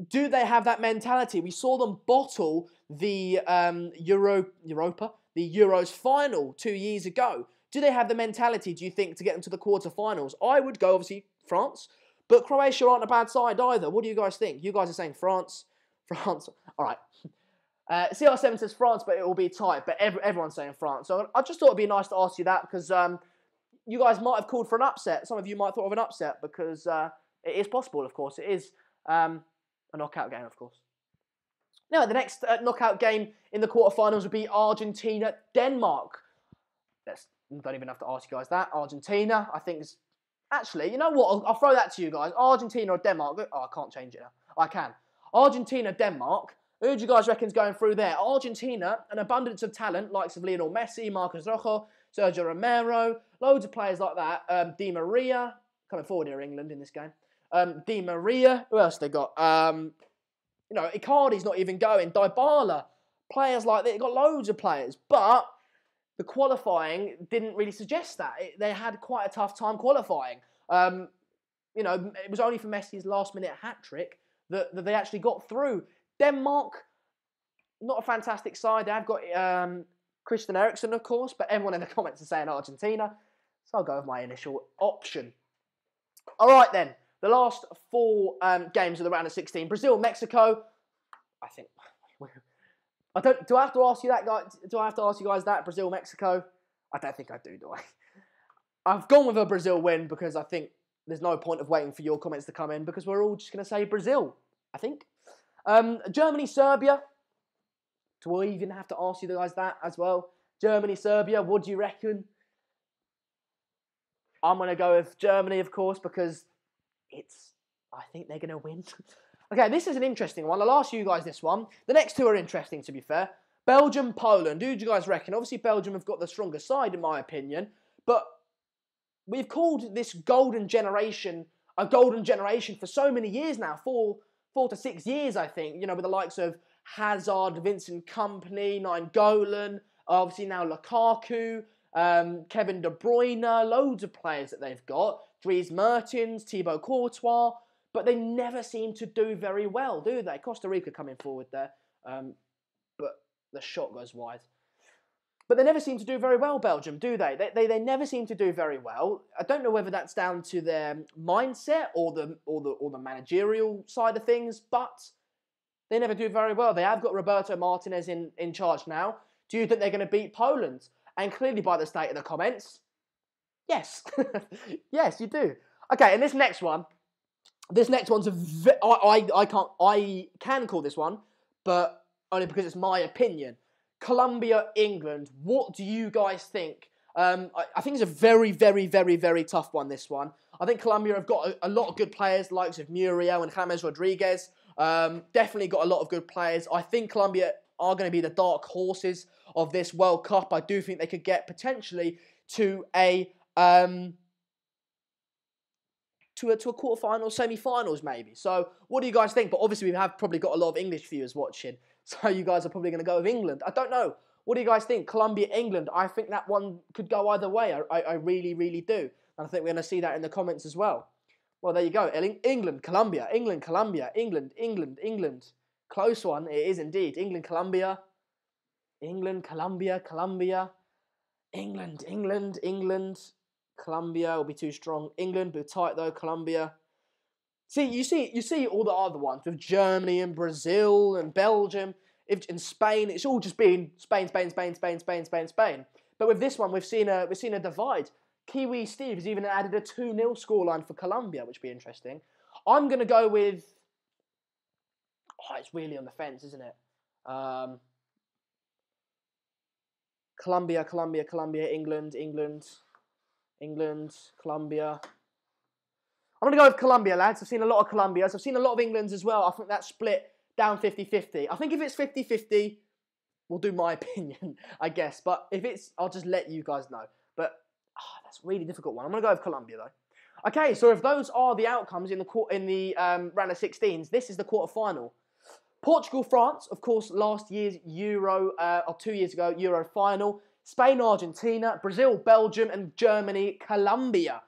S1: Do they have that mentality? We saw them bottle the Euros final 2 years ago. Do they have the mentality, do you think, to get them to the quarterfinals? I would go, obviously, France. But Croatia aren't a bad side either. What do you guys think? You guys are saying France. All right. CR7 says France, but it will be tight. But everyone's saying France. So I just thought it'd be nice to ask you that because you guys might have called for an upset. Some of you might have thought of an upset because it is possible, of course. It is a knockout game, of course. Now, the next knockout game in the quarterfinals would be Argentina-Denmark. Don't even have to ask you guys that. Argentina, I think, is... Actually, you know what? I'll throw that to you guys. Argentina or Denmark? Oh, I can't change it now. I can. Argentina-Denmark. Who do you guys reckon's going through there? Argentina, an abundance of talent, likes of Lionel Messi, Marcos Rojo, Sergio Romero, loads of players like that. Di Maria, coming forward here, England, in this game. Di Maria, who else they got? Icardi's not even going. Dybala, players like that. They've got loads of players, but the qualifying didn't really suggest that. They had quite a tough time qualifying. It was only for Messi's last-minute hat-trick that they actually got through. Denmark, not a fantastic side. They've got Christian Eriksen, of course, but everyone in the comments is saying Argentina, so I'll go with my initial option. All right, then. The last 4 games of the round of 16. Brazil, Mexico. I think... Do I have to ask you that, guys? Do I have to ask you guys that? Brazil, Mexico? I don't think I do I? I've gone with a Brazil win because I think there's no point of waiting for your comments to come in because we're all just going to say Brazil, I think. Germany, Serbia. Do I even have to ask you guys that as well? Germany, Serbia, what do you reckon? I'm going to go with Germany, of course, because I think they're going to win. Okay, this is an interesting one. I'll ask you guys this one. The next 2 are interesting, to be fair. Belgium, Poland. Who do you guys reckon? Obviously, Belgium have got the stronger side, in my opinion. But we've called this golden generation a golden generation for so many years now. 4 to 6 years, I think. You know, with the likes of Hazard, Vincent Kompany, Nainggolan, obviously now Lukaku, Kevin De Bruyne, loads of players that they've got. Dries Mertens, Thibaut Courtois. But they never seem to do very well, do they? Costa Rica coming forward there. But the shot goes wide. But they never seem to do very well, Belgium, do they? They never seem to do very well. I don't know whether that's down to their mindset or the managerial side of things, but they never do very well. They have got Roberto Martinez in charge now. Do you think they're going to beat Poland? And clearly by the state of the comments, yes. Yes, you do. Okay, and this next one's I can call this one, but only because it's my opinion. Colombia, England. What do you guys think? I think it's a very, very, very, very tough one, this one. I think Colombia have got a lot of good players, the likes of Muriel and James Rodriguez. Definitely got a lot of good players. I think Colombia are going to be the dark horses of this World Cup. I do think they could get potentially to a quarterfinal, semi-finals maybe. So what do you guys think? But obviously we have probably got a lot of English viewers watching. So you guys are probably going to go with England. I don't know. What do you guys think? Colombia, England. I think that one could go either way. I really, really do. And I think we're going to see that in the comments as well. Well, there you go. England, Colombia. England, Colombia. England, England, England. Close one. It is indeed. England, Colombia. England, Colombia, Colombia. England, England, England. Colombia will be too strong. England, be tight though. Colombia. You see all the other ones with Germany and Brazil and Belgium, in Spain. It's all just been Spain, Spain, Spain, Spain, Spain, Spain, Spain. But with this one, we've seen a divide. Kiwi Steve has even added a 2-0 scoreline for Colombia, which would be interesting. I'm going to go with... Oh, it's really on the fence, isn't it? Colombia, Colombia, Colombia, England, England, England, Colombia. I'm going to go with Colombia, lads. I've seen a lot of Colombias. I've seen a lot of Englands as well. I think that's split down 50-50. I think if it's 50-50, we'll do my opinion, I guess. But if it's... I'll just let you guys know. But that's a really difficult one. I'm going to go with Colombia, though. Okay, so if those are the outcomes in the round of 16s, this is the quarterfinal. Portugal, France, of course, last year's Euro, or 2 years ago, Euro final. Spain, Argentina, Brazil, Belgium, and Germany, Colombia.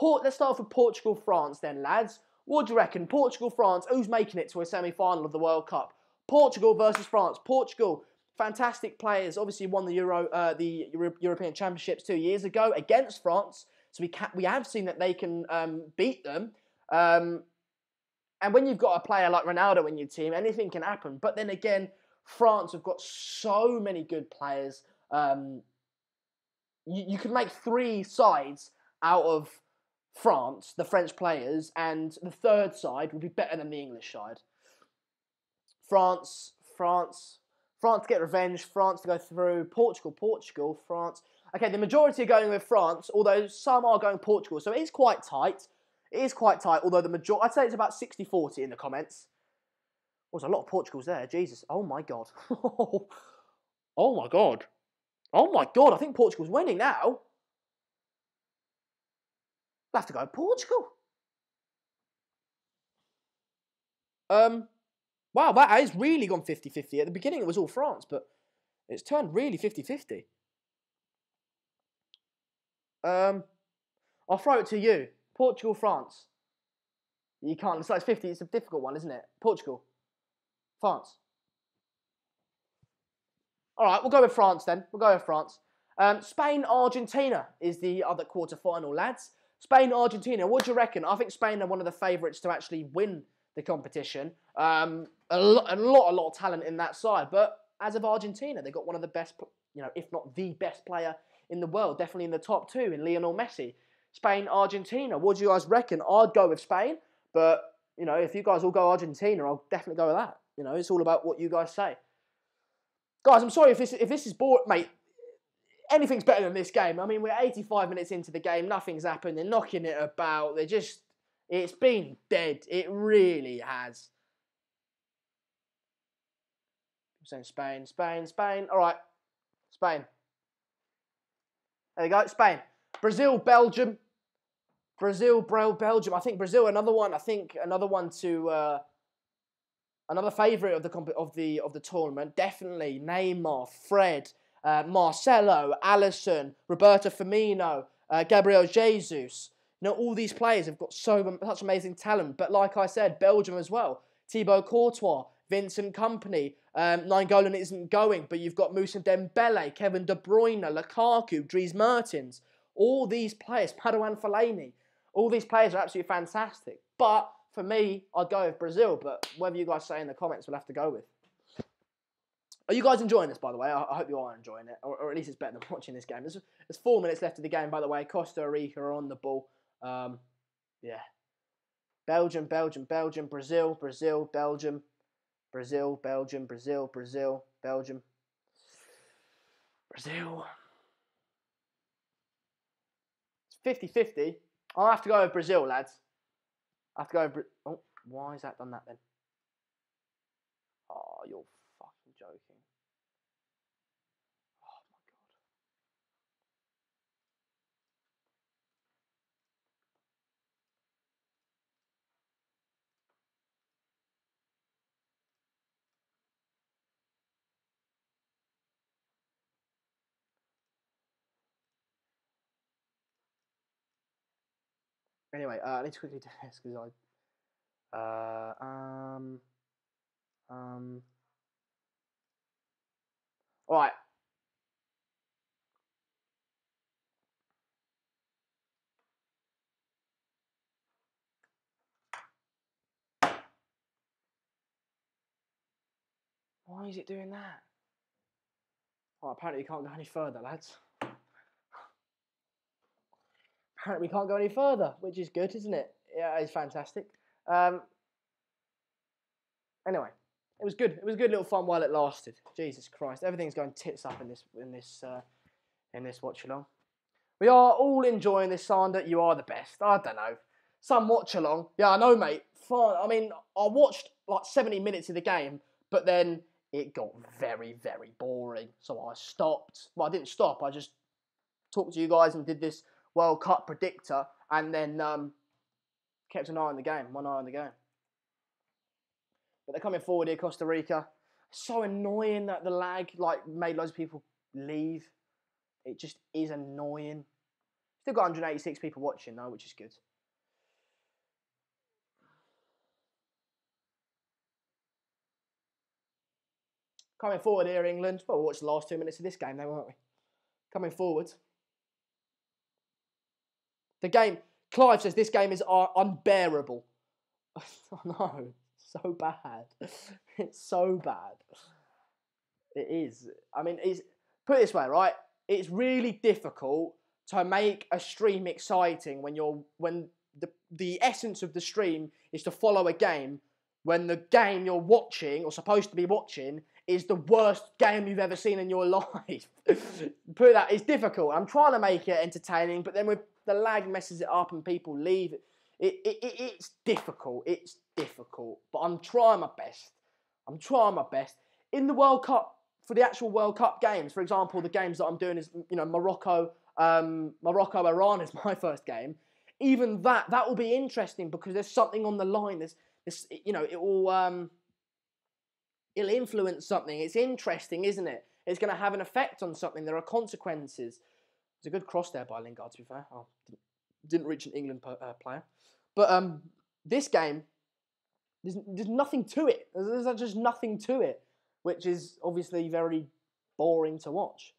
S1: Let's start off with Portugal, France then, lads. What do you reckon? Portugal, France, who's making it to a semi-final of the World Cup? Portugal versus France. Portugal, fantastic players. Obviously won the European Championships 2 years ago against France. So we have seen that they can beat them. And when you've got a player like Ronaldo in your team, anything can happen. But then again, France have got so many good players. You could make 3 sides out of France, the French players, and the third side would be better than the English side. France to get revenge, France to go through, Portugal, France. Okay, the majority are going with France, although some are going Portugal, so it is quite tight. It is quite tight, although the majority, I'd say it's about 60-40 in the comments. Oh, there's a lot of Portugals there, Jesus. Oh my God. Oh my God. Oh my God, I think Portugal's winning now. I'll have to go Portugal. Wow, that has really gone 50-50. At the beginning it was all France, but it's turned really 50-50. I'll throw it to you. Portugal, France. You can't, it's like 50, it's a difficult one, isn't it? Portugal. France. All right, we'll go with France then. We'll go with France. Spain-Argentina is the other quarter-final, lads. Spain-Argentina, what do you reckon? I think Spain are one of the favourites to actually win the competition. A lot of talent in that side. But as of Argentina, they've got one of the best, if not the best player in the world, definitely in the top 2 in Lionel Messi. Spain-Argentina, what do you guys reckon? I'd go with Spain, but, if you guys all go Argentina, I'll definitely go with that. It's all about what you guys say. Guys, I'm sorry if this is boring, mate. Anything's better than this game. I mean, we're 85 minutes into the game. Nothing's happened. They're knocking it about. It's been dead. It really has. I'm saying Spain. All right. Spain. There we go. Spain. Brazil, Belgium. Belgium. I think Brazil, another one. I think another one to... another favourite of the tournament. Definitely Neymar, Fred... Marcelo, Alisson, Roberto Firmino, Gabriel Jesus. All these players have got such amazing talent. But like I said, Belgium as well. Thibaut Courtois, Vincent Kompany. Nainggolan isn't going, but you've got Moussa Dembele, Kevin De Bruyne, Lukaku, Dries Mertens. All these players, Marouane Fellaini. All these players are absolutely fantastic. But for me, I'd go with Brazil. But whatever you guys say in the comments, we'll have to go with. Are you guys enjoying this, by the way? I hope you are enjoying it, or at least it's better than watching this game. There's 4 minutes left of the game, by the way. Costa Rica are on the ball. Yeah. Belgium, Belgium, Brazil, Belgium, Belgium, Belgium. It's 50-50. I'll have to go with Brazil, lads. I have to go with Oh, why has that done that then? Oh, you're fucking joking. Oh my god. Anyway, I need to quickly do this because all right. Why is it doing that? Oh, apparently we can't go any further, lads. Apparently we can't go any further, which is good, isn't it? Yeah, it's fantastic. Anyway, it was good. It was good little fun while it lasted. Jesus Christ, everything's going tits up in this watch along. We are all enjoying this, Sander. You are the best. I don't know. Some watch along. Yeah, I know, mate. Fun. I mean, I watched like 70 minutes of the game, but then it got very, very boring. So I stopped. Well, I didn't stop. I just talked to you guys and did this World Cup predictor, and then kept an eye on the game. One eye on the game. But they're coming forward here, Costa Rica. So annoying that the lag made loads of people leave. It just is annoying. Still got 186 people watching though, which is good. Coming forward here, England. Well, we'll watch the last 2 minutes of this game then, won't we? Coming forward. The game, Clive says this game is unbearable. Oh no, so bad. It's so bad. It is. I mean, put it this way, right? It's really difficult to make a stream exciting when the essence of the stream is to follow a game when the game you're watching or supposed to be watching is the worst game you've ever seen in your life. Put that, it's difficult. I'm trying to make it entertaining, but then with the lag messes it up and people leave. It's difficult. It's difficult, but I'm trying my best. In the World Cup, for the actual World Cup games, for example, the games that I'm doing is, Morocco, Iran is my first game. Even that will be interesting because there's something on the line. It'll influence something. It's interesting, isn't it? It's going to have an effect on something. There are consequences. There's a good cross there by Lingard, to be fair. Oh, didn't reach an England player. But this game, there's nothing to it. There's just nothing to it, which is obviously very boring to watch.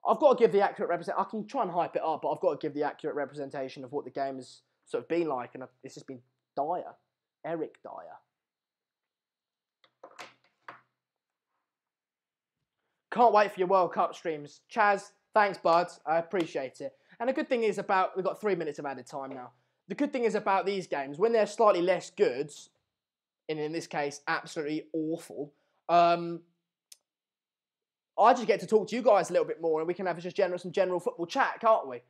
S1: I've got to give the accurate representation. I can try and hype it up, but I've got to give the accurate representation of what the game has sort of been like, and it's just been dire. Eric Dyer. Can't wait for your World Cup streams. Chaz, thanks, bud. I appreciate it. And the good thing is we've got 3 minutes of added time now. The good thing is about these games, when they're slightly less good, and in this case, absolutely awful, I just get to talk to you guys a little bit more, and we can have just some general football chat, can't we?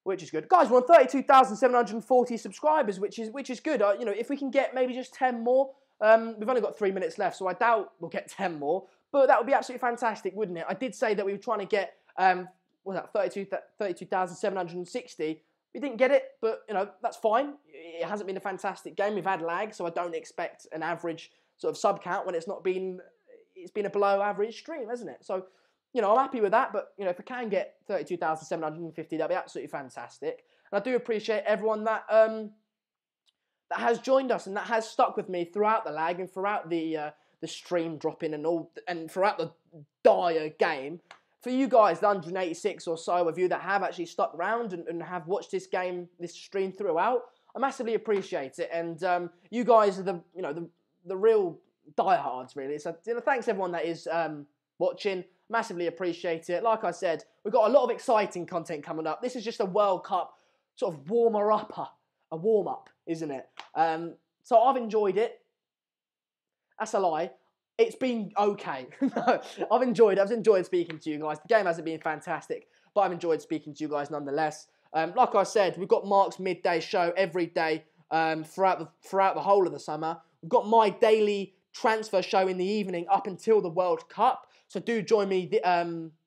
S1: Which is good. Guys, we're on 32,740 subscribers, which is good. You know, if we can get maybe just 10 more, we've only got 3 minutes left, so I doubt we'll get 10 more. But that would be absolutely fantastic, wouldn't it? I did say that we were trying to get, 32,760. We didn't get it, but, you know, that's fine. It hasn't been a fantastic game. We've had lag, so I don't expect an average sort of sub count when it's been a below average stream, hasn't it? So, you know, I'm happy with that, but, you know, if I can get 32,750, that'd be absolutely fantastic. And I do appreciate everyone that that has joined us and that has stuck with me throughout the lag and throughout the stream dropping and throughout the dire game. For you guys, the 186 or so of you that have actually stuck around and have watched this stream throughout, I massively appreciate it. And you guys are the real diehards, really. So, you know, thanks everyone that is watching. Massively appreciate it. Like I said, we've got a lot of exciting content coming up. This is just a World Cup sort of a warm-up, isn't it? So I've enjoyed it. That's a lie. It's been okay. No, I've enjoyed speaking to you guys. The game hasn't been fantastic, but I've enjoyed speaking to you guys nonetheless. Like I said, we've got Mark's midday show every day throughout the whole of the summer. We've got my daily transfer show in the evening up until the World Cup. So do join me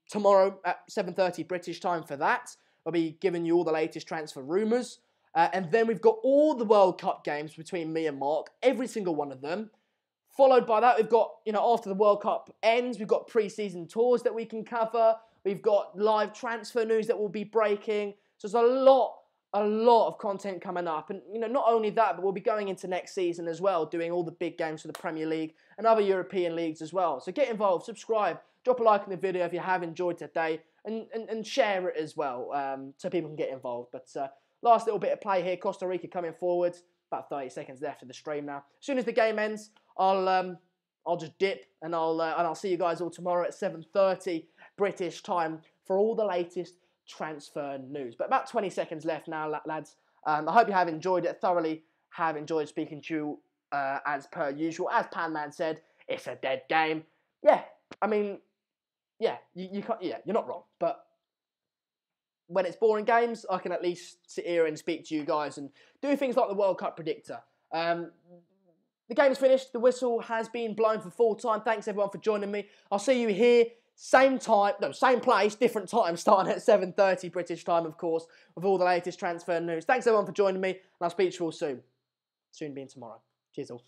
S1: tomorrow at 7:30 British time for that. I'll be giving you all the latest transfer rumours. And then we've got all the World Cup games between me and Mark, every single one of them. Followed by that, we've got, you know, after the World Cup ends, we've got pre-season tours that we can cover. We've got live transfer news that will be breaking. So there's a lot of content coming up. And, you know, not only that, but we'll be going into next season as well, doing all the big games for the Premier League and other European leagues as well. So get involved, subscribe, drop a like on the video if you have enjoyed today, and share it as well so people can get involved. But last little bit of play here, Costa Rica coming forward. About 30 seconds left of the stream now. As soon as the game ends, I'll just dip and I'll see you guys all tomorrow at 7:30 British time for all the latest transfer news. But about 20 seconds left now, lads. I hope you have enjoyed it thoroughly. Have enjoyed speaking to you as per usual. As Panman said, it's a dead game. Yeah, I mean, yeah, you can't. Yeah, you're not wrong. But when it's boring games, I can at least sit here and speak to you guys and do things like the World Cup predictor. The game's finished. The whistle has been blown for full time. Thanks everyone for joining me. I'll see you here, same place, different time, starting at 7:30 British time, of course, with all the latest transfer news. Thanks everyone for joining me, and I'll speak to you all soon. Soon being tomorrow. Cheers all.